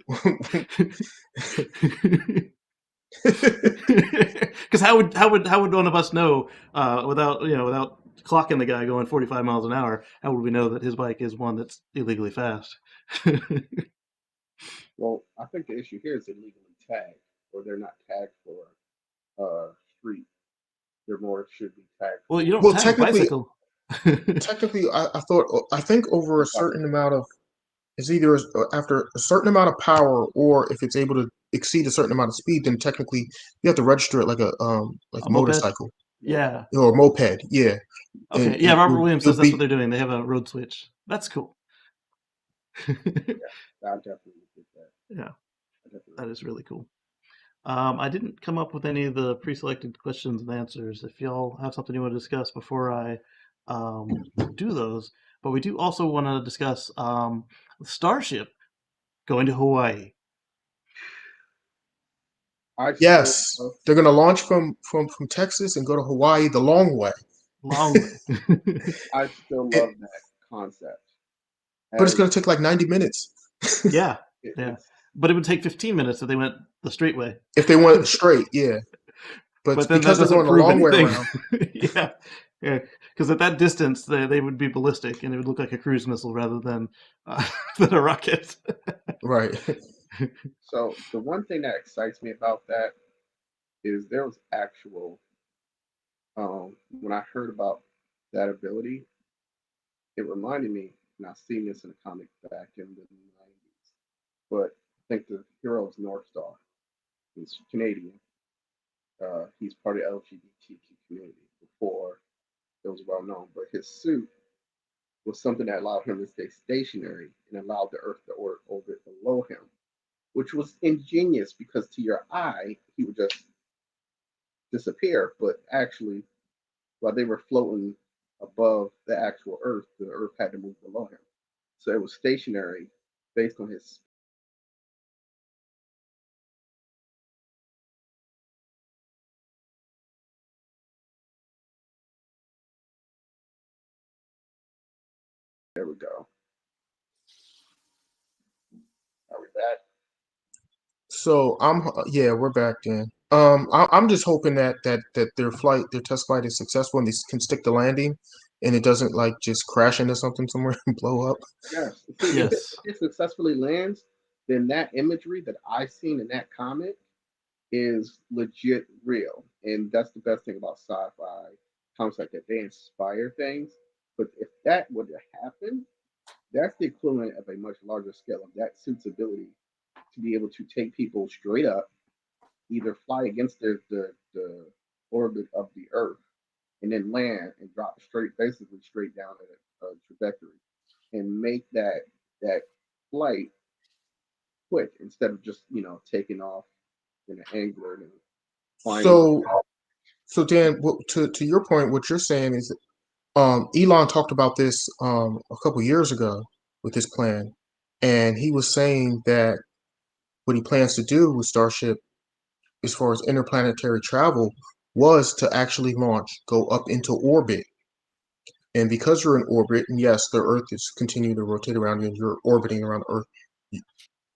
Because how would one of us know without clocking the guy going 45 miles an hour? How would we know that his bike is one that's illegally fast? Well, I think the issue here is they're legally tagged, or they're not tagged for street. They're more should be tagged Well, for. you don't Well, tag bicycle. I think over a certain amount of it's either after a certain amount of power, or if it's able to exceed a certain amount of speed, then technically you have to register it like A a moped. motorcycle Yeah. or a moped. Yeah, and Okay. Yeah. Robert Williams you'll says that's be what they're doing. They have a road switch. That's cool. I definitely get that. Yeah, I definitely that get is really cool. I didn't come up with any of the pre-selected questions and answers. If y'all have something you want to discuss before I do those, but we do also want to discuss Starship going to Hawaii. I still yes, love, they're gonna launch from Texas and go to Hawaii the long way. Long way. I still It, love that concept. But it's As going to take like 90 minutes Yeah, it, yeah. it's But it would take 15 minutes if they went the straight way. if they went straight. Yeah, but But then that because they're doesn't going the prove long way anything. around, Yeah, yeah. Because at that distance, they would be ballistic, and it would look like a cruise missile rather than than a rocket. right? so the one thing that excites me about that is there was actual when I heard about that ability, it reminded me, and I've seen this in a comic back in the 90s, but I think the hero is North Star. He's Canadian. He's part of the LGBTQ community before it was well known, but his suit was something that allowed him to stay stationary and allowed the Earth to orbit below him, which was ingenious because to your eye, he would just disappear, but actually, while they were floating above the actual Earth, the Earth had to move below him. So it was stationary based on his. There we go. Are we back? So yeah, we're back then. I'm just hoping that their test flight is successful and they can stick the landing, and it doesn't like just crash into something somewhere and blow up. Yes. See, if Yes. it successfully lands, then that imagery that I've seen in that comic is legit real. And that's the best thing about sci-fi comics like that. They inspire things. But if that were to happen, that's the equivalent of a much larger scale of that suit's ability to be able to take people straight up, either fly against the orbit of the Earth, and then land and drop basically straight down at a trajectory, and make that flight quick instead of just taking off in an angler and flying over. So so Dan, to your point, what you're saying is Elon talked about this a couple years ago with his plan, and he was saying that what he plans to do with Starship, as far as interplanetary travel, was to actually go up into orbit. And because you're in orbit, and yes, the Earth is continuing to rotate around you, and you're orbiting around Earth,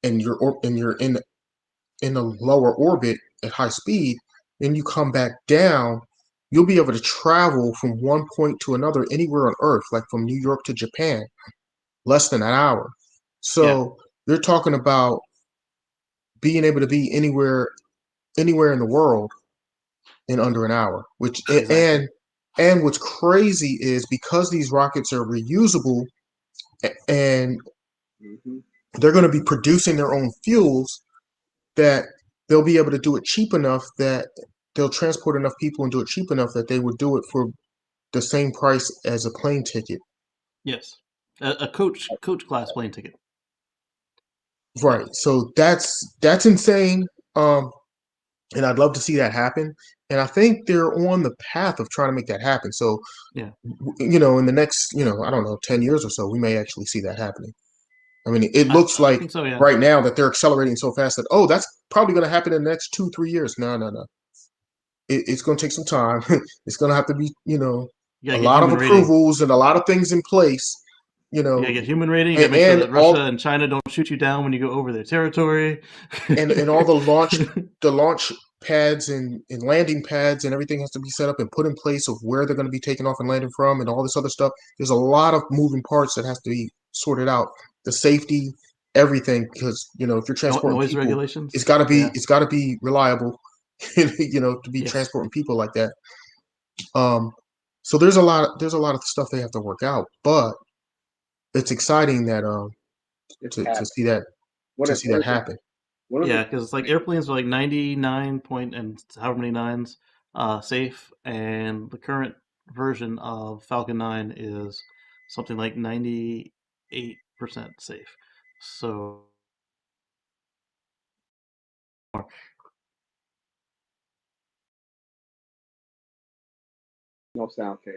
and you're in a lower orbit at high speed, and you come back down, you'll be able to travel from one point to another anywhere on Earth, like from New York to Japan, less than an hour. Yeah. So you're talking about being able to be anywhere in the world in under an hour. Which Exactly. and what's crazy is because these rockets are reusable and Mm-hmm. they're going to be producing their own fuels, that they'll be able to do it cheap enough that they'll transport enough people and do it cheap enough that they would do it for the same price as a plane ticket. Yes. A coach class plane ticket. Right. So that's insane. And I'd love to see that happen. And I think they're on the path of trying to make that happen. So, Yeah. in the next, I don't know, 10 years or so, we may actually see that happening. I mean, it looks I like think so. Yeah. right now that they're accelerating so fast that, oh, that's probably going to happen in the next 2, 3 years. No, no, no. It's going to take some time. It's going to have to be, You a gotta get lot of human rating. approvals and a lot of things in place, You gotta get human rating. You gotta make sure and that Russia all and China don't shoot you down when you go over their territory. and all the launch pads and landing pads and everything has to be set up and put in place of where they're going to be taking off and landing from and all this other stuff. There's a lot of moving parts that has to be sorted out. The safety, everything, because if you're transporting Noise people, regulations. it's Yeah. got to be reliable, to be Yes. transporting people like that. Um, so there's a lot of stuff they have to work out, but it's exciting that It's to happening. see that One to of see that happen. one of the Yeah, because it's like airplanes are like 99 point and however many nines safe, and the current version of Falcon 9 is something like 98% safe. So no sound case.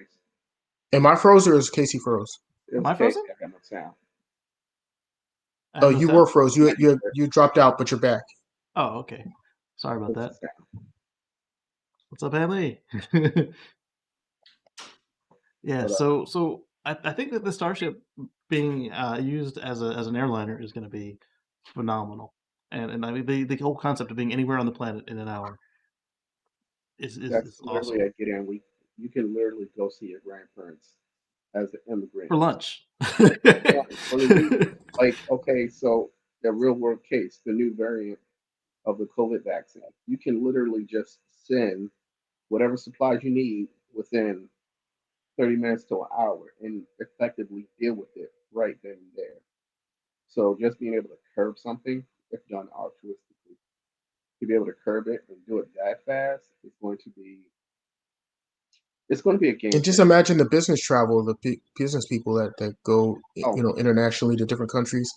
Am I froze or is Casey froze? It am was I Casey. frozen? I got no sound. I Oh, have no you were sound. froze. You dropped out, but you're back. Oh, okay. Sorry about What's that. the sound? What's up, Emily? Yeah. But So I think that the Starship being used as an airliner is going to be phenomenal, and I mean the whole concept of being anywhere on the planet in an hour That's is literally awesome. a get in. You can literally go see your grandparents as an immigrant. For lunch. For the week. Like, okay, so the real world case, the new variant of the COVID vaccine, you can literally just send whatever supplies you need within 30 minutes to an hour and effectively deal with it right then and there. So just being able to curb something, if done altruistically, to be able to curb it and do it that fast is going to be it's going to be a game And just changer. imagine the business travel, the business people that go, Oh, internationally to different countries.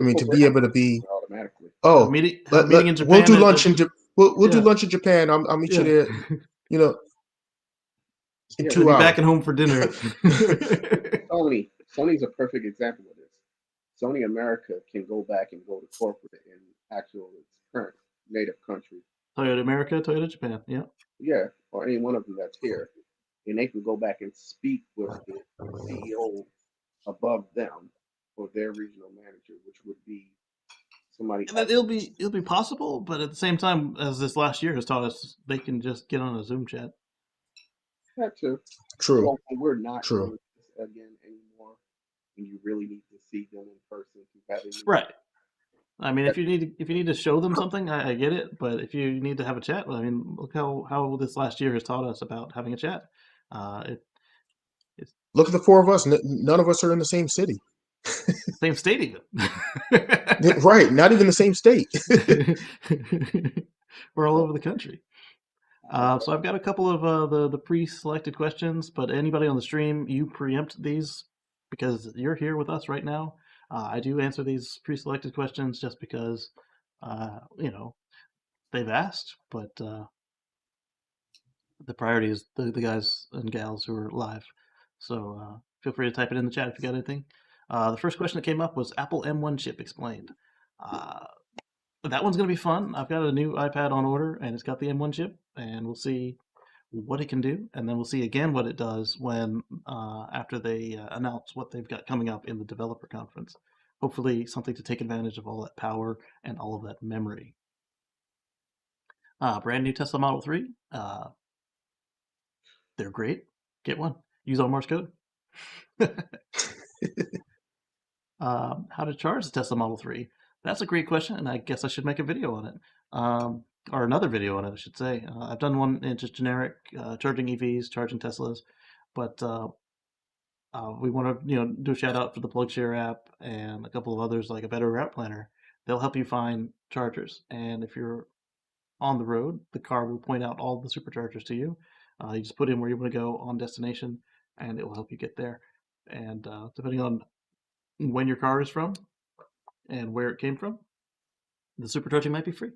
I mean, oh, to we're be having able to be, it automatically. oh, Have a meeting in we'll Japan do lunch in we'll do yeah, lunch in Japan. I'll meet you yeah. there, you know, in Yeah, They'll two be hours. back at home for dinner. Sony's a perfect example of this. Sony America can go back and go to corporate in actual its current native country. Toyota America, Toyota Japan. Yeah. Yeah, or any one of them that's here, and they can go back and speak with the CEO above them or their regional manager, which would be somebody And at it'll be possible, but at the same time, as this last year has taught us, they can just get on a Zoom chat. that too. True, Well, we're not true. doing this again anymore, and you really need to see them in person to have a meeting. Right. I mean, if you need to show them something, I get it. But if you need to have a chat, well, I mean, look how this last year has taught us about having a chat. It, it's Look at the four of us. None of us are in the same city. same state even. Right, not even the same state. We're all So over the country. I So I've got a couple of the pre-selected questions, but anybody on the stream, you preempt these because you're here with us right now. I do answer these pre-selected questions just because, you know, they've asked, but the priority is the guys and gals who are live. So feel free to type it in the chat if you got anything. The first question that came up was Apple M1 chip explained. Uh, that one's going to be fun. I've got a new iPad on order, and it's got the M1 chip, and we'll see what it can do, and then we'll see again what it does when after they announce what they've got coming up in the developer conference. Hopefully, something to take advantage of all that power and all of that memory. Brand new Tesla Model 3. They're great. Get one. Use all Morse code. How to charge the Tesla Model 3? That's a great question, and I guess I should make a video on it. Or another video on it, I should say. I've done one in just generic charging EVs, charging Teslas, but we want to do a shout out for the PlugShare app and a couple of others like a Better Route Planner. They'll help you find chargers, and if you're on the road, the car will point out all the superchargers to you. You just put in where you want to go on destination, and it will help you get there. And depending on when your car is from and where it came from, the supercharging might be free.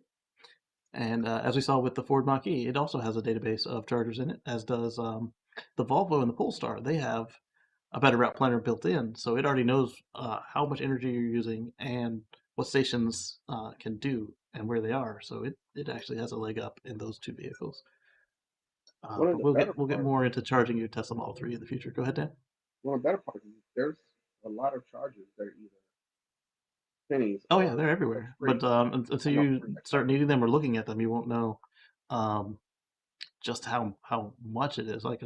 And as we saw with the Ford Mach-E, it also has a database of chargers in it, as does the Volvo and the Polestar. They have a better route planner built in, so it already knows how much energy you're using and what stations can do and where they are. So it actually has a leg up in those two vehicles. one of But the better we'll get parts, more into charging your Tesla Model 3 in the future. Go ahead, Dan. one of the better parts is there's a lot of charges that are either pennies Oh yeah, or they're everywhere. free. But until I know you for a start couple. needing them or looking at them, you won't know um, just how much it is. Like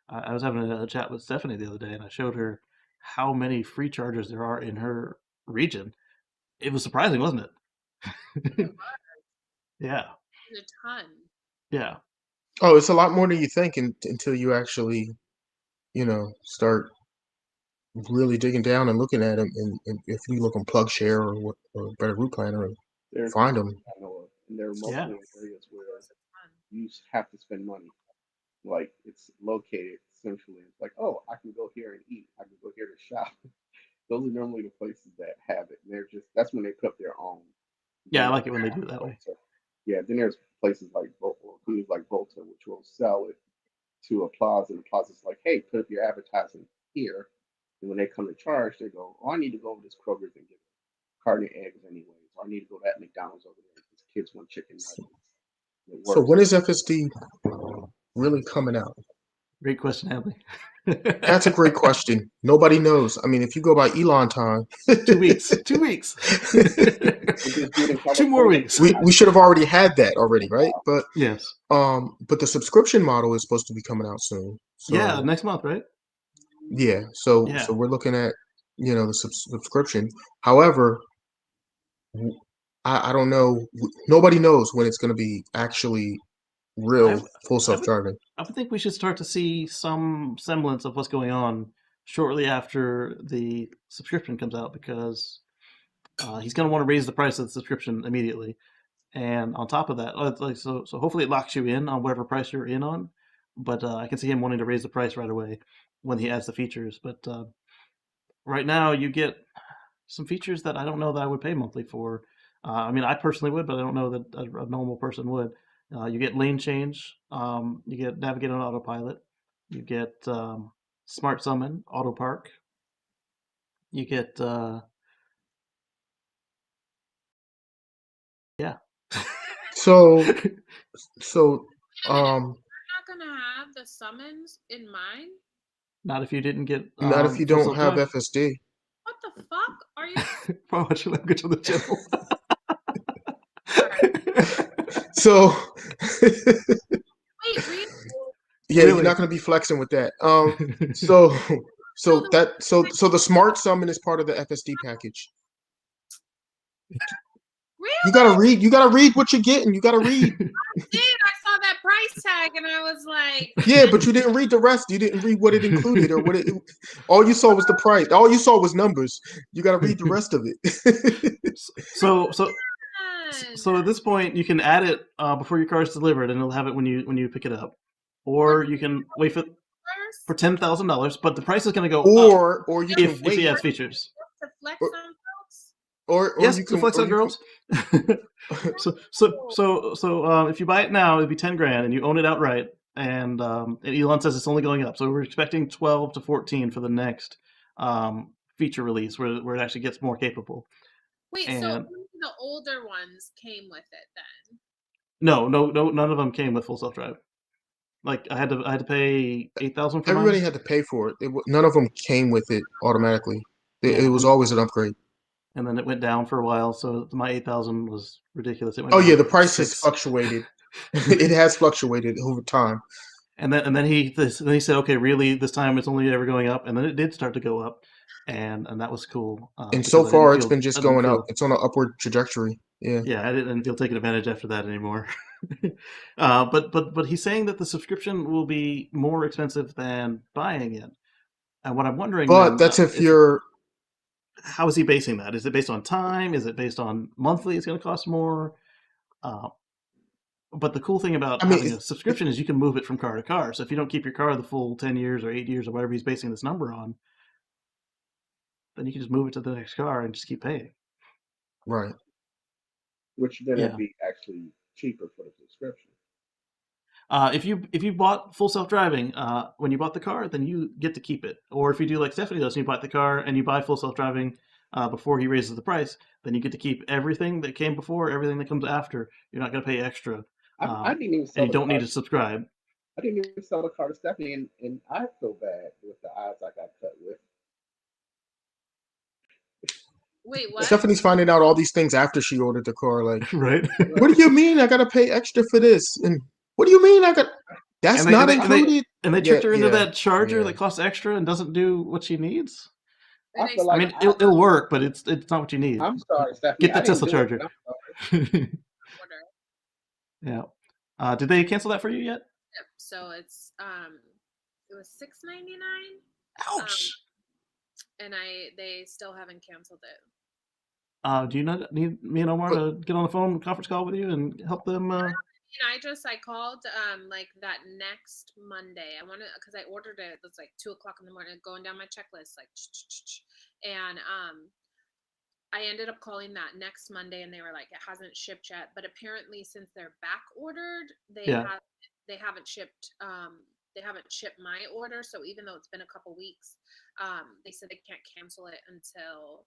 I was having a chat with Stephanie the other day, and I showed her how many free chargers there are in her region. It was surprising, wasn't It it? Yeah, was a ton. yeah, Oh, it's a lot more than you think until you actually, start really digging down and looking at them. And if you look on PlugShare or Better Route Planner and There's find them. I know of, and there are yeah. mostly in areas It where was a ton. you have to spend money. Like it's located centrally. It's like, oh, I can go here and eat. I can go here to shop. Those are normally the places that have it. And they're just that's when they put up their own. Yeah, I Then like it when they there's do it that way. Volta. Yeah, then there's places like Volta, or companies like Volta, which will sell it to a plaza, and the plaza's like, hey, put up your advertising here. And when they come to charge, they go, oh, I need to go over this Kroger's and get a carton of eggs anyways. Or I need to go to that McDonald's over there because kids want chicken nuggets. And it So works. when is FSD really coming out? Great question, Hadley. That's a great question. Nobody knows. I mean, if you go by Elon time, 2 weeks. 2 weeks. We just do it in 2 more California. weeks. we should have already had that already, right? Yes. But the subscription model is supposed to be coming out soon. Yeah, So next month, right? yeah, so Yeah. we're looking at the subscription. However, w- I don't know. Nobody knows when it's going to be actually I, real w- full I would self-driving. I would think we should start to see some semblance of what's going on shortly after the subscription comes out because he's going to want to raise the price of the subscription immediately. And on top of that, so hopefully it locks you in on whatever price you're in on. But I can see him wanting to raise the price right away when he adds the features. But right now, you get some features that I don't know that I would pay monthly for. I mean, I personally would, but I don't know that a normal person would. You get lane change. You get navigate on autopilot. You get smart summon, auto park. You get yeah. So so Wait a minute. um, We're not gonna have the summons in mind. Not if you didn't get not if you full don't self have drive. FSD. What the fuck? Are you Probably watch language on the channel. So wait, really? yeah, you're Really? not going to be flexing with that. So So the so the smart summon is part of the FSD package. You gotta really? read. You gotta read what you're getting. You gotta read. I saw that price tag and I was like, Yeah, but you didn't read the rest. You didn't read what it included or what it. All you saw was the price. All you saw was numbers. You gotta read the rest of it. so so man, so at this point, you can add it before your car is delivered, and it'll have it when you pick it up, for or you can wait for first $10,000. But the price is going to go up or you can if he wait. adds features. to flex Or on folks. or Yes, you the can flex on girls. If you buy it now, it'd be 10 grand, and you own it outright. And Elon says it's only going up, so we're expecting 12 to 14 for the next feature release, where it actually gets more capable. Wait, so And only the older ones came with it then? no, none of them came with full self drive. Like I had to pay 8,000 for everybody mine. had to pay for it. None of them came with it automatically. It Yeah, was always an upgrade. and then it went down for a while, so my 8,000 was ridiculous. It went Oh down yeah, the to price has 6. fluctuated. It has fluctuated over time. And then he said, okay, really, this time it's only ever going up, and then it did start to go up, and that was cool And so because I didn't far, it's feel been I just didn't going up. feel It's on an upward trajectory. Yeah. yeah I didn't feel taken advantage after that anymore. But he's saying that the subscription will be more expensive than buying it, and what I'm wondering But then that's if is you're. how is he basing that? Is it based on time? Is it based on monthly? It's going to cost more. Uh, But the cool thing about I mean, having a subscription is you can move it from car to car. So if you don't keep your car the full 10 years or 8 years or whatever he's basing this number on, then you can just move it to the next car and just keep paying. right. Which then it'd Yeah. be actually cheaper for the subscription. If you bought full self driving when you bought the car, then you get to keep it. Or if you do like Stephanie does, and you bought the car and you buy full self driving before he raises the price, then you get to keep everything that came before, everything that comes after. You're not going to pay extra, I didn't even and sell you the don't need car to to Stephanie. subscribe. I didn't even sell the car to Stephanie, and I feel bad with the odds I got cut with. Wait, what? Stephanie's finding out all these things after she ordered the car. Like, Right? what do you mean I gotta pay extra for this? And what do you mean I got? That's and they and not they and they included. and they Yeah, tricked her into yeah, that charger yeah. that costs extra and doesn't do what she needs. And I they feel I like mean, it'll work, but it's not what you need. I'm sorry, Stephanie. Get I the didn't Tesla do it, but charger. I'm sorry. order. Yeah. Did they cancel that for you yet? Yep. So it was $6.99. Ouch. And they still haven't canceled it. Do you not need me and Omar But to get on the phone conference call with you and help them? I called like that next Monday. I wanted because I ordered it. It was like 2 o'clock in the morning, going down my checklist, like, and I ended up calling that next Monday, and they were like, it hasn't shipped yet. But apparently, since they're back ordered, Yeah. they haven't shipped. They haven't shipped my order. So even though it's been a couple weeks, they said they can't cancel it until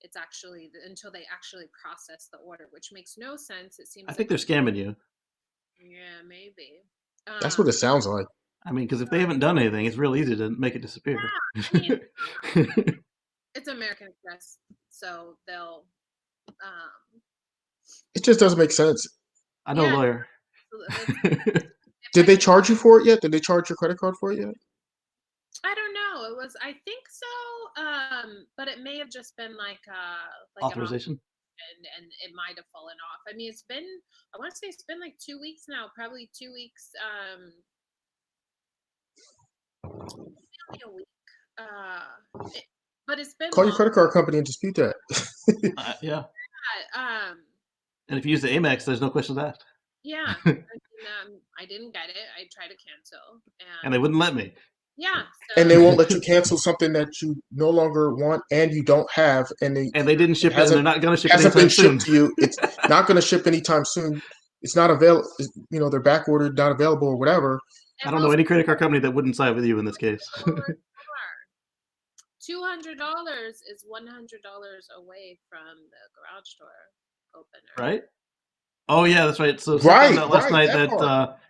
they actually process the order, which makes no sense. It seems I like think they're scamming you. yeah, maybe. that's what it sounds like. I mean, because if they haven't done anything, it's real easy to make it disappear. I mean, it's American Express, so they'll. It just doesn't make sense. I know a Yeah, lawyer. Did they charge you for it yet? Did they charge your credit card for it yet? I don't know. It was, I think so. But it may have just been like an Authorization? and it might have fallen off. I mean, it's been, I want to say it's been like 2 weeks now, probably 2 weeks, maybe a week. But it's been Call your long. credit card company and dispute that. Yeah. Um, And if you use the Amex, there's no question of that. yeah, I mean, I didn't get it. I tried to cancel, And they wouldn't let me. yeah, And they so won't let you cancel something that you no longer want and you don't have, and And they didn't ship it, and they're not going to ship it hasn't anytime been soon. shipped to you. It's not going to ship anytime soon. It's not available. You know, they're back ordered, not available, or whatever. I don't know any credit card company that wouldn't side with you in this case. $200 is $100 away from the garage door opener. Right? Oh, yeah, that's right. So I found out last night that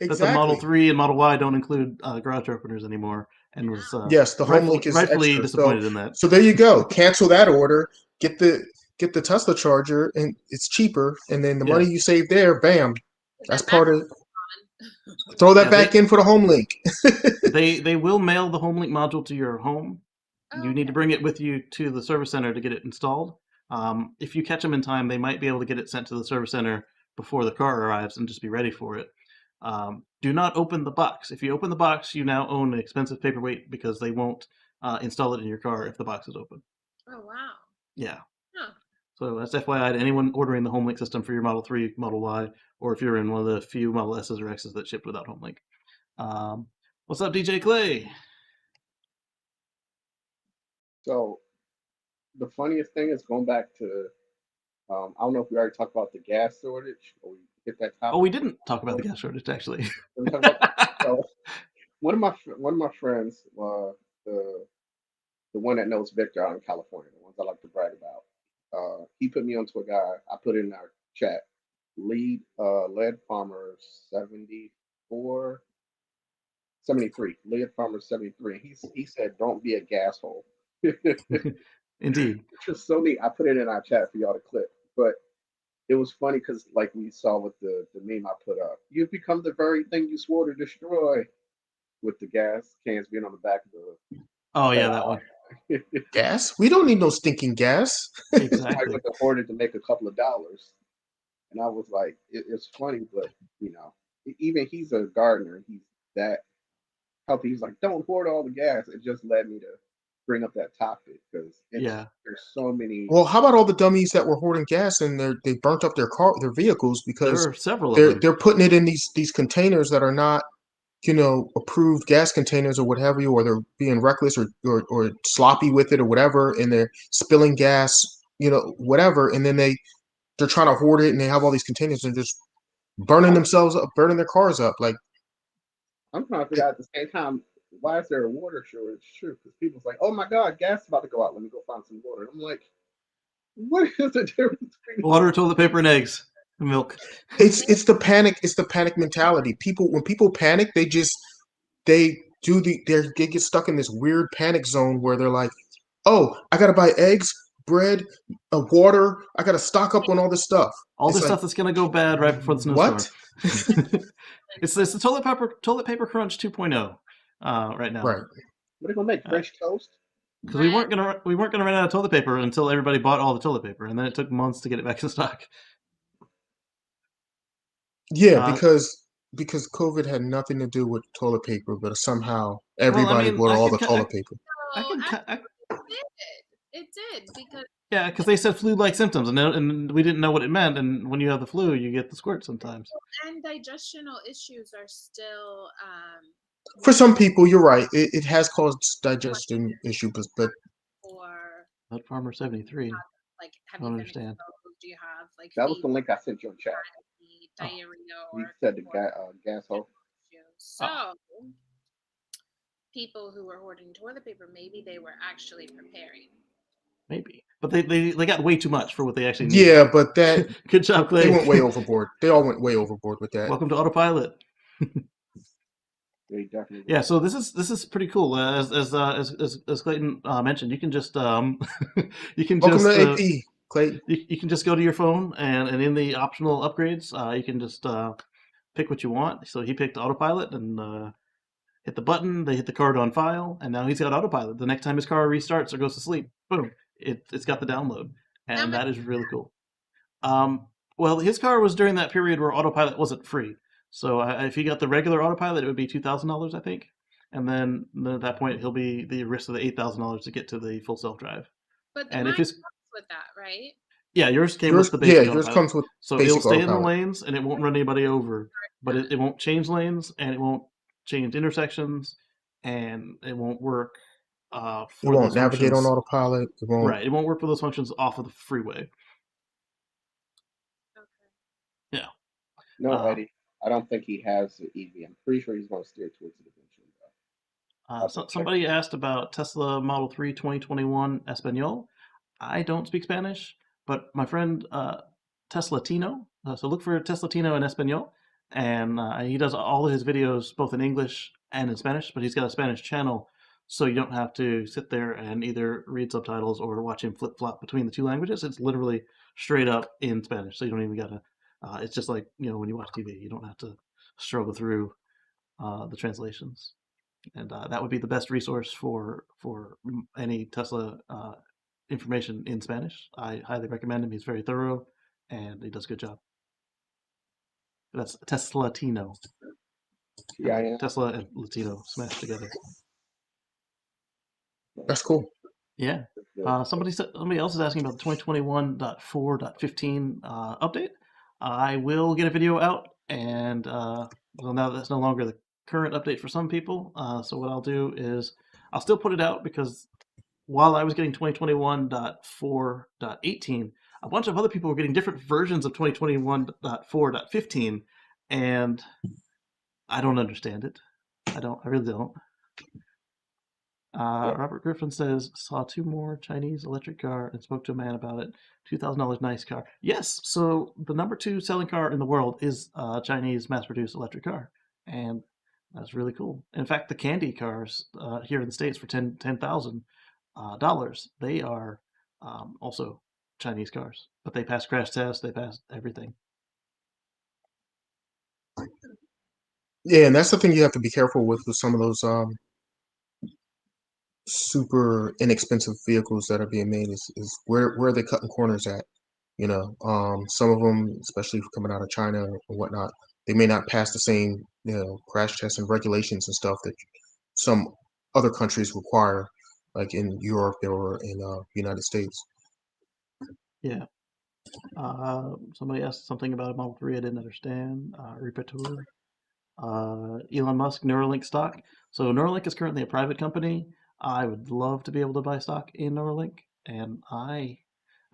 that the Model 3 and Model Y don't include garage openers anymore, and was Yes, the home link is rightfully extra. disappointed in that. So there you go. Cancel that order. Get the Tesla charger, and it's cheaper. And then the money you save there, bam, that's part of. Throw that back in for the home link. They will mail the home link module to your home. You need to bring it with you to the service center to get it installed. If you catch them in time, they might be able to get it sent to the service center before the car arrives and just be ready for it. Do not open the box. If you open the box, you now own an expensive paperweight because they won't install it in your car if the box is open. Oh, wow. Yeah. Huh. So that's FYI to anyone ordering the home link system for your Model 3, Model Y, or if you're in one of the few Model S's or X's that shipped without home link. What's up, DJ Clay? So the funniest thing is going back to, I don't know if we already talked about the gas shortage or we hit that topic. Oh, we didn't talk about the gas shortage, actually. So one of my friends, the one that knows Victor out in California, the ones I like to brag about, he put me onto a guy. I put in our chat, lead lead farmer 74, 73, lead farmer 73. He said, "Don't be a gas hole." Indeed. Which was so neat. I put it in our chat for y'all to clip, but it was funny because, like we saw with the meme I put up, you've become the very thing you swore to destroy, with the gas cans being on the back of the. Oh yeah, that one. Gas? We don't need no stinking gas. Exactly. I could afford it to make a couple of dollars, and I was like, it's funny, but even he's a gardener. He's that healthy. He's like, don't hoard all the gas. It just led me to bring up that topic because there's so many. Well, how about all the dummies that were hoarding gas and they burnt up their vehicles because there are several of them. They're putting it in these containers that are not, approved gas containers or what have you, or they're being reckless or sloppy with it or whatever, and they're spilling gas, whatever, and then they're trying to hoard it and they have all these containers and just burning themselves up, burning their cars up. Like, I'm trying to figure out at the same time, why is there a water shortage? Sure, because people's like, oh my God, gas is about to go out. Let me go find some water. I'm like, what is the difference between water, toilet paper, and eggs, and milk? It's the panic. It's the panic mentality. When people panic, they get stuck in this weird panic zone where they're like, oh, I gotta buy eggs, bread, water. I gotta stock up on all this stuff. All this stuff that's gonna go bad right before the snowstorm. What? It's the toilet paper crunch 2.0 right now. Right. What are they gonna make? Fresh toast? Because we weren't gonna run out of toilet paper until everybody bought all the toilet paper, and then it took months to get it back in stock. Yeah, because COVID had nothing to do with toilet paper, but somehow everybody bought all the toilet paper. It did because because they said flu-like symptoms, and we didn't know what it meant. And when you have the flu, you get the squirt sometimes. And digestional issues are still. For some people, you're right. It has caused digestion issues, but for Mud Farmer 73. Like, I don't understand. Do you have like that was the link I sent you in chat. Diarrhea you said the gas hole. So people who were hoarding toilet paper, maybe they were actually preparing. Maybe, but they got way too much for what they actually needed. Yeah, but that good job, Clay. They went way overboard. They all went way overboard with that. Welcome to Autopilot. They definitely Yeah, will. so this is pretty cool. As Clayton mentioned, you can just you can Welcome to just AP, Clayton. you can just go to your phone and in the optional upgrades, you can just pick what you want. So he picked autopilot and hit the button. They hit the card on file, and now he's got autopilot. The next time his car restarts or goes to sleep, boom, it's got the download, How and much? that is really cool. Um, well, his car was during that period where autopilot wasn't free. So if he got the regular autopilot, it would be $2,000, I think. And then at that point, he'll be the risk of the $8,000 to get to the full self drive. But And if mine his comes with that, right? yeah, yours came with Yours, the yeah, basic yours autopilot, comes with so it'll basic stay in the autopilot. lanes and it won't run anybody over. But it won't change lanes and it won't change intersections and it won't work It for won't those navigate on functions. autopilot. It won't. Right, it won't work for those functions off of the freeway. Okay. Yeah. No, Uh, Eddie. I don't think he has the EV. I'm pretty sure he's going to steer towards it eventually, though. I have to check. Somebody asked about Tesla Model 3 2021 Espanol. I don't speak Spanish, but my friend Tesla Tino, so look for Tesla Tino in Espanol, and he does all of his videos both in English and in Spanish, but he's got a Spanish channel, so you don't have to sit there and either read subtitles or watch him flip flop between the two languages. It's literally straight up in Spanish, so you don't even gotta. It's just like when you watch TV, you don't have to struggle through the translations, and that would be the best resource for any Tesla information in Spanish. I highly recommend him. He's very thorough and he does a good job. That's Tesla Latino, kind of like TIN. Tesla and Latino smashed together. That's cool. Yeah. Somebody else is asking about the 2021.4.15 update. I will get a video out, and well, now that's no longer the current update for some people. So what I'll do is I'll still put it out because while I was getting 2021.4.18, a bunch of other people were getting different versions of 2021.4.15, and I don't understand it. I really don't. Yeah. Robert Griffin says, saw two more Chinese electric car and spoke to a man about it. $2,000 nice car. Yes, so the number two selling car in the world is a Chinese mass produced electric car. And that's really cool. In fact, the candy cars here in the States for $10,000, they are also Chinese cars. But they pass crash tests, they pass everything. Yeah, and that's the thing you have to be careful with some of those super inexpensive vehicles that are being made is where are they cutting corners at? Some of them, especially coming out of China or whatnot, they may not pass the same crash tests and regulations and stuff that some other countries require, like in Europe or in United States. Yeah. Somebody asked something about a Model 3 I didn't understand. Repertoire. Elon Musk Neuralink stock. So Neuralink is currently a private company. I would love to be able to buy stock in Neuralink, and I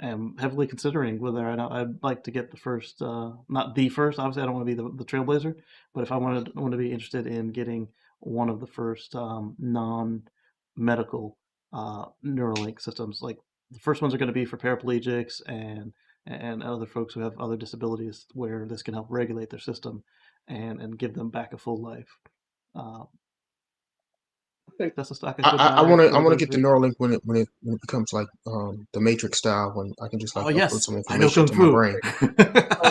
am heavily considering whether or not I'd like to get the first, not the first. Obviously, I don't want to be the trailblazer, but if I want to be interested in getting one of the first non-medical Neuralink systems, like the first ones are going to be for paraplegics and other folks who have other disabilities where this can help regulate their system and give them back a full life. Uh, I think Tesla stock is good I buy. want to I Road want to Rage get the Three. Neuralink when it becomes like the Matrix style when I can just like Oh upload yes, some I know information kung to my fu. brain. so.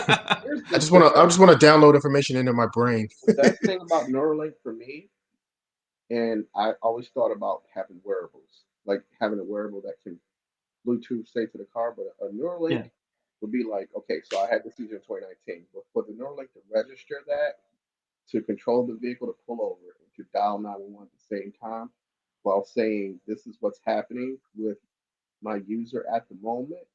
Here's I the just the want to I best just want to download information into my brain. the best thing about Neuralink for me, and I always thought about having wearables, like having a wearable that can Bluetooth straight to the car. But a Neuralink Yeah. would be like, okay, so I had this seizure in 2019, but for the Neuralink to register that, to control the vehicle, to pull over, and to dial 911 at the same time, while saying this is what's happening with my user at the moment,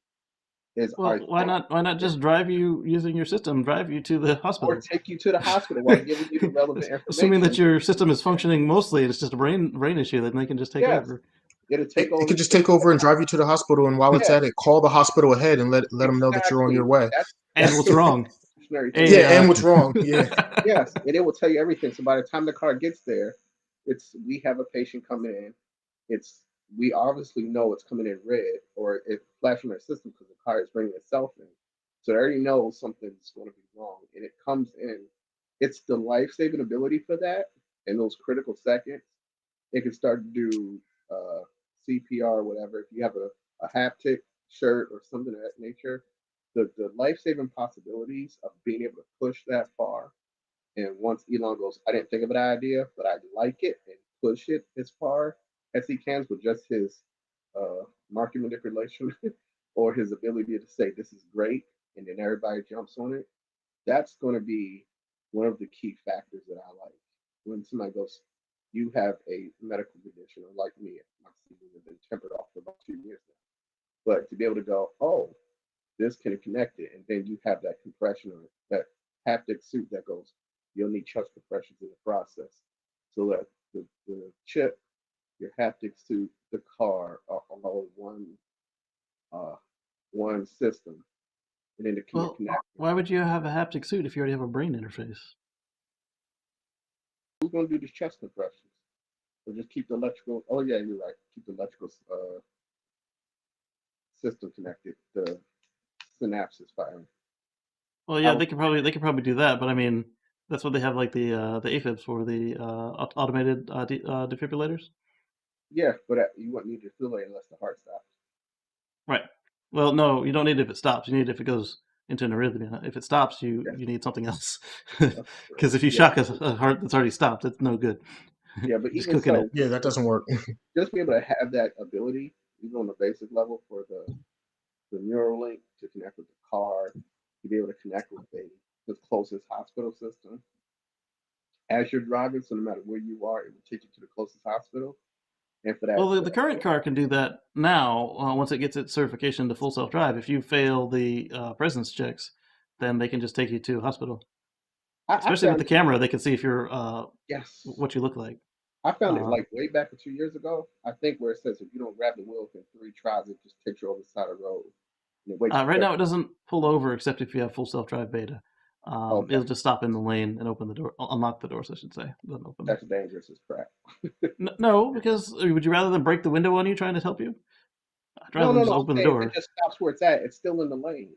is I Well, why thought, not? Why not yeah, just drive you using your system? Drive you to the or hospital. take you to the hospital while giving you the relevant Assuming that information. your system is functioning mostly, it's just a brain issue. Then they can just take Yes, over. it'll It, take it over. could just take over and drive you to the hospital, and while it's Yeah, at it, call the hospital ahead and let them know that you're on your exactly. way. And That's what's the wrong? revolutionary thing Hey, Yeah, about and what's wrong? Yeah, yes, and it will tell you everything. So by the time the car gets there, it's we have a patient coming in. It's we obviously know it's coming in red or it flashing their system because the car is bringing itself in. So they already know something's going to be wrong, and it comes in. It's the life saving ability for that. in those critical seconds, it can start to do uh, CPR or whatever. If you have a haptic shirt or something of that nature, the life saving possibilities of being able to push that far. And once Elon goes, I didn't think of that idea, but I like it and push it as far as he can with just his market manipulation or his ability to say this is great, and then everybody jumps on it. That's going to be one of the key factors that I like. When somebody goes, you have a medical condition, or like me, my seasons have been tempered off for about 2 years now. But to be able to go, oh, this can connect it, and then you have that compression or that haptic suit that goes, you'll need chest compressions in the process. So that the chip, your haptic suit, the car are all uh, one system, and then it can Well, connect. why would you have a haptic suit if you already have a brain interface? Who's going to do these chest compressions? Or just keep the electrical. Oh yeah, you're right. Keep the electrical system connected. The synapses firing. Well, I yeah, would, they could probably do that, but I mean, that's what they have like the AFibs for, the automated defibrillators. yeah, but you wouldn't need to feel it unless the heart stops. Right. Well, no, you don't need it if it stops. You need it if it goes into an arrhythmia. If it stops, you Yes, you need something else. that's correct. Because if you Yeah, shock a heart that's already stopped, it's no good. yeah, but Just even cooking it. so, Yeah, that doesn't work. just be able to have that ability, even on the basic level, for the Neuralink to connect with the car, to be able to connect with the closest hospital system as you're driving. So no matter where you are, it will take you to the closest hospital. And for Well, that, the current car can do that now. Once it gets its certification to full self drive, if you fail the presence checks, then they can just take you to a hospital. I Especially with found the it. camera, they can see if you're Yes, what you look like. I found it Uh, like way back 2 years ago. I think where it says if you don't grab the wheel within 3 tries, it just takes you over the side of the road and it wakes you right up. now, it doesn't pull over except if you have full self drive beta. Okay, It'll just stop in the lane and open the door, unlock the doors, I should say. It doesn't open them. that's dangerous as crap. No, because would you rather than break the window on you trying to help you? I'd No, rather them no, just no. I'm open the saying if it door. just stops where it's at, it's still in the lane.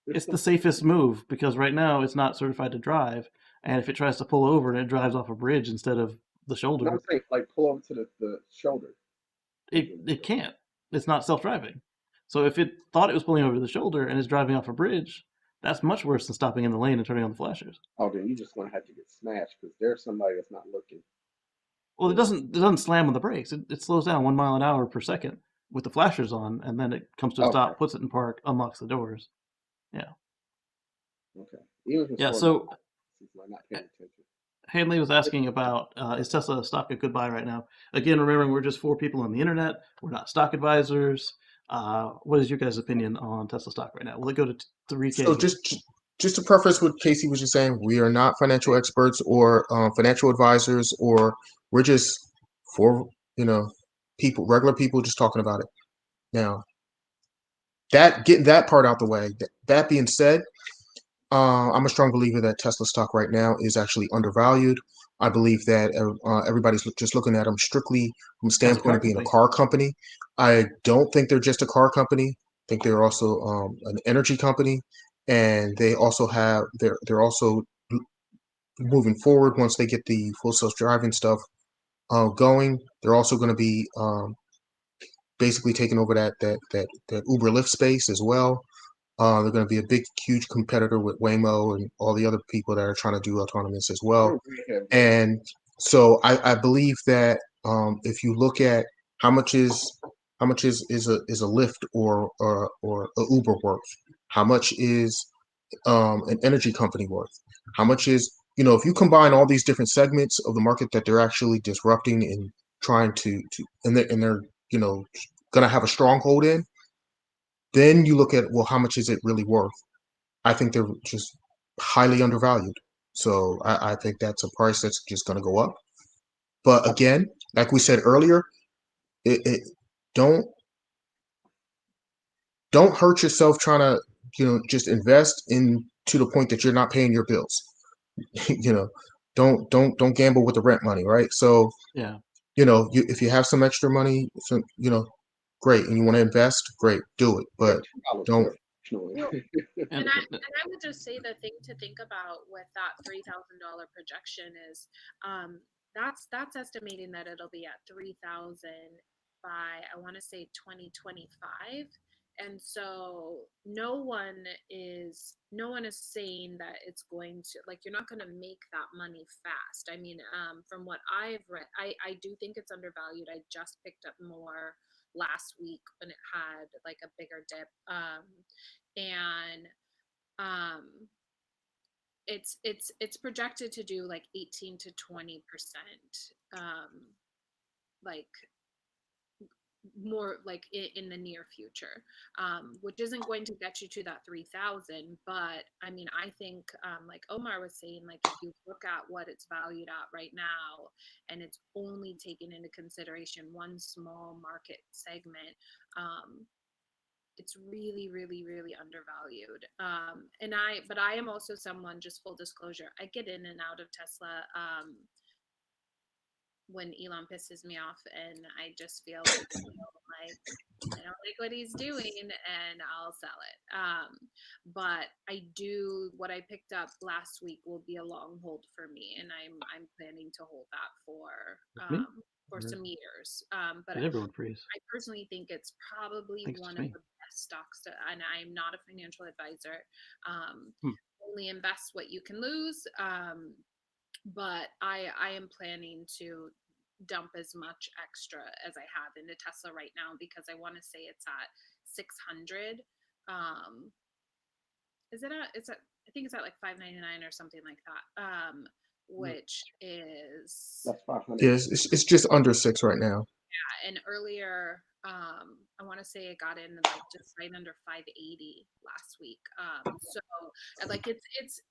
There's It's the still. safest move because right now it's not certified to drive, and if it tries to pull over and it drives off a bridge instead of the No, I'm shoulder, saying like pull over to the shoulder. it can't. It's not self driving. So if it thought it was pulling over to the shoulder and is driving off a bridge, that's much worse than stopping in the lane and turning on the flashers. Oh, then you're just gonna have to get smashed because there's somebody that's not looking. Well, it You know. doesn't slam on the brakes. It slows down 1 mile an hour per second with the flashers on, and then it comes to a Okay, stop, puts it in park, unlocks the doors. Yeah, okay. Even if it's yeah. slowing down, So it's like not paying attention. Hanley was asking about is Tesla stock a good buy right now? Again, remembering we're just four people on the internet. We're not stock advisors. What is your guys' opinion on Tesla stock right now? Will it go to 3K So again? just to preface what Casey was just saying, we are not financial experts or financial advisors, or we're just for people, regular people, just talking about it. Now, that getting that part out the way. That being said, I'm a strong believer that Tesla stock right now is actually undervalued. I believe that everybody's just looking at them strictly from a As a standpoint car of being a company? car company. I don't think they're just a car company. I think they're also an energy company, and they also have they're also moving forward once they get the full self driving stuff going. They're also going to be basically taking over that Uber Lyft space as well. They're going to be a big, huge competitor with Waymo and all the other people that are trying to do autonomous as well. I'm agree heavily on And so I believe that if you look at how much is a Lyft or a Uber worth, how much is an energy company worth, how much is if you combine all these different segments of the market that they're actually disrupting and trying to and they're going to have a stronghold in, then you look at, well, how much is it really worth? I think they're just highly undervalued. So I think that's a price that's just going to go up. But that. again, like we said earlier, it don't don't hurt yourself trying to just invest in to the point that you're not paying your bills. you know, don't gamble with the rent money, right? So Yeah. if you have some extra money, so great, and you want to invest, great, do it. Yeah, But $2 don't. worth. Actually. Well, And and I would just say the thing to think about with that $3,000 projection is, that's estimating that it'll be at 3,000 by, I want to say, 2025. And so no one is saying that it's going to, like, you're not going to make that money fast. I mean, from what I've read, I do think it's undervalued. I just picked up more last week when it had like a bigger dip. And um it's projected to do like 18 to 20%, like more like in the near future, which isn't going to get you to that 3,000. But I mean, I think, like Omar was saying, like if you look at what it's valued at right now, and it's only taking into consideration one small market segment, it's really, really, really undervalued. But I am also someone, just full disclosure, I get in and out of Tesla. When Elon pisses me off and I just feel like, I don't like what he's doing, and I'll sell it. But what I picked up last week will be a long hold for me, and I'm planning to hold that Me? for Or some years. But did everyone freeze? I personally think it's probably Thanks one to of me. the best stocks to, and I'm not a financial advisor. Um, Hmm. Only invest what you can lose. But I am planning to dump as much extra as I have into Tesla right now, because I want to say it's at 600. Um, is it at? It's at. I think it's at like 599 or something like that. Which is, That's 500. Yes, it's just under 6 right now. yeah. And earlier, I want to say it got in like just right under 580 last week. So like it's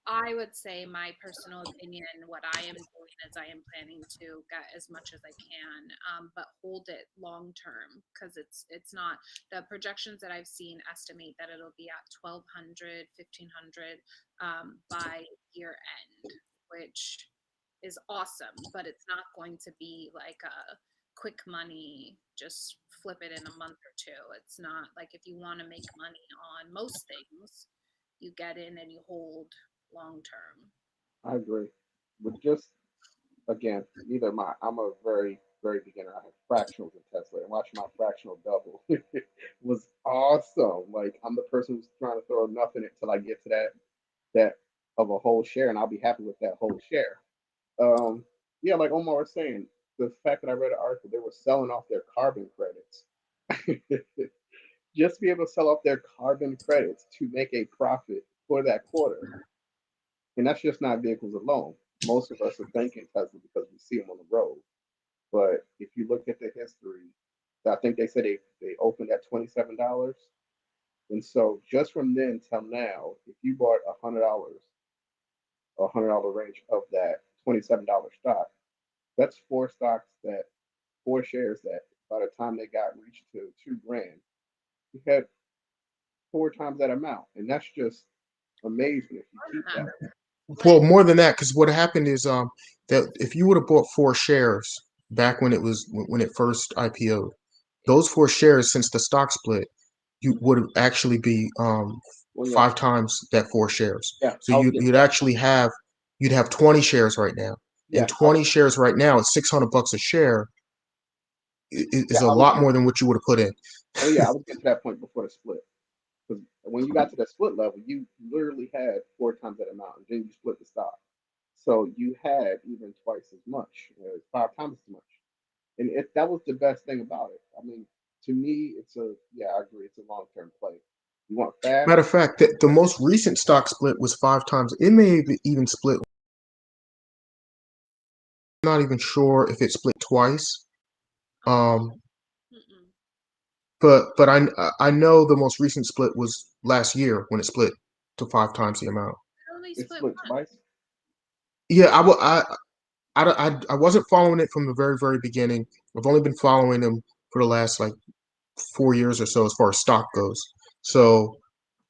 I would say, my personal opinion, what I am doing is I am planning to get as much as I can, but hold it long term, because it's not, the projections that I've seen estimate that it'll be at 1,200, 1,500, by year end, which is awesome, but it's not going to be like a quick money, just flip it in a month or two. It's not like, if you want to make money on most things, you get in and you hold long term. I agree. But just again, neither am I. I'm a very, very beginner. I have fractionals in Tesla, and watching my fractional double was awesome. Like I'm the person who's trying to throw enough in it till I get to that of a whole share, and I'll be happy with that whole share. Um, yeah, like Omar was saying, the fact that I read an article, they were selling off their carbon credits. Just to be able to sell off their carbon credits to make a profit for that quarter. And that's just not vehicles alone. Most of us are thinking Tesla because we see them on the road. But if you look at the history, I think they said they opened at $27. And so just from then till now, if you bought $100, $100 range of that $27 stock, that's four shares that by the time they got reached to 2 grand, you had 4 times that amount. And that's just amazing if you keep that. Well, more than that, because what happened is that if you would have bought 4 shares back when it first IPO'd, those 4 shares since the stock split, you would actually be Well, yeah, 5 times that 4 shares. yeah, So I was getting to you'd that. actually have 20 shares right now, and Yeah, 20 shares right now at $600 a share yeah, is a I was lot getting. more than what you would have put in. Oh yeah, I was getting to that point before the split. Because when you got to that split level, you literally had 4 times that amount, and then you split the stock. So you had even twice as much, 5 times as much. And that was the best thing about it. I mean, to me, yeah, I agree, it's a long term play. You want fast? Matter of fact, the most recent stock split was 5 times. It may have even split. I'm not even sure if it split twice. Oh, Um, mm-mm. but I know the most recent split was last year when it split to 5 times the amount. It only It split split once. twice. Yeah, I wasn't following it from the very, very beginning. I've only been following them for the last like 4 years or so as far as stock goes. So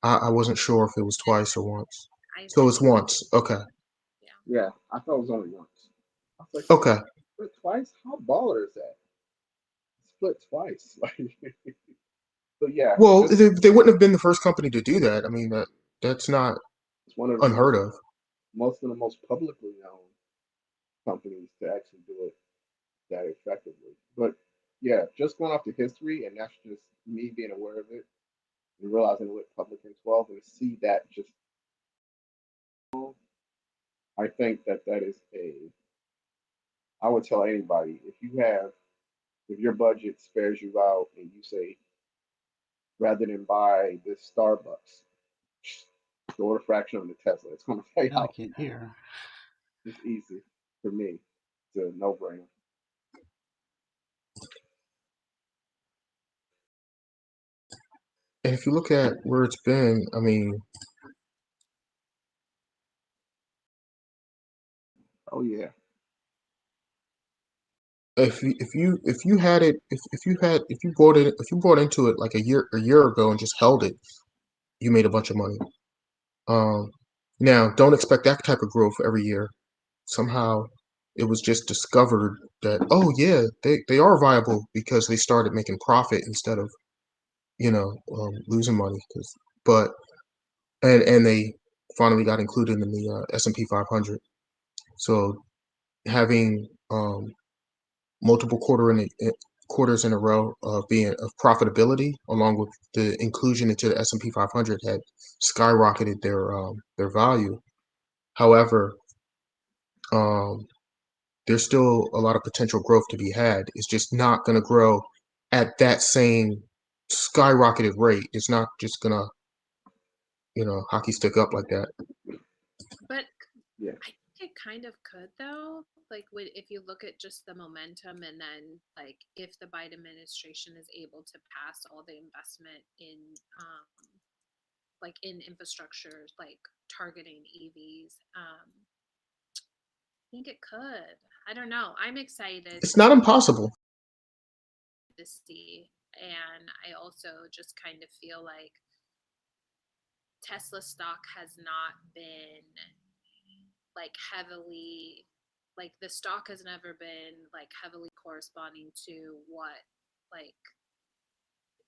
I wasn't sure if it was twice or once. I So think, it's once. Okay. yeah. Yeah, I thought it was only once. I was like, Okay. split twice? How baller is that? Split twice. Like, but yeah, Well, just they wouldn't have been the first company to do that. I mean, that's not it's one of the unheard of. most of the most publicly known. companies to actually do it that effectively. But yeah, just going off the history, and that's just me being aware of it and realizing it went public in 12 and see that just, I think that that is I would tell anybody if your budget spares you out and you say, rather than buy this Starbucks, go a fraction of the Tesla. It's going to pay Yeah, I out. can't hear. It's easy for me. It's a no brainer. And if you look at where it's been, I mean, Oh, yeah. if you had it if you bought into it like a year ago and just held it, you made a bunch of money. Um, Now don't expect that type of growth every year. Somehow it was just discovered that, oh yeah, they are viable because they started making profit instead of losing money. But and they finally got included in the S&P 500. So having multiple quarters in a row of profitability, along with the inclusion into the S&P 500, had skyrocketed their value. However, um, there's still a lot of potential growth to be had. It's just not going to grow at that same skyrocketed rate. It's not just going to hockey stick up like that. But Yeah. I think it kind of could though. Like if you look at just the momentum, and then like if the Biden administration is able to pass all the investment in like in infrastructure, like targeting EVs, I think it could. I don't know. I'm excited It's not impossible. to see, and I also just kind of feel like Tesla stock has not been like heavily, like the stock has never been like heavily corresponding to what like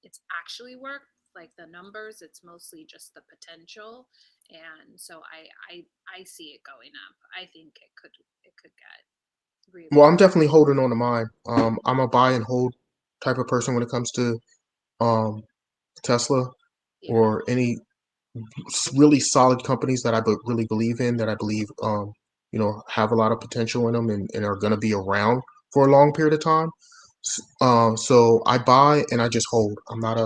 it's actually worked, like the numbers. It's mostly just the potential, and so I see it going up. I think it could get really Well, I'm good. definitely holding on to mine. I'm a buy and hold type of person when it comes to um, Tesla Yeah. or any really solid companies that I really believe in, that I believe have a lot of potential in them, and are going to be around for a long period of time. So I buy and I just hold. I'm not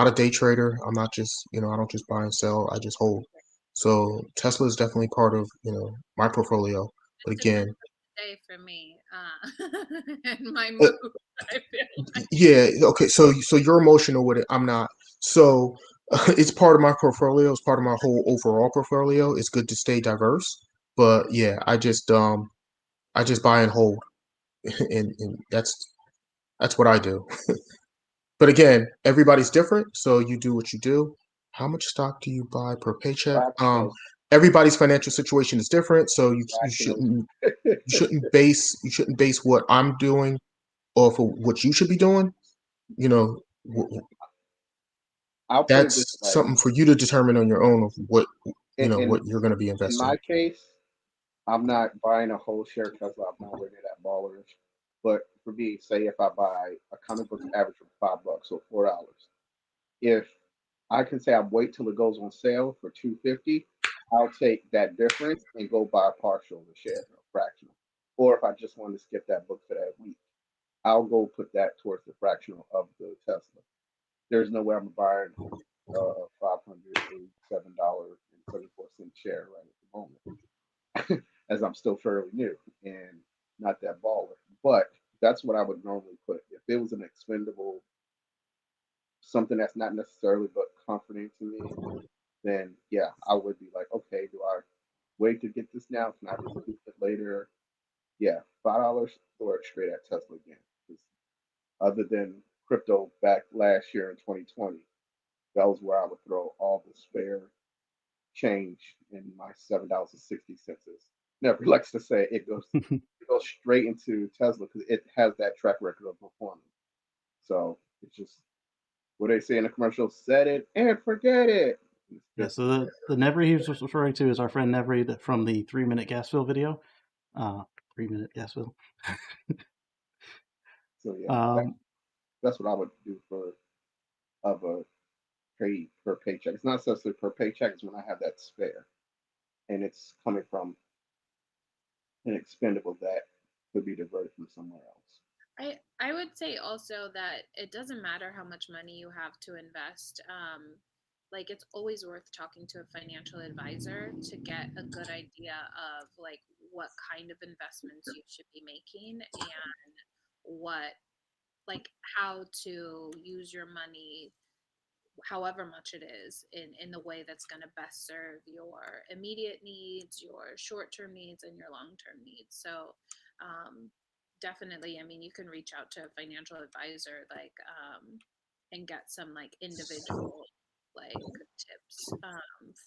a day trader. I'm not just I don't just buy and sell. I just hold. So Tesla is definitely part of my portfolio. But It depends again, on the day for me, and my uh, mood. I feel like. yeah, okay. So you're emotional with it. I'm not. So it's part of my portfolio. It's part of my whole overall portfolio. It's good to stay diverse. But yeah, I just buy and hold, and that's what I do. But again, everybody's different, so you do what you do. How much stock do you buy per paycheck? Fractional. Everybody's financial situation is different, so you Fractional. shouldn't base what I'm doing off of what you should be doing. You know, I'll put it this that's way. something for you to determine on your own of what In, in, what you're going to be in investing. my case, I'm not buying a whole share Tesla. I'm not really that ballerish. But for me, say if I buy a comic book average for $5 or $4, if I can say I wait till it goes on sale for 250, I'll take that difference and go buy a partial of the share or fractional. Or if I just want to skip that book for that week, I'll go put that towards the fractional of the Tesla. There's no way I'm buying a $587.74 share right at the moment, as I'm still fairly new and not that baller. But that's what I would normally put. If it was an expendable, something that's not necessarily but comforting to me, then yeah, I would be like, okay, do I wait to get this now? Can I just do it later? Yeah, $5, throw it straight at Tesla again. 'Cause other than crypto back last year in 2020, that was where I would throw all the spare change in my $7.60 is. Never likes to say it goes straight into Tesla because it has that track record of performing. So it's just what they say in the commercial: set it and forget it. It's Yeah, just so the Nevery he was referring to is our friend Nevery from the 3-minute gas fill video. 3-minute gas bill. So yeah, Um, that's what I would do for of a pay per paycheck. It's not necessarily per paycheck. It's when I have that spare, and it's coming from an expendable that could be diverted from somewhere else. I would say also that it doesn't matter how much money you have to invest. Like it's always worth talking to a financial advisor to get a good idea of like what kind of investments you should be making and what like how to use your money however much it is in the way that's going to best serve your immediate needs, your short-term needs, and your long-term needs. So definitely, I mean, you can reach out to a financial advisor and get some like individual like tips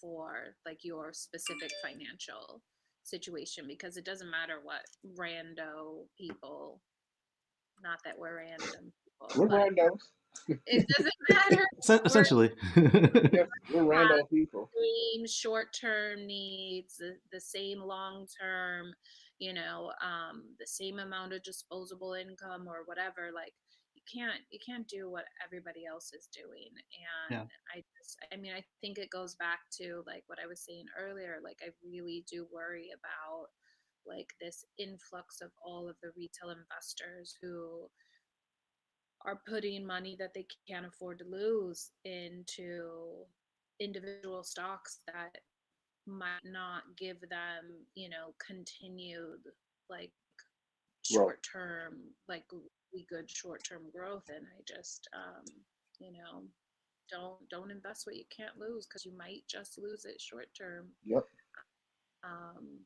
for like your specific financial situation because it doesn't matter what rando people, not that we're random people, We're but randos. it doesn't matter. We're essentially. We're rando people. same short-term needs, the same long-term, the same amount of disposable income or whatever. Like you can't do what everybody else is doing. And Yeah. I mean, I think it goes back to like what I was saying earlier. Like I really do worry about like this influx of all of the retail investors who are putting money that they can't afford to lose into individual stocks that might not give them, continued like Growth. short term, like really good short term growth. And I just, you know, don't invest what you can't lose because you might just lose it short term. Yep. Um,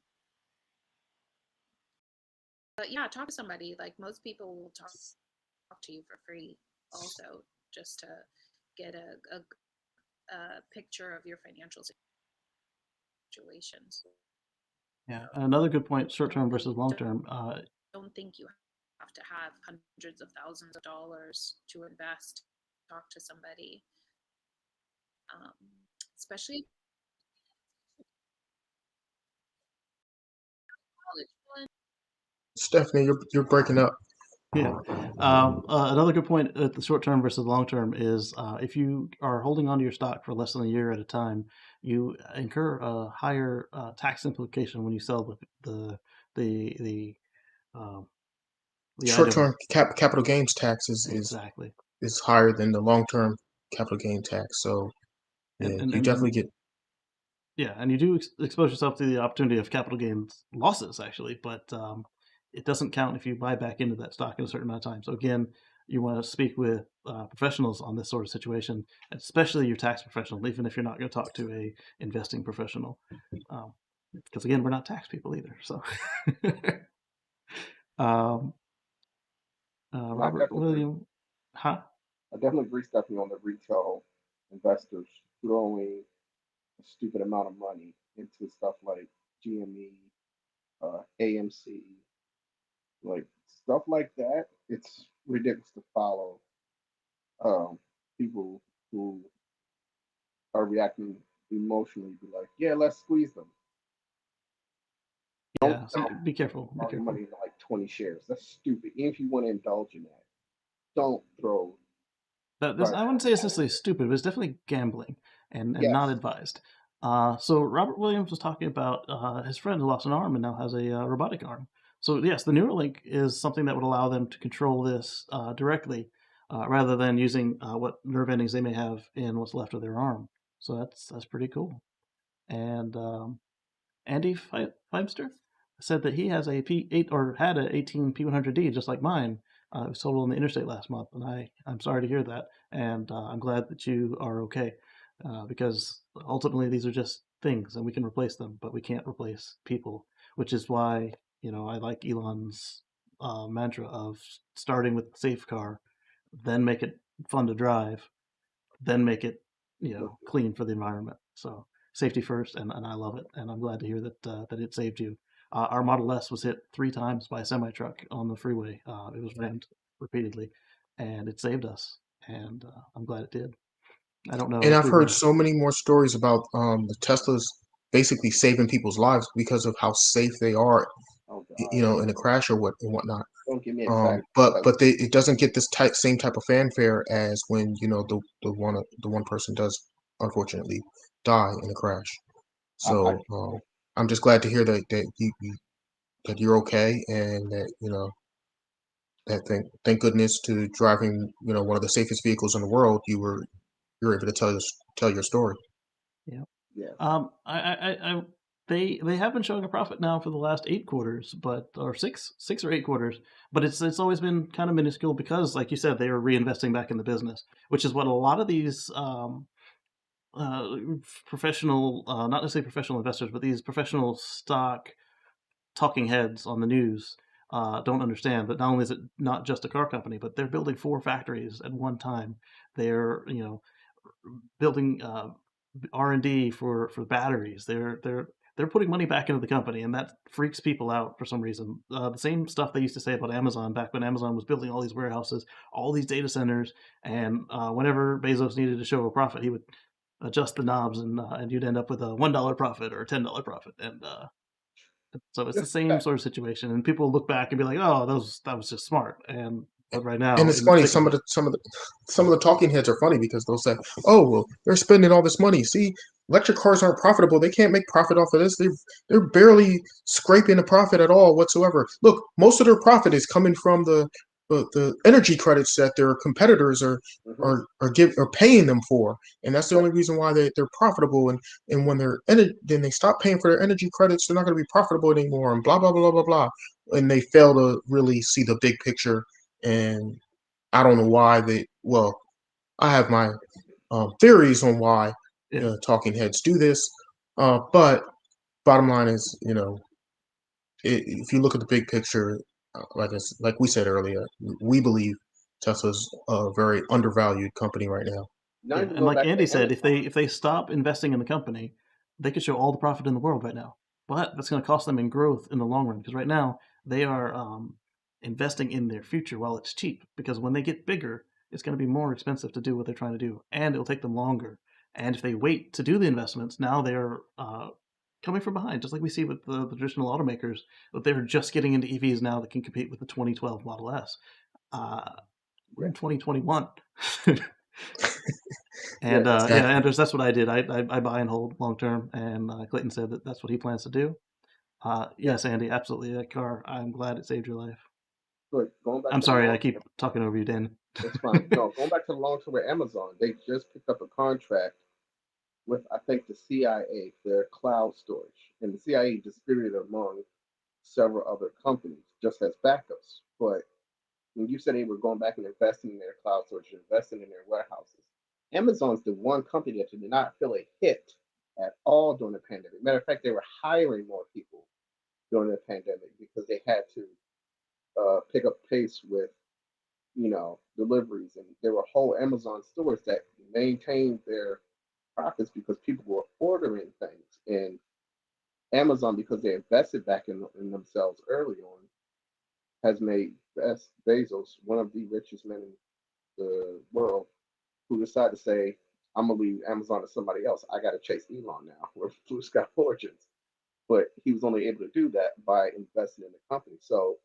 but yeah, talk to somebody. Like most people will talk to you for free, also, just to get a picture of your financial situation. So Yeah. Another good point, short term don't versus long term. don't think you have to have hundreds of thousands of dollars to invest. Talk to somebody, um, especially college. Stephanie, you're breaking up. Yeah. Another good point at the short term versus long term is if you are holding onto your stock for less than a year at a time, you incur a higher tax implication when you sell the the um, the item. Short-term capital gains tax Exactly. is higher than the long-term capital gain tax. So And yeah, and you and definitely get. yeah, and you do expose yourself to the opportunity of capital gains losses actually, but it doesn't count if you buy back into that stock in a certain amount of time. So again, you want to speak with professionals on this sort of situation, especially your tax professional, even if you're not going to talk to a investing professional, because again, we're not tax people either. So, um, And I Robert definitely agree. William, huh? I definitely agree, Stephanie, on the retail investors throwing a stupid amount of money into stuff like GME, AMC, like stuff like that. It's ridiculous to follow people who are reacting emotionally. Be like, yeah, let's squeeze them. Don't Yeah. So dump be careful. Be all your careful. money into like 20 shares. That's stupid. Even if you want to indulge in that, don't throw. This Right. I wouldn't say it's necessarily stupid, but it's definitely gambling and not Yes. advised. So Robert Williams was talking about his friend who lost an arm and now has a robotic arm. So yes, the Neuralink is something that would allow them to control this directly, rather than using what nerve endings they may have in what's left of their arm. So that's pretty cool. And Andy Feimster said that he has a P8 or had a 18 P100D just like mine. It was sold on the interstate last month, and I'm sorry to hear that, and I'm glad that you are okay, because ultimately these are just things, and we can replace them, but we can't replace people, which is why I like Elon's mantra of starting with the safe car, then make it fun to drive, then make it clean for the environment. So safety first, and I love it, and I'm glad to hear that it saved you. Our Model S was hit 3 times by a semi truck on the freeway. It was rammed repeatedly, and it saved us, and I'm glad it did. I don't know And if I've we heard were. so many more stories about the Teslas basically saving people's lives because of how safe they are. Oh in a crash or whatnot. Don't get me excited. But it doesn't get this same type of fanfare as when the one person does unfortunately die in a crash. I So I'm just glad to hear that you're okay, and that that thank goodness to driving one of the safest vehicles in the world, you're able to tell your story. Yeah. yes. I they have been showing a profit now for the last 8 quarters, or six or 8 quarters, but it's always been kind of minuscule because, like you said, they are reinvesting back in the business, which is what a lot of these uh, professional, not necessarily professional investors, but these professional stock talking heads on the news don't understand. That not only is it not just a car company, but they're building 4 factories at one time. They're building R&D for batteries. They're putting money back into the company, and that freaks people out for some reason. The same stuff they used to say about Amazon back when Amazon was building all these warehouses, all these data centers, and whenever Bezos needed to show a profit, he would adjust the knobs, and you'd end up with a $1 profit or a $10 profit, and so it's the Just same that. sort of situation. And people look back and be like, "Oh, that was just smart." But right And now, it's in the funny, thick of it, some of the talking heads are funny because they'll say, "Oh, well, they're spending all this money. See, electric cars aren't profitable. They can't make profit off of this. They're barely scraping a profit at all whatsoever. Look, most of their profit is coming from the energy credits that their competitors Hmm. are paying them for, and that's the Right. only reason why they're profitable. And when then they stop paying for their energy credits, they're not going to be profitable anymore. And blah blah blah blah blah. And they fail to really see the big picture. And I don't know why well, I have my theories on why yeah, talking heads do this. But bottom line is, if you look at the big picture, like we said earlier, we believe Tesla's a very undervalued company right now. Not yeah. even And going like back Andy to said, Amazon. if they stop investing in the company, they could show all the profit in the world right now. But that's going to cost them in growth in the long run because right now they are investing in their future while it's cheap. Because when they get bigger, it's going to be more expensive to do what they're trying to do, and it'll take them longer. And if they wait to do the investments, now they're coming from behind, just like we see with the traditional automakers, that they're just getting into EVs now that can compete with the 2012 Model S. Uh, we're Yeah. in 2021. Yeah. And yeah, Exactly. Andrews, that's what I did. I buy and hold long term, and Clayton said that that's what he plans to do. Yeah. Yes, Andy, absolutely. That car, I'm glad it saved your life. But going back I'm to the sorry, I long keep term, talking over you, Dan. it's fine. No, going back to the long term with Amazon, they just picked up a contract with, I think, the CIA, their cloud storage. And the CIA distributed among several other companies just as backups. But when you said they were going back and investing in their cloud storage, investing in their warehouses, Amazon's the one company that did not feel a hit at all during the pandemic. Matter of fact, they were hiring more people during the pandemic because they had to pick up pace with deliveries, and there were whole Amazon stores that maintained their profits because people were ordering things. And Amazon, because they invested back in themselves early on, has made Bezos one of the richest men in the world, who decided to say, I'm gonna leave Amazon to somebody else. I gotta chase Elon now with Blue Sky Fortunes. But he was only able to do that by investing in the company. So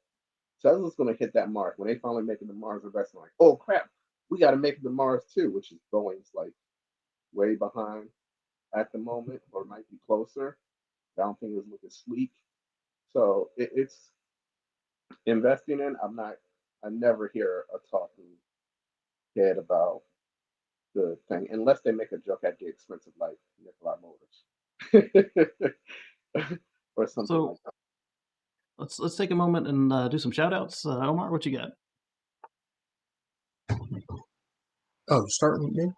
Tesla's gonna hit that mark when they finally make it to Mars investment. Like, oh crap, we gotta make it to Mars too, which is Boeing's like way behind at the moment, or might be closer. I don't think it's looking sleek. So it's investing in. I never hear a talking head about the thing unless they make a joke at the expense of like Nikola Motors or something like So that. let's take a moment and do some shout outs. Omar, what you got? Oh, you starting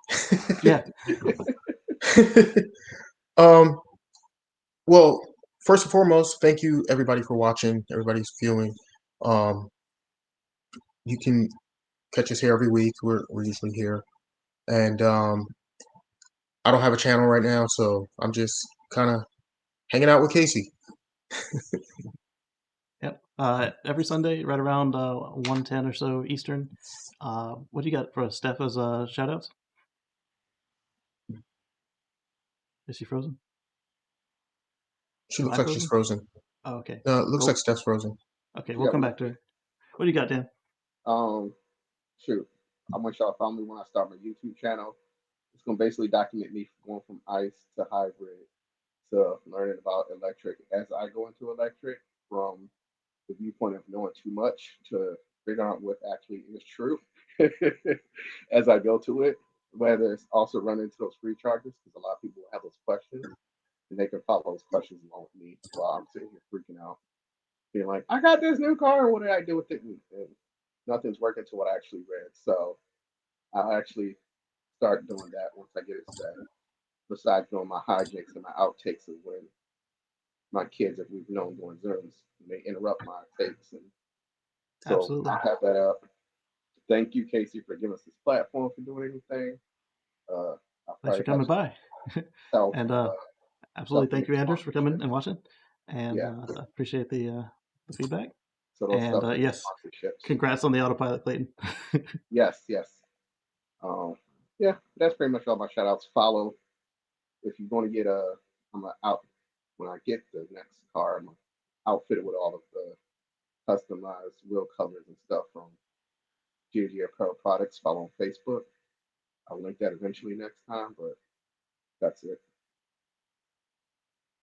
Yeah, with me? um, well, first and foremost, thank you everybody for watching, everybody's viewing. Um, you can catch us here every week. We're usually here, and I don't have a channel right now, so I'm just kind of hanging out with Casey. yep. Every Sunday, right around 1:10 or so Eastern. What do you got for us, Steph, as shout outs? Is she frozen? She Am looks I like she's frozen? frozen. Oh, okay. It looks like Well, Steph's frozen. okay, we'll Yeah, come we back to her. What do you got, Dan? um shoot. I want y'all to follow me when I start my YouTube channel. It's gonna basically document me going from ICE to hybrid to learning about electric as I go into electric from the viewpoint of knowing too much to figuring out what actually is true as I go to it. Whether it's also run into those free charges because a lot of people have those questions and they can follow those questions along with me while I'm sitting here freaking out, being like, I got this new car, and what did I do with it? And nothing's working to what I actually read. So I'll actually start doing that once I get it set. Besides doing my hijinks and my outtakes of when my kids, if we've known doing Zooms, they interrupt my takes. And so Absolutely. I'll have that up. Thank you, Casey, for giving us this platform for doing anything. I'll Thanks for probably have coming some by. self And self absolutely, thank you, image Anders, for coming and sponsorships. watching. And Yeah. I appreciate the feedback. So those And self image yes, sponsorships. congrats on the autopilot, Clayton. Yes, yes. Um, yeah, that's pretty much all my shout outs. Follow if you're going to get I'm out when I get the next car. I'm outfitted with all of the customized wheel covers and stuff from GG Apparel Products. Follow on Facebook. I'll link that eventually next time, but that's it.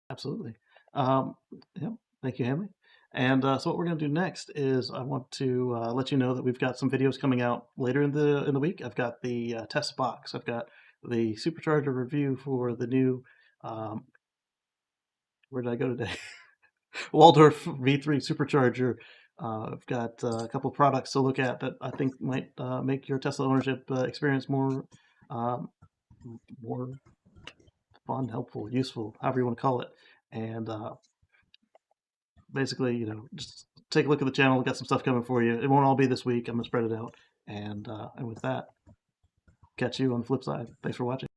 Absolutely. Um, yeah, thank you, Hanley. And so what we're going to do next is I want to let you know that we've got some videos coming out later in the week. I've got the test box. I've got the supercharger review for the new. Where did I go today? Waldorf V3 supercharger. I've got a couple products to look at that I think might make your Tesla ownership experience um, more fun, helpful, useful, however you want to call it. And basically, just take a look at the channel. We've got some stuff coming for you. It won't all be this week. I'm gonna spread it out. And with that, catch you on the flip side. Thanks for watching.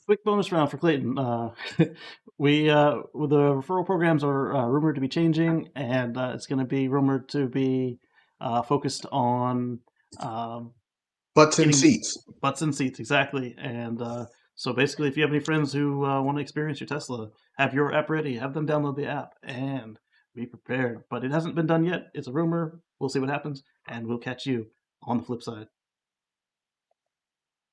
Quick bonus round for Clayton. The referral programs are rumored to be changing, and it's going to be rumored to be focused on Butts and getting seats. butts and seats, exactly. And so basically, if you have any friends who want to experience your Tesla, have your app ready, have them download the app, and be prepared. But it hasn't been done yet. It's a rumor. We'll see what happens, and we'll catch you on the flip side.